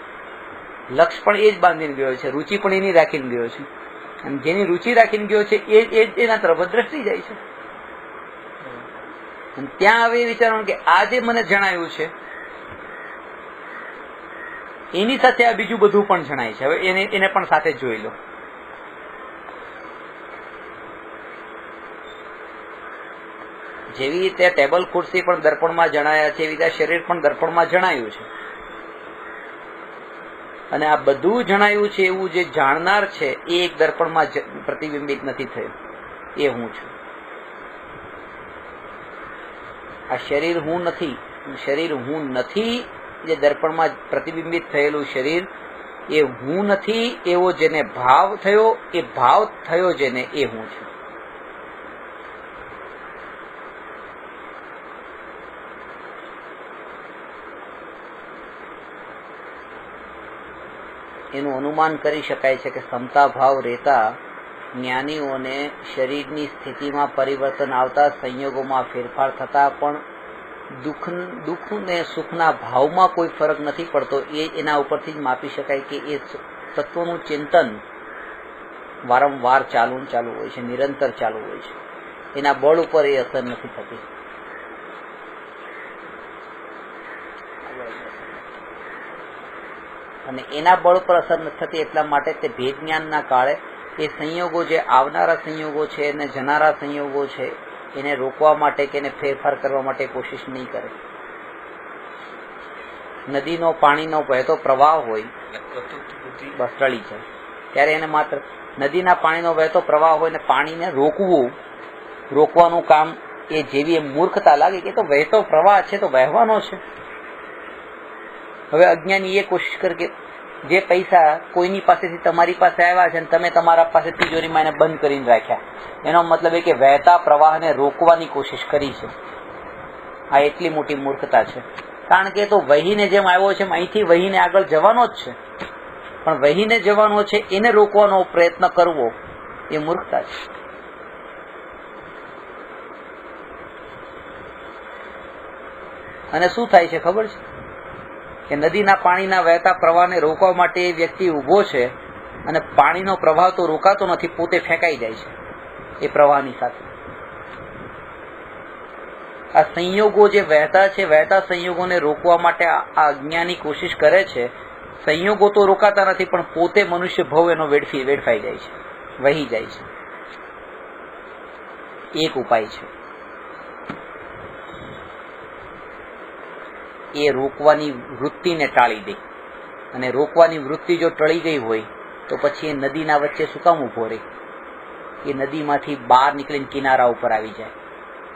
લક્ષ્ય પણ એ જ બાંધીને ગયો છે, રુચિ પણ એની રાખીને ગયો છે, અને જેની રુચિ રાખીને ગયો છે એ એના તરફ દ્રષ્ટિ જાય છે. અને ત્યાં હવે વિચારવાનું કે આ જે મને જણાયું છે એની સાથે આ બીજું બધું પણ જણાય છે. હવે એને પણ સાથે જોઈ લો. જેવી રીતે ટેબલ ખુરશી પણ દર્પણમાં જણાયા છે, એવી રીતે શરીર પણ દર્પણમાં જણાયું છે. અને આ બધું જણાયું છે એવું જે જાણનાર છે એ એક દર્પણમાં પ્રતિબિંબિત નથી થયું, એ હું છું. આ શરીર હું નથી, શરીર હું નથી જે દર્પણમાં પ્રતિબિંબિત થયેલું શરીર એ હું નથી એવો જેને ભાવ થયો, એ ભાવ થયો જેને, એ હું છું. એનું અનુમાન કરી શકાય છે કે સમતા ભાવ રહેતા જ્ઞાનીઓને શરીરની સ્થિતિમાં પરિવર્તન આવતા, સંયોગોમાં ફેરફાર થતા પણ દુઃખ ને સુખના ભાવમાં કોઈ ફરક નથી પડતો. એના ઉપરથી જ માપી શકાય કે એ તત્વનું ચિંતન વારંવાર ચાલુ હોય છે, નિરંતર ચાલુ હોય છે. એના બળ ઉપર એ અસર નથી થતી. અને એના બળ પર અસર નથી થતી એટલા માટે તે ભેદ જ્ઞાનના કાળે એ સંયોગો જે આવનારા સંયોગો છે અને જનારા સંયોગો છે એને રોકવા માટે કે એને ફેરફાર કરવા માટે કોશિશ નહીં કરે. નદીનો પાણીનો વહેતો પ્રવાહ હોય, બસ ટળી જાય ત્યારે એને માત્ર નદીના પાણીનો વહેતો પ્રવાહ હોય ને પાણીને રોકવાનું કામ એ જેવી એ મૂર્ખતા લાગે કે તો વહેતો પ્રવાહ છે તો વહેવાનો છે. હવે અજ્ઞાની એ કોશિશ કરે કે જે પૈસા કોઈની પાસેથી તમારી પાસે આવ્યા છે અને તમે તમારા પાસે તિજોરીમાં એને બંધ કરીને રાખ્યા, એનો મતલબ એ કે વહેતા પ્રવાહને રોકવાની કોશિશ કરી છે. આ એટલી મોટી મૂર્ખતા છે, કારણ કે તો વહીને જેમ આવ્યો છે અહીંથી વહીને આગળ જવાનો જ છે, પણ વહીને જવાનો છે એને રોકવાનો પ્રયત્ન કરવો એ મૂર્ખતા છે. અને શું થાય છે ખબર છે કે નદીના પાણીના વહેતા પ્રવાહને રોકવા માટે એ વ્યક્તિ ઊભો છે અને પાણીનો પ્રવાહ તો રોકાતો નથી, પોતે ફેંકાઈ જાય છે એ પ્રવાહની સાથે. આ સંયોગો જે વહેતા છે, વહેતા સંયોગોને રોકવા માટે આ અજ્ઞાની કોશિશ કરે છે. સંયોગો તો રોકાતા નથી પણ પોતે મનુષ્ય ભવ એનો વેડફાઈ જાય છે, વહી જાય છે. એક ઉપાય છે એ રોકવાની વૃત્તિને ટાળી દે. અને રોકવાની વૃત્તિ જો ટળી ગઈ હોય તો પછી એ નદીના વચ્ચે શું કામ ઉભો રહે? એ નદીમાંથી બહાર નીકળીને કિનારા ઉપર આવી જાય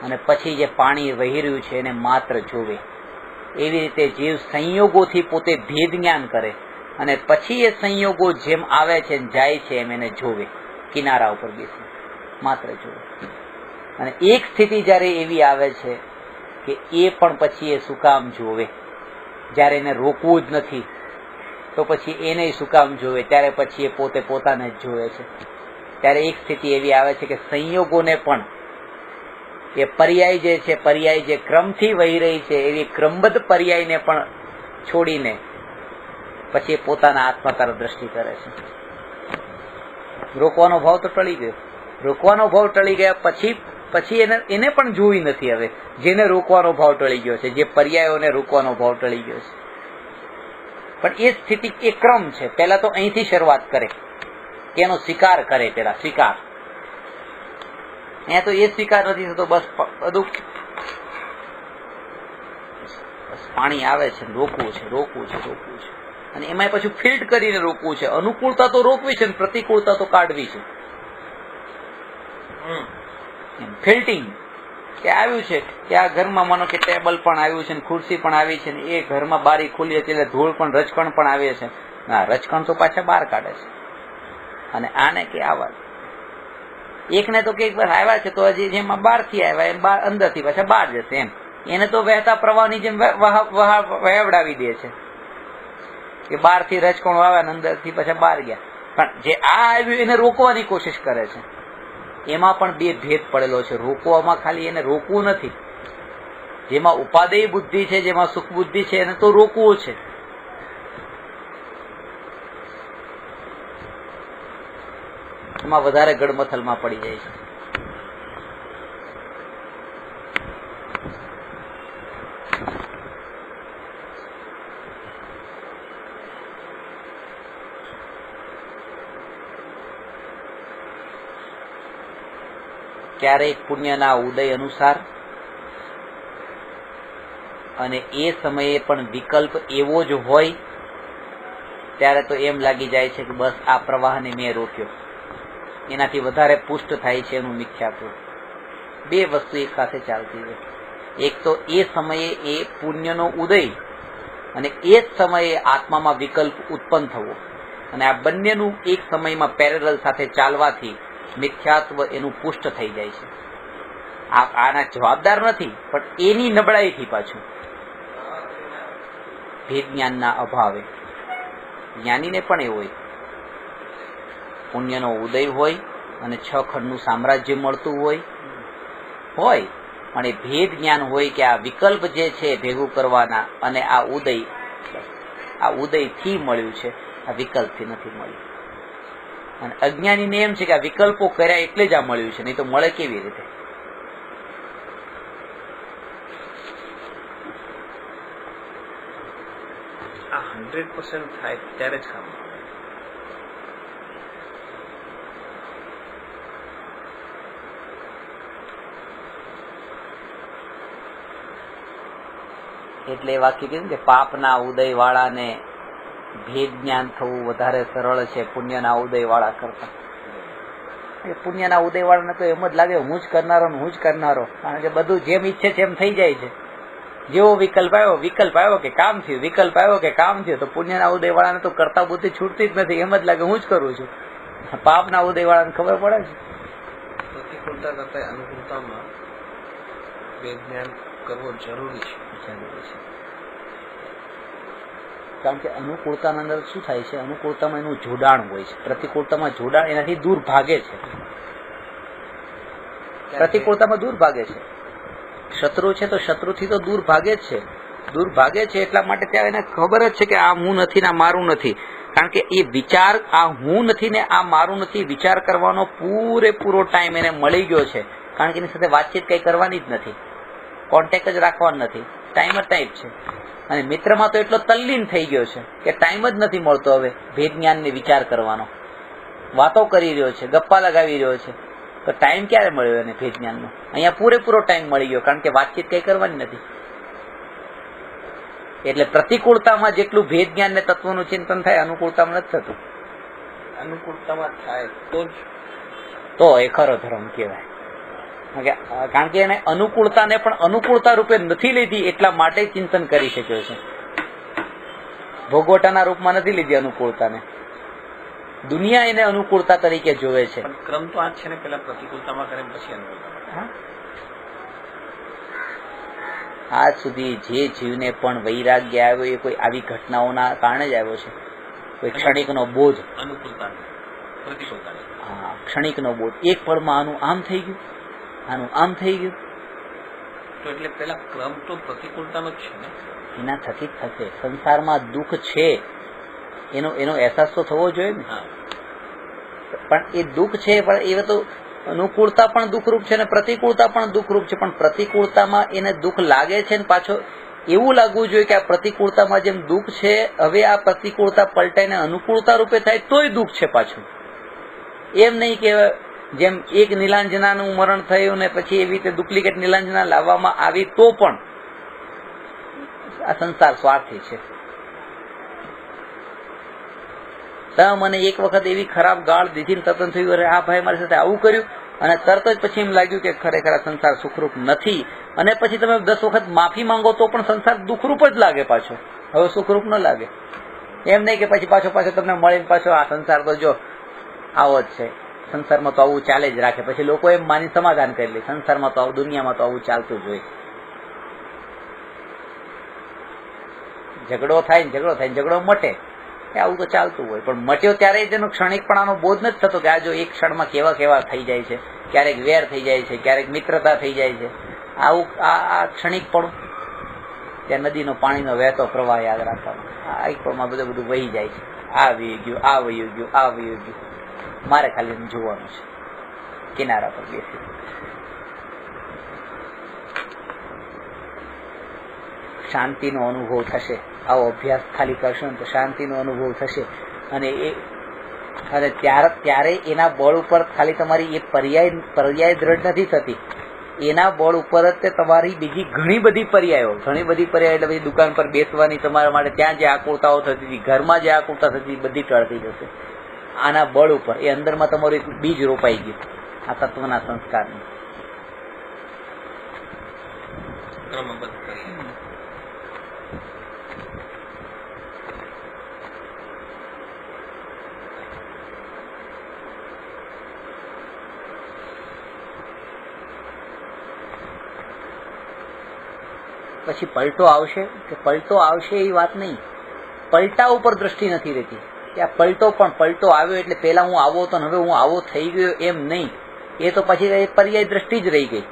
અને પછી જે પાણી વહી રહ્યું છે એને માત્ર જોવે. એવી રીતે જીવ સંયોગોથી પોતે ભેદ જ્ઞાન કરે અને પછી એ સંયોગો જેમ આવે છે જાય છે એમ એને જોવે, કિનારા ઉપર બેસી માત્ર જોવે. અને એક સ્થિતિ જ્યારે એવી આવે છે કે એ પણ પછી એ શું કામ જોવે? જ્યારે એને રોકવું જ નથી તો પછી એને શું કામ જોવે? ત્યારે પછી એ પોતે પોતાને જ જોવે છે. ત્યારે એક સ્થિતિ એવી આવે છે કે સંયોગોને પણ એ પર્યાય જે છે, પર્યાય જે ક્રમથી વહી રહી છે એવી ક્રમબદ્ધ પર્યાયને પણ છોડીને પછી એ પોતાના આત્મા તરફ દ્રષ્ટિ કરે છે. રોકવાનો ભાવ તો ટળી ગયો. રોકવાનો ભાવ ટળી ગયા પછી એને પણ જોવી નથી હવે, જેને રોકવાનો ભાવ ટળી ગયો છે, જે પર્યાયોને રોકવાનો ભાવ ટળી ગયો છે. પણ એ સ્થિતિ એ ક્રમ છે. પહેલા તો અહીંથી શરૂઆત કરે કે એનો સ્વીકાર કરે. પેલા સ્વીકાર, અહીંયા તો એ સ્વીકાર નથી થતો. બસ બધું પાણી આવે છે, રોકવું છે. અને એમાં પછી ફિલ્ડ કરીને રોકવું છે. અનુકૂળતા તો રોકવી છે, પ્રતિકૂળતા તો કાઢવી છે. ફિલ્ટિંગ કે આવ્યું છે કે આ ઘરમાં માનો કે ટેબલ પણ આવ્યું છે ને ખુરશી પણ આવી છે ને એ ઘરમાં બારી ખુલી હતી એટલે ધૂળ પણ રજકણ પણ આવે છે. ના, રજકણ તો પાછા બહાર કાઢે છે. અને આને કે આવા એકને તો કે બસ આવ્યા છે તો હજી જેમાં બહારથી આવ્યા એમ બહાર અંદરથી પાછા બહાર જશે એમ. એને તો વહેતા પ્રવાહની જેમ વહેવડાવી દે છે કે બહારથી રજકણો આવ્યા ને અંદરથી પાછા બહાર ગયા. પણ જે આ આવ્યું એને રોકવાની કોશિશ કરે છે. એમાં પણ બે ભેદ પડેલો છે. રોકવામાં ખાલી એને રોકવું નથી. જેમાં ઉપાદેય બુદ્ધિ છે, જેમાં સુખ બુદ્ધિ છે, એને તો રોકવું છે. એમાં વધારે ગડમથલમાં પડી જાય છે. ક્યારેક પુણ્યના ઉદય અનુસાર અને એ સમયે પણ વિકલ્પ એવો જ હોય ત્યારે તો એમ લાગી જાય છે કે બસ આ પ્રવાહને મેં રોક્યો. એનાથી વધારે પુષ્ટ થાય છે એનું મિથ્યાત્વ. બે વસ્તુ એક સાથે ચાલતી હોય. એક તો એ સમયે એ પુણ્યનો ઉદય અને એ જ સમયે આત્મામાં વિકલ્પ ઉત્પન્ન થવો, અને આ બંનેનું એક સમયમાં પેરેલલ સાથે ચાલવાથી મિથ્યાત્વ એનું પુષ્ટ થઈ જાય છે. આના જવાબદાર નથી, પણ એની નબળાઈથી પાછું ભેદ જ્ઞાનના અભાવે. જ્ઞાનીને પણ એવું હોય, પુણ્યનો ઉદય હોય અને 6 ખંડનું સામ્રાજ્ય મળતું હોય પણ એ ભેદ જ્ઞાન હોય કે આ વિકલ્પ જે છે ભેગું કરવાના અને આ ઉદયથી મળ્યું છે, આ વિકલ્પથી નથી મળ્યું. અને અજ્ઞાનીને એમ છે કે આ વિકલ્પો કર્યા એટલે જ આ મળ્યું છે, નહીં તો મળે કેવી રીતે? આ 100% થાય ત્યારે જ કામ આવે. એટલે એ વાક્ય કીધું કે પાપના ઉદય વાળાને ભેદ જ્ઞાન થવું વધારે સરળ છે પુણ્યના ઉદય વાળા કરતા. પુણ્યના ઉદય વાળાને તો એમ જ લાગે હું જ કરનારો, કારણ કે બધું જેમ ઈચ્છે છે એમ થઈ જાય છે. જેવો વિકલ્પ આવ્યો કે કામ થયું, વિકલ્પ આવ્યો કે કામ થયું. તો પુણ્યના ઉદય વાળાને તો કરતા બુદ્ધિ છૂટતી જ નથી, એમ જ લાગે હું જ કરું છું. પાપના ઉદય વાળાને ખબર પડે છે પ્રતિકૂળતા કરતા અનુકૂળતામાં ભેદ જ્ઞાન કરવો જરૂરી છે. કારણ કે અનુકૂળતાના અંદર શું થાય છે, અનુકૂળતામાં એનું જોડાણ હોય છે, પ્રતિકૂળતામાં જોડાણ એનાથી દૂર ભાગે છે. પ્રતિકૂળતામાં દૂર ભાગે છે. શત્રુ છે તો શત્રુથી તો દૂર ભાગે જ છે. દૂર ભાગે છે એટલા માટે ત્યાં એને ખબર જ છે કે આ હું નથી ને આ મારું નથી. કારણ કે એ વિચાર, આ હું નથી ને આ મારું નથી વિચાર કરવાનો પૂરેપૂરો ટાઈમ એને મળી ગયો છે. કારણ કે એની સાથે વાતચીત કઈ કરવાની જ નથી, કોન્ટેક્ટ જ રાખવાનો નથી, ટાઈમ જ ટાઈપ છે. અને મિત્રમાં તો એટલો તલ્લીન થઈ ગયો છે કે ટાઈમ જ નથી મળતો હવે ભેદ જ્ઞાનને વિચાર કરવાનો. વાતો કરી રહ્યો છે, ગપ્પા લગાવી રહ્યો છે, તો ટાઈમ ક્યારે મળ્યો એને ભેદ જ્ઞાનનો? અહીંયા પૂરેપૂરો ટાઈમ મળી ગયો, કારણ કે વાતચીત કઈ કરવાની નથી. એટલે પ્રતિકૂળતામાં જેટલું ભેદ જ્ઞાન ને તત્વનું ચિંતન થાય, અનુકૂળતામાં નથી થતું. અનુકૂળતામાં થાય તો એ ખરો ધર્મ કહેવાય. કારણ કે એને અનુકૂળતાને પણ અનુકૂળતા રૂપે નથી લીધી, એટલા માટે ચિંતન કરી શક્યો છે. ભોગવટાના રૂપમાં નથી લીધી અનુકૂળતાને. દુનિયા એને અનુકૂળતા તરીકે જોવે છે. ક્રમ તો આ છે ને, પેલા પ્રતિકૂળતામાં કરે પછી અનુકૂળતા. આજ સુધી જે જીવને પણ વૈરાગ્ય આવ્યો એ કોઈ આવી ઘટનાઓના કારણે જ આવ્યો છે. કોઈ ક્ષણિકનો બોધ, અનુકૂળતા પ્રતિકૂળતા, ક્ષણિકનો બોધ, એક પળમાં આનું આમ થઈ ગયું, આનું આમ થઈ ગયું. તો એટલે પેલા ક્રમ તો પ્રતિકૂળતાનો જ છે ને, એના થકી જ થશે. સંસારમાં દુઃખ છે એનો અહેસાસ તો થવો જોઈએ ને. પણ એ દુઃખ છે, પણ એ તો અનુકૂળતા પણ દુઃખરૂપ છે ને પ્રતિકૂળતા પણ દુઃખરૂપ છે. પણ પ્રતિકૂળતામાં એને દુઃખ લાગે છે ને પાછો એવું લાગવું જોઈએ કે આ પ્રતિકૂળતામાં જેમ દુઃખ છે, હવે આ પ્રતિકૂળતા પલટાઈને અનુકૂળતા રૂપે થાય તોય દુઃખ છે પાછું. એમ નહીં કે જેમ એક નીલાંજનાનું મરણ થયું ને પછી એવી રીતે ડુપ્લિકેટ નીલાંજના લાવવામાં આવી તો પણ આ સંસાર સ્વાર્થી છે. મને એક વખત એવી ખરાબ ગાળ દીધી ને તપન થયું, અરે આ ભાઈ મારી સાથે આવું કર્યું, અને તરત જ પછી એમ લાગ્યું કે ખરેખર આ સંસાર સુખરૂપ નથી, અને પછી તમે 10 વખત માફી માંગો તો પણ સંસાર દુઃખરૂપ જ લાગે પાછો, હવે સુખરૂપ ન લાગે. એમ નહીં કે પછી પાછો તમને મળીને પાછો આ સંસાર તો જો આવો જ છે, સંસારમાં તો આવું ચાલે જ રાખે, પછી લોકો એમ માની સમાધાન કરી લે સંસારમાં તો આવું, દુનિયામાં તો આવું ચાલતું જ હોય. ઝઘડો થાય ને ઝઘડો મટે, આવું તો ચાલતું હોય, પણ મટ્યો ત્યારે તેનો ક્ષણિકપણાનો બોધ નથી થતો કે આ જો એક ક્ષણમાં કેવા થઈ જાય છે, ક્યારેક વેર થઈ જાય છે, ક્યારેક મિત્રતા થઈ જાય છે, આવું આ ક્ષણિકપણું. ત્યાં નદીનો પાણીનો વહેતો પ્રવાહ યાદ રાખવાનો, આ એક પળમાં બધું વહી જાય છે, આ વહી ગયું, મારે ખાલી જોવાનું છે કિનારા પર બેસી. શાંતિનો અનુભવ થશે, આવો અભ્યાસ ખાલી કરશો ને તો શાંતિનો અનુભવ થશે. અને ત્યારે એના બળ ઉપર ખાલી તમારી એ પર્યાય દ્રઢ નથી થતી, એના બળ ઉપર જ તમારી બીજી ઘણી બધી પર્યાયો એટલે બધી દુકાન પર બેસવાની તમારા માટે ત્યાં જે આકુળતાઓ થતી હતી, ઘરમાં જે આકુળતા થતી બધી ટળતી જશે આના બળ ઉપર. એ અંદરમાં તમારું એક બીજ રોપાઈ ગયું આ તત્વના સંસ્કારનું. પછી પલટો આવશે કે પલટો આવશે એ વાત નહીં, પલટા ઉપર દ્રષ્ટિ નથી રહેતી કે આ પલટો આવ્યો એટલે પેલા હું આવો હતો ને હવે હું આવો થઈ ગયો એમ નહીં. એ તો પછી પર્યાય દ્રષ્ટિ જ રહી ગઈ.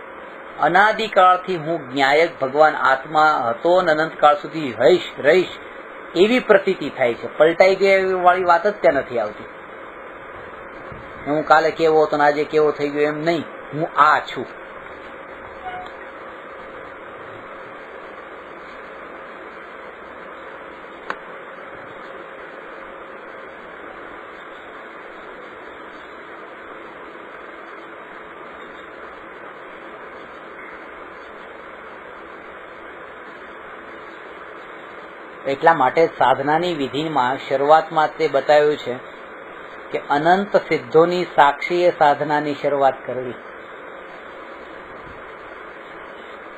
અનાદિકાળથી હું જ્ઞાયક ભગવાન આત્મા હતો અને અનંતકાળ સુધી રહીશ એવી પ્રતીતિ થાય છે. પલટાઈ ગયા વાળી વાત જ ત્યાં નથી આવતી. હું કાલે કેવો હતો ને આજે કેવો થઈ ગયો એમ નહીં, હું આ છું. એટલા માટે સાધનાની વિધિમાં શરૂઆતમાં તે બતાવ્યું છે કે અનંત સિદ્ધોની સાક્ષીએ સાધનાની શરૂઆત કરવી.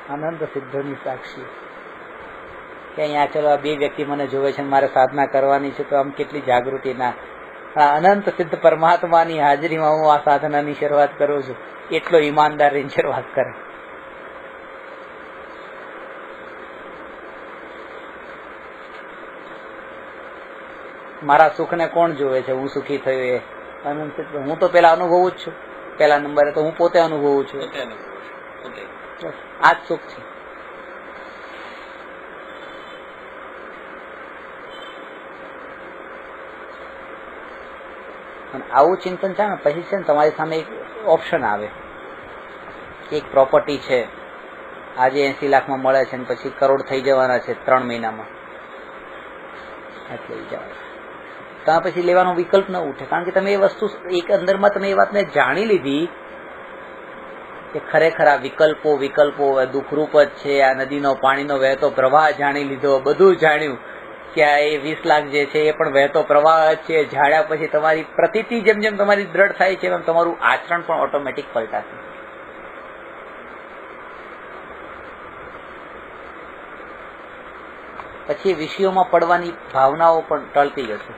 અનંત સિદ્ધોની સાક્ષી કે અહીંયા ચલો આ 2 વ્યક્તિ મને જોવે છે, મારે સાધના કરવાની છે, તો આમ કેટલી જાગૃતિ ના. અનંત સિદ્ધ પરમાત્માની હાજરીમાં હું આ સાધનાની શરૂઆત કરું છું, એટલો ઈમાનદારીની શરૂઆત કરે. મારા સુખને કોણ જોવે છે, હું સુખી થયો એ અનંત. હું તો પેલા અનુભવું જ છું, પેલા નંબરે તો હું પોતે અનુભવું છું. આ જ સુખ છે. અને આવું ચિંતન છે ને પછી છે ને તમારી સામે એક ઓપ્શન આવે, એક પ્રોપર્ટી છે આજે 80 લાખમાં મળે છે ને પછી કરોડ થઈ જવાના છે 3 મહિનામાં, એટલે જવાય. ત્યાં પછી લેવાનો વિકલ્પ ન ઉઠે, કારણ કે તમે એ વસ્તુ એક અંદરમાં તમે એ વાતને જાણી લીધી કે ખરેખર આ વિકલ્પો દુઃખરૂપ જ છે. આ નદીનો પાણીનો વહેતો પ્રવાહ જાણી લીધો, બધું જાણ્યું કે આ એ 20 લાખ જે છે એ પણ વહેતો પ્રવાહ જ છે. જાણ્યા પછી તમારી પ્રતીતિ જેમ જેમ તમારી દ્રઢ થાય છે એમ તમારું આચરણ પણ ઓટોમેટિક પલટાશે. પછી વિષયોમાં પડવાની ભાવનાઓ પણ ટળતી જશે.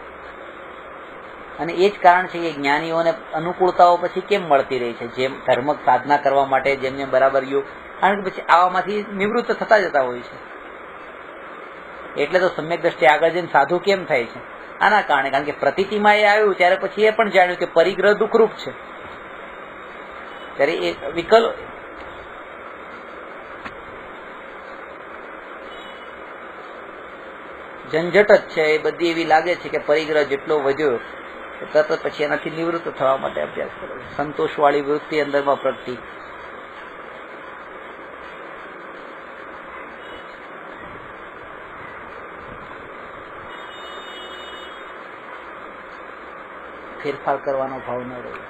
અને એ જ કારણ છે કે જ્ઞાનીઓને અનુકૂળતાઓ પછી કેમ મળતી રહી છે, જેમ ધર્મ સાધના કરવા માટે જેમ જેમ બરાબર યોગ, કારણ કે પછી આવામાંથી નિવૃત્ત થતા જતા હોય છે. એટલે તો સમ્યક દ્રષ્ટિ આગળ જઈને સાધુ કેમ થાય છે, આના કારણે. કારણ કે પ્રતીતિમાં એ આવ્યું ત્યારે પછી એ પણ જાણ્યું કે પરિગ્રહ દુઃખરૂપ છે. ત્યારે એ વિકલ્પ ઝંઝટ જ છે, એ બધી એવી લાગે છે કે પરિગ્રહ જેટલો વધ્યો તરત પછી એનાથી નિવૃત્ત થવા માટે અભ્યાસ કરો. સંતોષવાળી વૃત્તિ અંદરમાં પ્રગટી. ફેરફાર કરવાનો ભાવ ન રહ્યો.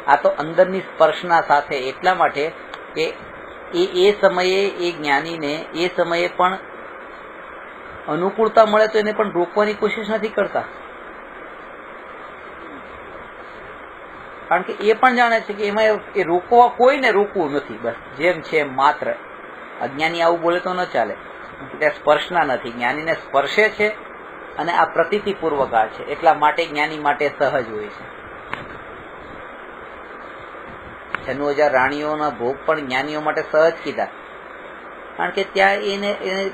આ તો અંદરની સ્પર્શના સાથે, એટલા માટે કે એ સમયે એ જ્ઞાનીને એ સમયે પણ અનુકૂળતા મળે તો એને પણ રોકવાની કોશિશ નથી કરતા. કારણ કે એ પણ જાણે છે કે એમાં એ રોકવા કોઈને રોકવું નથી, બસ જેમ છે એમ માત્ર. અજ્ઞાની આવું બોલે તો ન ચાલે, ત્યાં સ્પર્શના નથી. જ્ઞાનીને સ્પર્શે છે અને આ પ્રતીતિ પૂર્વક છે, એટલા માટે જ્ઞાની માટે સહજ હોય છે. 96,000 રાણીઓના ભોગ પણ જ્ઞાનીઓ માટે સહજ કીધા, કારણ કે ત્યાં એને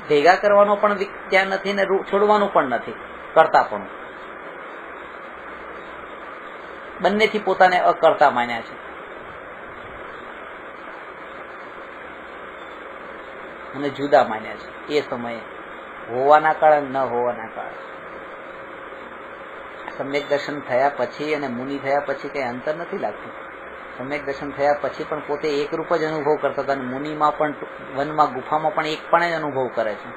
ભેગા કરવાનો પણ ત્યાં નથી ને છોડવાનું પણ નથી, કરતા પણ બંનેથી પોતાને અકર્તા માન્યા છે. અને જુદા માન્યા છે એ સમયે, હોવાના કાળે ન હોવાના કાળે. સમ્યક દર્શન થયા પછી અને મુનિ થયા પછી કઈ અંતર નથી લાગતું. સમ્યક દર્શન થયા પછી પણ પોતે એકરૂપ જ અનુભવ કરતા હતા, અને મુનિમાં પણ વનમાં ગુફામાં પણ એકપણે જ અનુભવ કરે છે.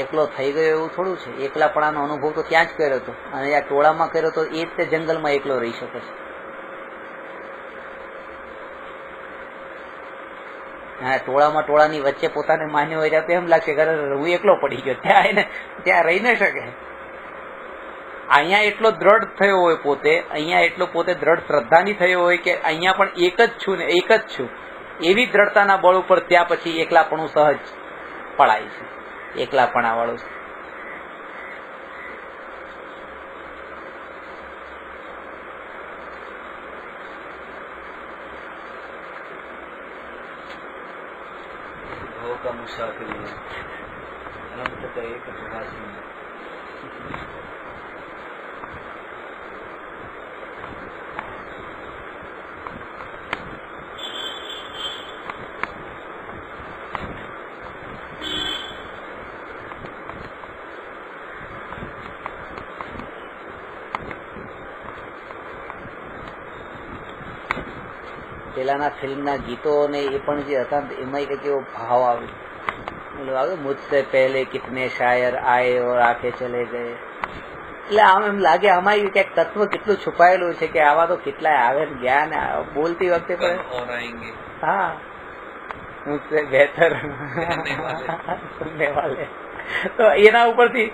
એકલો થઈ ગયો એવું થોડું છે. એકલાપણાનો અનુભવ તો ત્યાં જ કર્યો હતો, અને આ ટોળામાં કર્યો તો એ જ તે જંગલમાં એકલો રહી શકે છે. હા, ટોળાની વચ્ચે પોતાને માન્યો હોય તો એમ લાગશે કે હું એકલો પડી ગયો, ત્યાં રહી ન શકે. અહીંયા એટલો દ્રઢ થયો હોય પોતે, અહીંયા એટલો પોતે દ્રઢ શ્રદ્ધાની થયો હોય કે અહીંયા પણ એક જ છું ને એક જ છું, એવી દ્રઢતાના બળ ઉપર ત્યાં પછી એકલાપણું સહજ પડાય છે. એકલાપણા વાળું का मुसाफिर अनंत का एक प्रवासी. પેલાના ફિલ્મના ગીતો ને એ પણ જે હતા એમાં કઈક એવો ભાવ આવે, મુझसे पहले कितने शायर आए और आके चले गए. એટલે આમ એમ લાગે આમાં ક્યાંક તત્વ કેટલું છુપાયેલું છે કે આવા તો કેટલાય આવે ને ગયા ને બોલતી વખતે પણ. હા, મુझसे बेहतर सुनने वाले. તો એના ઉપરથી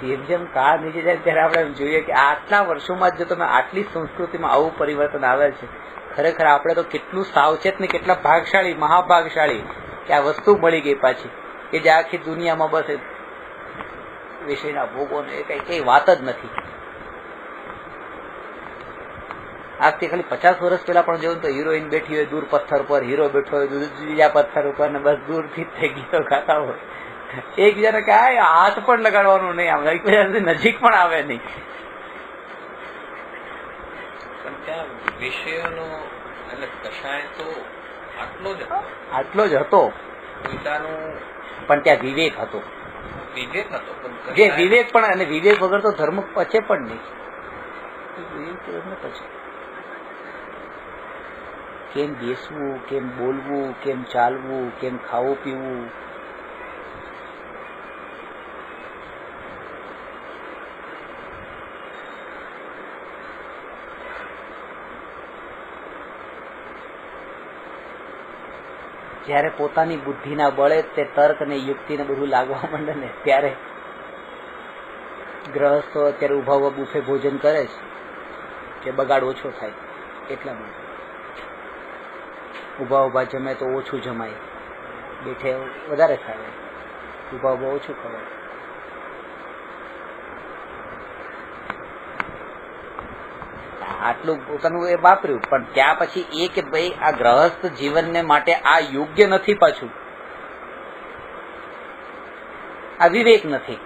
જેમ જેમ કાળ નીચે જાય ત્યારે આપણે એમ જોઈએ કે આટલા વર્ષોમાં જો તમે આટલી સંસ્કૃતિમાં આવું પરિવર્તન આવે છે, ખરેખર આપણે તો કેટલું સાવચેત ને કેટલા ભાગશાળી, મહાભાગશાળી કે આ વસ્તુ મળી ગઈ પાછી, કે જે આખી દુનિયામાં બસ વિષયના ભોગો ને કઈ વાત જ નથી. આજથી ખાલી 50 વર્ષ પહેલા પણ જોયું તો હિરોઈન બેઠી હોય દૂર પથ્થર પર, હીરો બેઠો હોય બીજા પથ્થર ઉપર ને બસ દૂરથી જ ગીતો ગાતા હોય. એકબીજાને કાંઈ હાથ પણ લગાડવાનું નહીં, આવે એકબીજાથી નજીક પણ આવે નહીં. પણ ત્યાં વિષયોનો એટલે કશાય તો આટલો જ હતો, પણ ત્યાં વિવેક હતો. જે વિવેક પણ, અને વિવેક વગર તો ધર્મ પચે પણ નહીં. કેમ બેસવું, કેમ બોલવું, કેમ ચાલવું, કેમ ખાવું પીવું, જયારે પોતાની બુદ્ધિના બળે તે તર્ક ને યુક્તિ ને બધું લાગવા માંડે ને ત્યારે ગ્રહસ્થો અત્યારે ઉભા ઉભા બુફે ભોજન કરે છે કે બગાડ ઓછો થાય એટલા માટે. ઉભા ઉભા જમે તો ઓછું જમાય, બેઠે વધારે ખાય, ઉભા ઉભા ઓછું ખવાય. આટલું પોતાનું એ વાપર્યું, પણ ત્યાં પછી એ કે ભાઈ આ ગ્રહસ્થ જીવનને માટે આ યોગ્ય નથી, પાછું આ વિવેક નથી.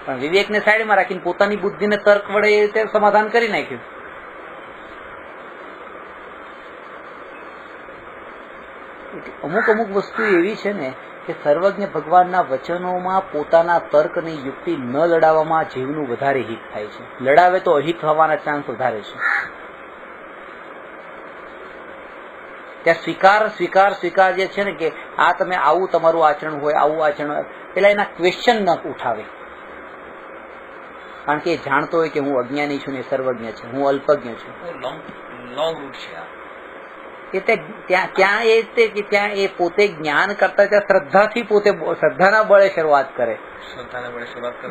પણ વિવેકને સાઈડમાં રાખીને પોતાની બુદ્ધિને તર્ક વડે એ રીતે સમાધાન કરી નાખ્યું. અમુક અમુક વસ્તુ એવી છે ને કે સર્વજ્ઞ ભગવાનના વચનોમાં પોતાના તર્કની યુક્તિ ન લડાવવામાં જીવનું વધારે હિત થાય છે. લડાવે તો અહિત થવાના ચાન્સ વધારે છે. ત્યાં સ્વીકાર જે છે ને કે આ તમે આવું તમારું આચરણ હોય, આવું આચરણ હોય, પેલા એના ક્વેશ્ચન ન ઉઠાવે, કારણ કે એ જાણતો હોય કે હું અજ્ઞાની છું ને સર્વજ્ઞ છે, હું અલ્પજ્ઞ છું. લોંગ રૂટ છે. ત્યાં એ પોતે જ્ઞાન કરતા ત્યાં શ્રદ્ધાથી પોતે શ્રદ્ધાના બળે શરૂઆત કરે.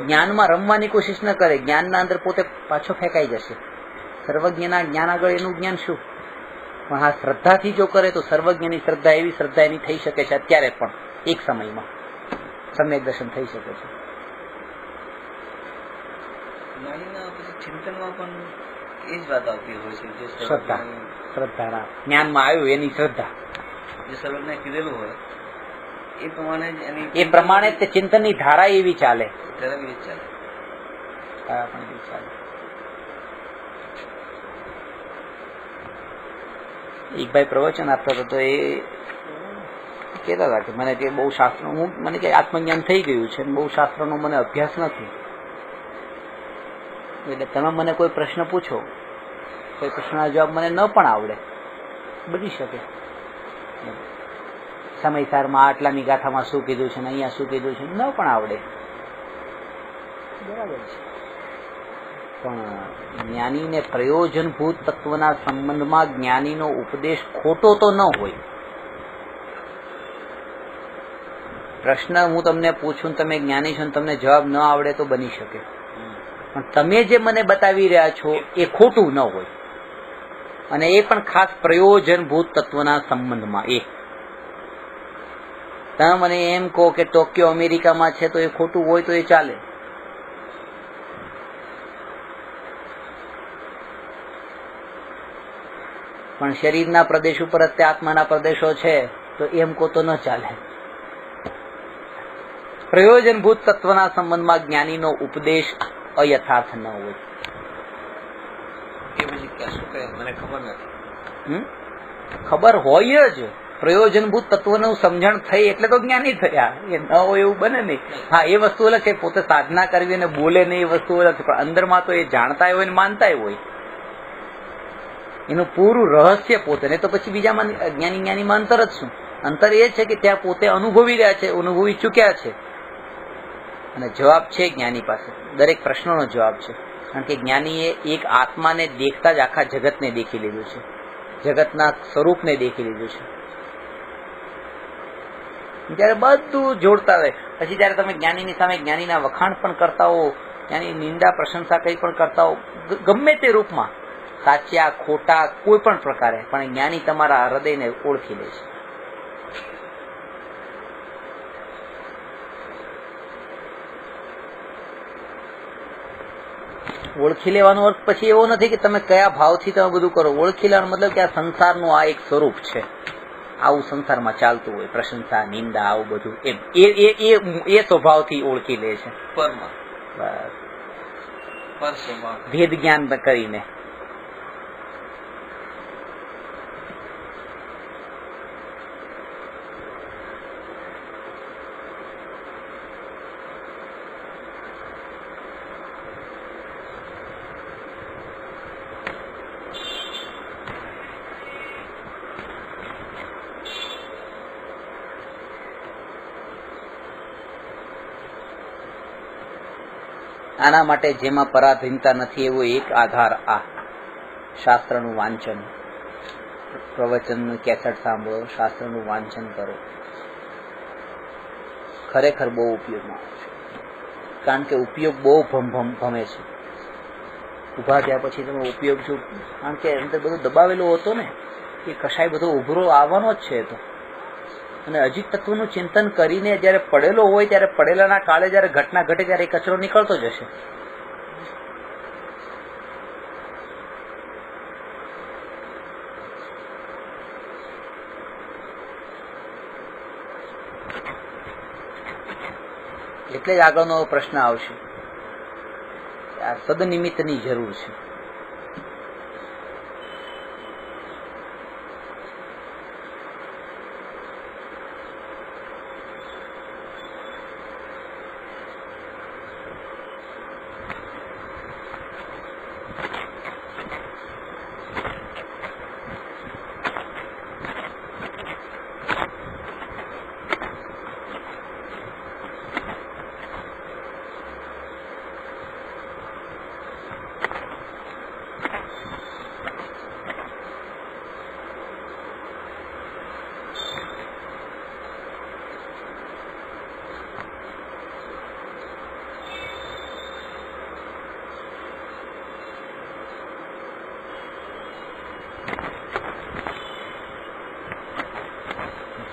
જ્ઞાનમાં રમવાની કોશિશ ન કરે, જ્ઞાનના અંદર પોતે પાછો ફેંકાઈ જશે. સર્વજ્ઞના જ્ઞાન આગળ એનું જ્ઞાન શું? પણ હા, શ્રદ્ધાથી જો કરે તો સર્વજ્ઞની શ્રદ્ધા એવી શ્રદ્ધા એની થઈ શકે છે અત્યારે પણ, એક સમયમાં સમ્યક દર્શન થઈ શકે છે. ચિંતનમાં પણ એ જ વાત આવતી હોય છે, જે શ્રદ્ધા જ્ઞાનમાં આવ્યું એની શ્રદ્ધા, જે સર્વજ્ઞે કીધેલું હોય એ પ્રમાણે જ એ પ્રમાણે તે ચિંતનની ધારા એવી ચાલે. એક ભાઈ પ્રવચન આપતા હતા તો એ કહેતા હતા કે મને કે બહુ શાસ્ત્ર, મને કે આત્મજ્ઞાન થઈ ગયું છે, બહુ શાસ્ત્રનો મને અભ્યાસ નથી, એટલે તમે મને કોઈ પ્રશ્ન પૂછો, કોઈ પ્રશ્નના જવાબ મને ન પણ આવડે, બની શકે. સમયસારમાં આટલાની ગાથામાં શું કીધું છે ને અહીંયા શું કીધું છે ન પણ આવડે, બરાબર છે. પણ જ્ઞાનીને પ્રયોજનભૂત તત્વના સંબંધમાં જ્ઞાનીનો ઉપદેશ ખોટો તો ન હોય. પ્રશ્ન હું તમને પૂછું, તમે જ્ઞાની છો, તમને જવાબ ન આવડે તો બની શકે, પણ તમે જે મને બતાવી રહ્યા છો એ ખોટું ન હોય, અને એ પણ ખાસ પ્રયોજનભૂત તત્વના સંબંધમાં. તમે મને એમ કહો કે ટોક્યો અમેરિકામાં છે તો એ ખોટું હોય તો એ ચાલે, પણ શરીરના પ્રદેશ ઉપર જ આત્માના પ્રદેશો છે તો એમ કહો તો ન ચાલે. પ્રયોજનભૂત તત્વના સંબંધમાં જ્ઞાનીનો ઉપદેશ અયથાર્થ ન હોય. એ પછી શું કહે મને ખબર નથી. ખબર હોય જ, પ્રયોજનભૂત તત્વનું સમજણ થઈ એટલે તો જ્ઞાની થયા. એ ન હોય એવું બને નહીં. હા, એ વસ્તુ અલગ છે, પોતે સાધના કરવી અને બોલે નહીં એ વસ્તુ અલગ છે, પણ અંદરમાં તો એ જાણતા હોય ને માનતા હોય, એનું પૂરું રહસ્ય પોતે. ને તો પછી બીજામાં જ્ઞાનીમાં અંતર જ શું? અંતર એ છે કે ત્યાં પોતે અનુભવી રહ્યા છે, અનુભવી ચૂક્યા છે, અને જવાબ છે જ્ઞાની પાસે, દરેક પ્રશ્નોનો જવાબ છે. કારણ કે જ્ઞાનીએ એક આત્માને દેખતા જ આખા જગતને દેખી લીધું છે, જગતના સ્વરૂપને દેખી લીધું છે. જયારે બધું જોડતા રહે પછી જયારે તમે જ્ઞાનીની સામે જ્ઞાનીના વખાણ પણ કરતા હો, જ્ઞાની નિંદા પ્રશંસા કઈ પણ કરતા હો, ગમે તે રૂપમાં, સાચા ખોટા કોઈ પણ પ્રકારે, પણ જ્ઞાની તમારા હૃદયને ઓળખી લે છે. ઓળખી લેવાનો અર્થ પછી એવો નથી કે તમે કયા ભાવથી તમે બધું કરો. ઓળખી લેવાનો મતલબ કે આ સંસારનું આ એક સ્વરૂપ છે, આવું સંસારમાં ચાલતું હોય, પ્રશંસા નિંદા આવું બધું, એમ એ સ્વભાવથી ઓળખી લે છે. ભેદ જ્ઞાન કરીને. આના માટે જેમાં પરાધીનતા નથી એવો એક આધાર આ શાસ્ત્રનું વાંચન, પ્રવચનનું કેસેટ સાંભળો, શાસ્ત્રનું વાંચન કરો, ખરેખર બહુ ઉપયોગમાં આવે છે. કારણ કે ઉપયોગ બહુ ભમે છે. ઉભા થયા પછી તમે ઉપયોગ શું? કારણ કે અંદર બધું દબાવેલું હતો ને, એ કશાય બધો ઉભરો આવવાનો જ છે. તો અને અજીત તત્વનું ચિંતન કરીને જયારે પડેલો હોય ત્યારે પડેલાના કાળે જયારે ઘટના ઘટે ત્યારે એ કચરો નીકળતો જશે. એટલે જ આગળનો પ્રશ્ન આવશે, આ સદનિમિત્તની જરૂર છે.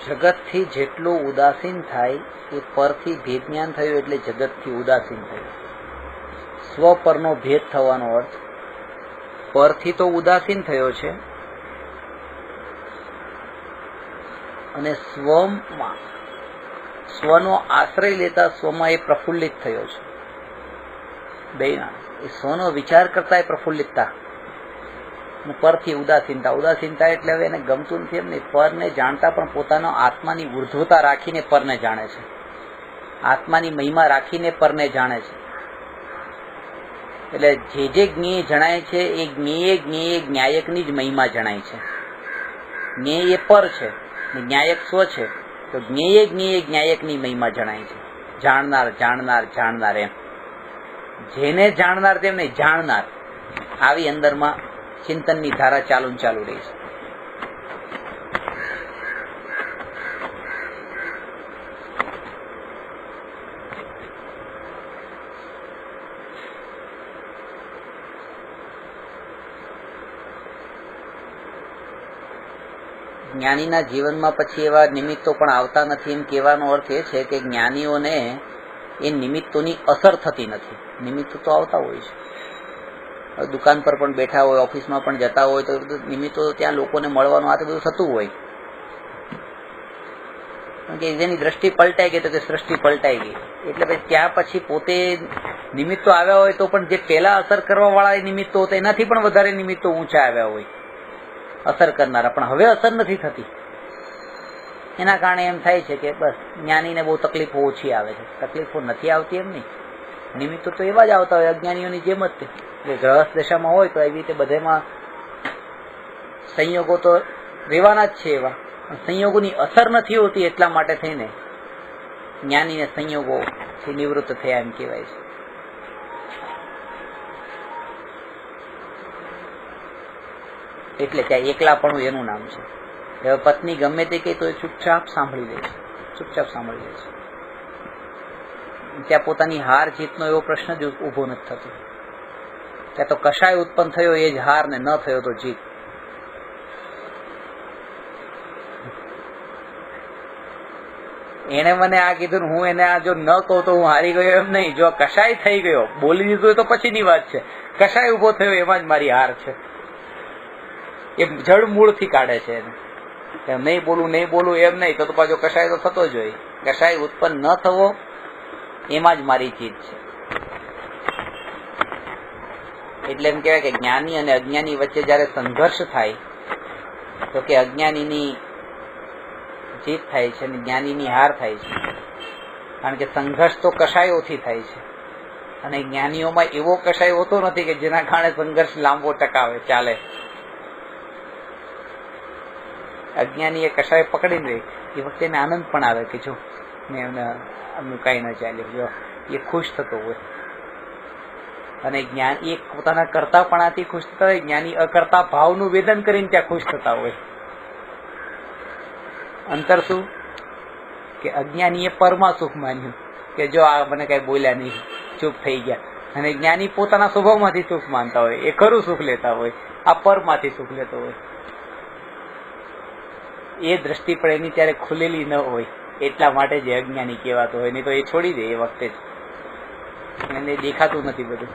જગતથી જેટલું ઉદાસીન થાય એ પરથી ભેદ જ્ઞાન થયું એટલે જગતથી ઉદાસીન થયું. સ્વ પરનો ભેદ થવાનો અર્થ પરથી તો ઉદાસીન થયો છે અને સ્વમાં સ્વનો આશ્રય લેતા સ્વમાં એ પ્રફુલ્લિત થયો છે. બેના એ સ્વનો વિચાર કરતા એ પ્રફુલ્લિતતા પરથી ઉદાસીનતા. ઉદાસીનતા એટલે હવે એને ગમતું નથી એમ નહીં, પરને જાણતા પણ પોતાનો આત્માની ઉર્ધ્વતા રાખીને પરને જાણે છે, આત્માની મહિમા રાખીને પરને જાણે છે. એટલે જે જ્ઞેય જણાય છે એ જ્ઞેય જ્ઞાયકની જ મહિમા જણાય છે. જ્ઞેય એ પર છે, જ્ઞાયક સ્વ છે, તો જ્ઞેય જ્ઞાયકની મહિમા જણાય છે. જાણનાર જાણનાર જાણનાર એમ, જેને જાણનાર તેમને જાણનાર, આવી અંદરમાં ચિંતનની ધારા ચાલુ રહી છે. જ્ઞાનીના જીવનમાં પછી એવા નિમિત્તો પણ આવતા નથી. એમ કહેવાનો અર્થ એ છે કે જ્ઞાનીઓને એ નિમિત્તોની અસર થતી નથી. નિમિત્તો તો આવતા હોય છે, દુકાન પર પણ બેઠા હોય, ઓફિસમાં પણ જતા હોય, તો નિમિત્તો ત્યાં લોકોને મળવાનું આ બધું થતું હોય. કે જેની દ્રષ્ટિ પલટાઈ ગઈ તો કે સૃષ્ટિ પલટાઈ ગઈ, એટલે પછી ત્યાં પછી પોતે નિમિત્તો આવ્યા હોય તો પણ જે પહેલા અસર કરવા વાળા નિમિત્તો હતા એનાથી પણ વધારે નિમિત્તો ઊંચા આવ્યા હોય અસર કરનારા, પણ હવે અસર નથી થતી. એના કારણે એમ થાય છે કે બસ જ્ઞાનીને બહુ તકલીફો ઓછી આવે છે. તકલીફો નથી આવતી એમ નહીં, નિમિત્તો તો એવા જ આવતા હોય અજ્ઞાનીઓની જેમ જ. એટલે ગ્રહસ્થ દશામાં હોય તો એવી રીતે બધેમાં સંયોગો તો રહેવાના જ છે એવા, સંયોગોની અસર નથી હોતી. એટલા માટે થઈને જ્ઞાનીને સંયોગોથી નિવૃત્ત થયા એમ કહેવાય છે. એટલે ત્યાં એકલાપણું એનું નામ છે. હવે પત્ની ગમે તે કહે તો એ ચૂપચાપ સાંભળી લે છે, ચૂપચાપ સાંભળી લે છે. ત્યાં પોતાની હાર જીતનો એવો પ્રશ્ન જ ઉભો નથી થતો. ત્યાં તો કશાય ઉત્પન્ન થયો એ જ હાર, ને ન થયો તો જીત. એને મને આ કીધું, હું એને આ જો ન કહું તો હું હારી ગયો એમ નહીં. જો કશાય થઈ ગયો, બોલી દીધું તો પછીની વાત છે. કશાય ઉભો થયો એમાં જ મારી હાર છે. એ જડ મૂળથી કાઢે છે એને. નહીં બોલું એમ નહીં, તો પાછો કશાય તો થતો જ હોય. કશાય ઉત્પન્ન ન થવો એમાં જ મારી ચીજ છે. એટલે એમ કહેવાય કે જ્ઞાની અને અજ્ઞાની વચ્ચે જયારે સંઘર્ષ થાય તો કે અજ્ઞાનીની જીત થાય છે અને જ્ઞાનીની હાર થાય છે. કારણ કે સંઘર્ષ તો કશાયોથી થાય છે અને જ્ઞાનીઓમાં એવો કશાય હોતો નથી કે જેના કારણે સંઘર્ષ લાંબો ટકાવે ચાલે. અજ્ઞાની એ કશાય પકડીને રહી એ વખતે એને આનંદ પણ આવે કે જો મેં એમને કઈ ન ચાલ્યું, જો એ ખુશ થતો હોય. અને જ્ઞાન એ પોતાના કરતાપણાથી ખુશ થતા હોય, જ્ઞાની અકર્તા ભાવનું વેદન કરીને ત્યાં ખુશ થતા હોય. અંતર શું કે અજ્ઞાની એ પરમાં સુખ માન્યું કે જો આ મને કઈ બોલ્યા નહીં, ચૂપ થઈ ગયા. અને જ્ઞાની પોતાના સ્વભાવમાંથી સુખ માનતા હોય, એ ખરું સુખ લેતા હોય, આ પરમાંથી સુખ લેતો હોય. એ દ્રષ્ટિ પણ એની ત્યારે ખુલેલી ન હોય, એટલા માટે જ અજ્ઞાની કહેવાતો હોય. નહીં તો એ છોડી દે એ વખતે જ, એને દેખાતું નથી બધું.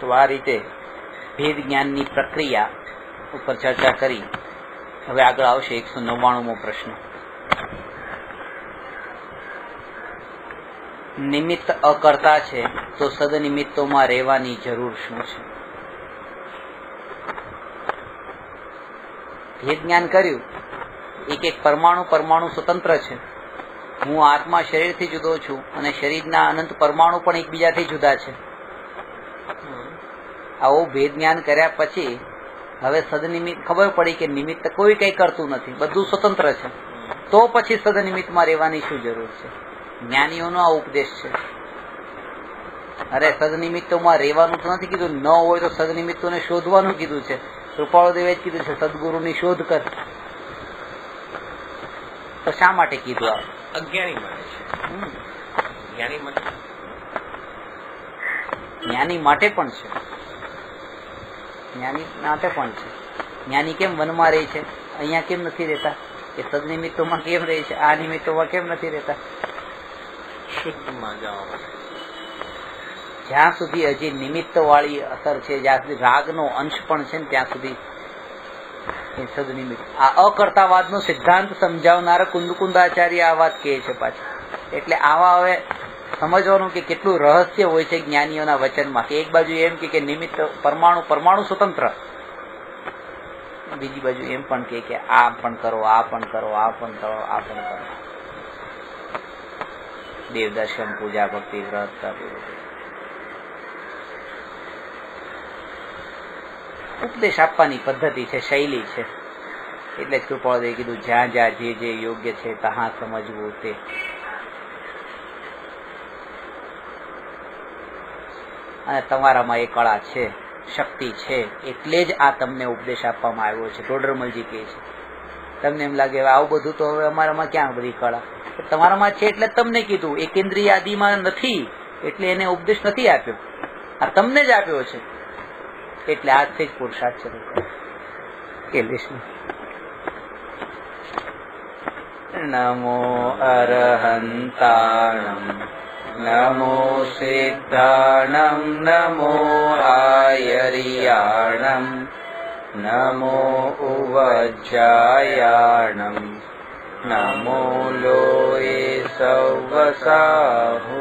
તો આ રીતે ભેદ જ્ઞાનની પ્રક્રિયા ઉપર ચર્ચા કરી. હવે આગળ આવશે 199મો પ્રશ્ન. નિમિત્ત અકર્તા છે તો સદનિમિત્તોમાં રહેવાની જરૂર શું છે? ભેદ જ્ઞાન કર્યું, એક પરમાણુ સ્વતંત્ર છે. હું આત્મા શરીરથી જુદો છું અને શરીરના અનંત પરમાણુ પણ એકબીજાથી જુદા છે. આવું ભેદ જ્ઞાન કર્યા પછી હવે સદનિમિત્ત ખબર પડી કે નિમિત્ત કોઈ કઈ કરતું નથી, બધું સ્વતંત્ર છે. તો પછી સદનિમિત્તમાં રહેવાની શું જરૂર છે? જ્ઞાનીઓનો આ ઉપદેશ છે. અરે સદનિમિત્તોમાં રહેવાનું તો નથી કીધું, ન હોય તો સદનિમિત્તોને શોધવાનું કીધું છે. કૃપાળુદેવે જ કીધું છે સદગુરુની શોધ કર. તો શા માટે કીધું આ? અજ્ઞાની માટે છે. જ્ઞાની માટે જ્ઞાની માટે પણ છે, જ્ઞાની માટે પણ છે. જ્ઞાની કેમ વનમાં રહે છે, અહીંયા કેમ નથી રહેતા? એ સદનિમિત્તોમાં કેમ રહે છે, આ નિમિત્તોમાં કેમ નથી રહેતા? શુદ્ધમાં જવા માટે. જ્યાં સુધી હજી નિમિત્ત વાળી અસર છે, જ્યાં સુધી રાગનો અંશ પણ છે ને ત્યાં સુધી એ સદનિમિત્ત. આ અકર્તાવાદ નો સિદ્ધાંત સમજાવનારા કુંદકુંદાચાર્ય આ વાત કહે છે પાછી. એટલે આવા હવે સમજવાનું કે કેટલું રહસ્ય હોય છે જ્ઞાનીઓના વચનમાં, કે એક બાજુ એમ કે નિમિત્ત પરમાણુ સ્વતંત્ર, બીજી બાજુ એમ પણ કે આ પણ કરો, આ પણ કરો, આ પણ કરો, આ પણ કરો. દેવદર્શન, પૂજા, ભક્તિ, વ્રત, ઉપદેશ આપવાની પદ્ધતિ છે, શૈલી છે. એટલે જ કૃપાળુએ કીધું જ્યાં જ્યાં જે જે યોગ્ય છે ત્યાં સમજવું તે. અને તમારામાં એ કળા છે, શક્તિ છે, એટલે જ આ તમને ઉપદેશ આપવામાં આવ્યો છે. ટોડરમલજી કહે છે તમને એમ લાગે આવું બધું તો હવે અમારામાં ક્યાં બધી કળા? તમારામાં છે એટલે તમને કીધું. એકેન્દ્રિય આદિમાં નથી એટલે એને ઉપદેશ નથી આપ્યો, આ તમને જ આપ્યો છે. એટલે આજથી જ પુરુષાર્થ શરૂ કરો. નમો અરહંતાણમ નમો સિદ્ધાણમ નમો આયરિયાણમ નમો ઉવજ્જાયાણમ નમો લોએ સૌવસાહુ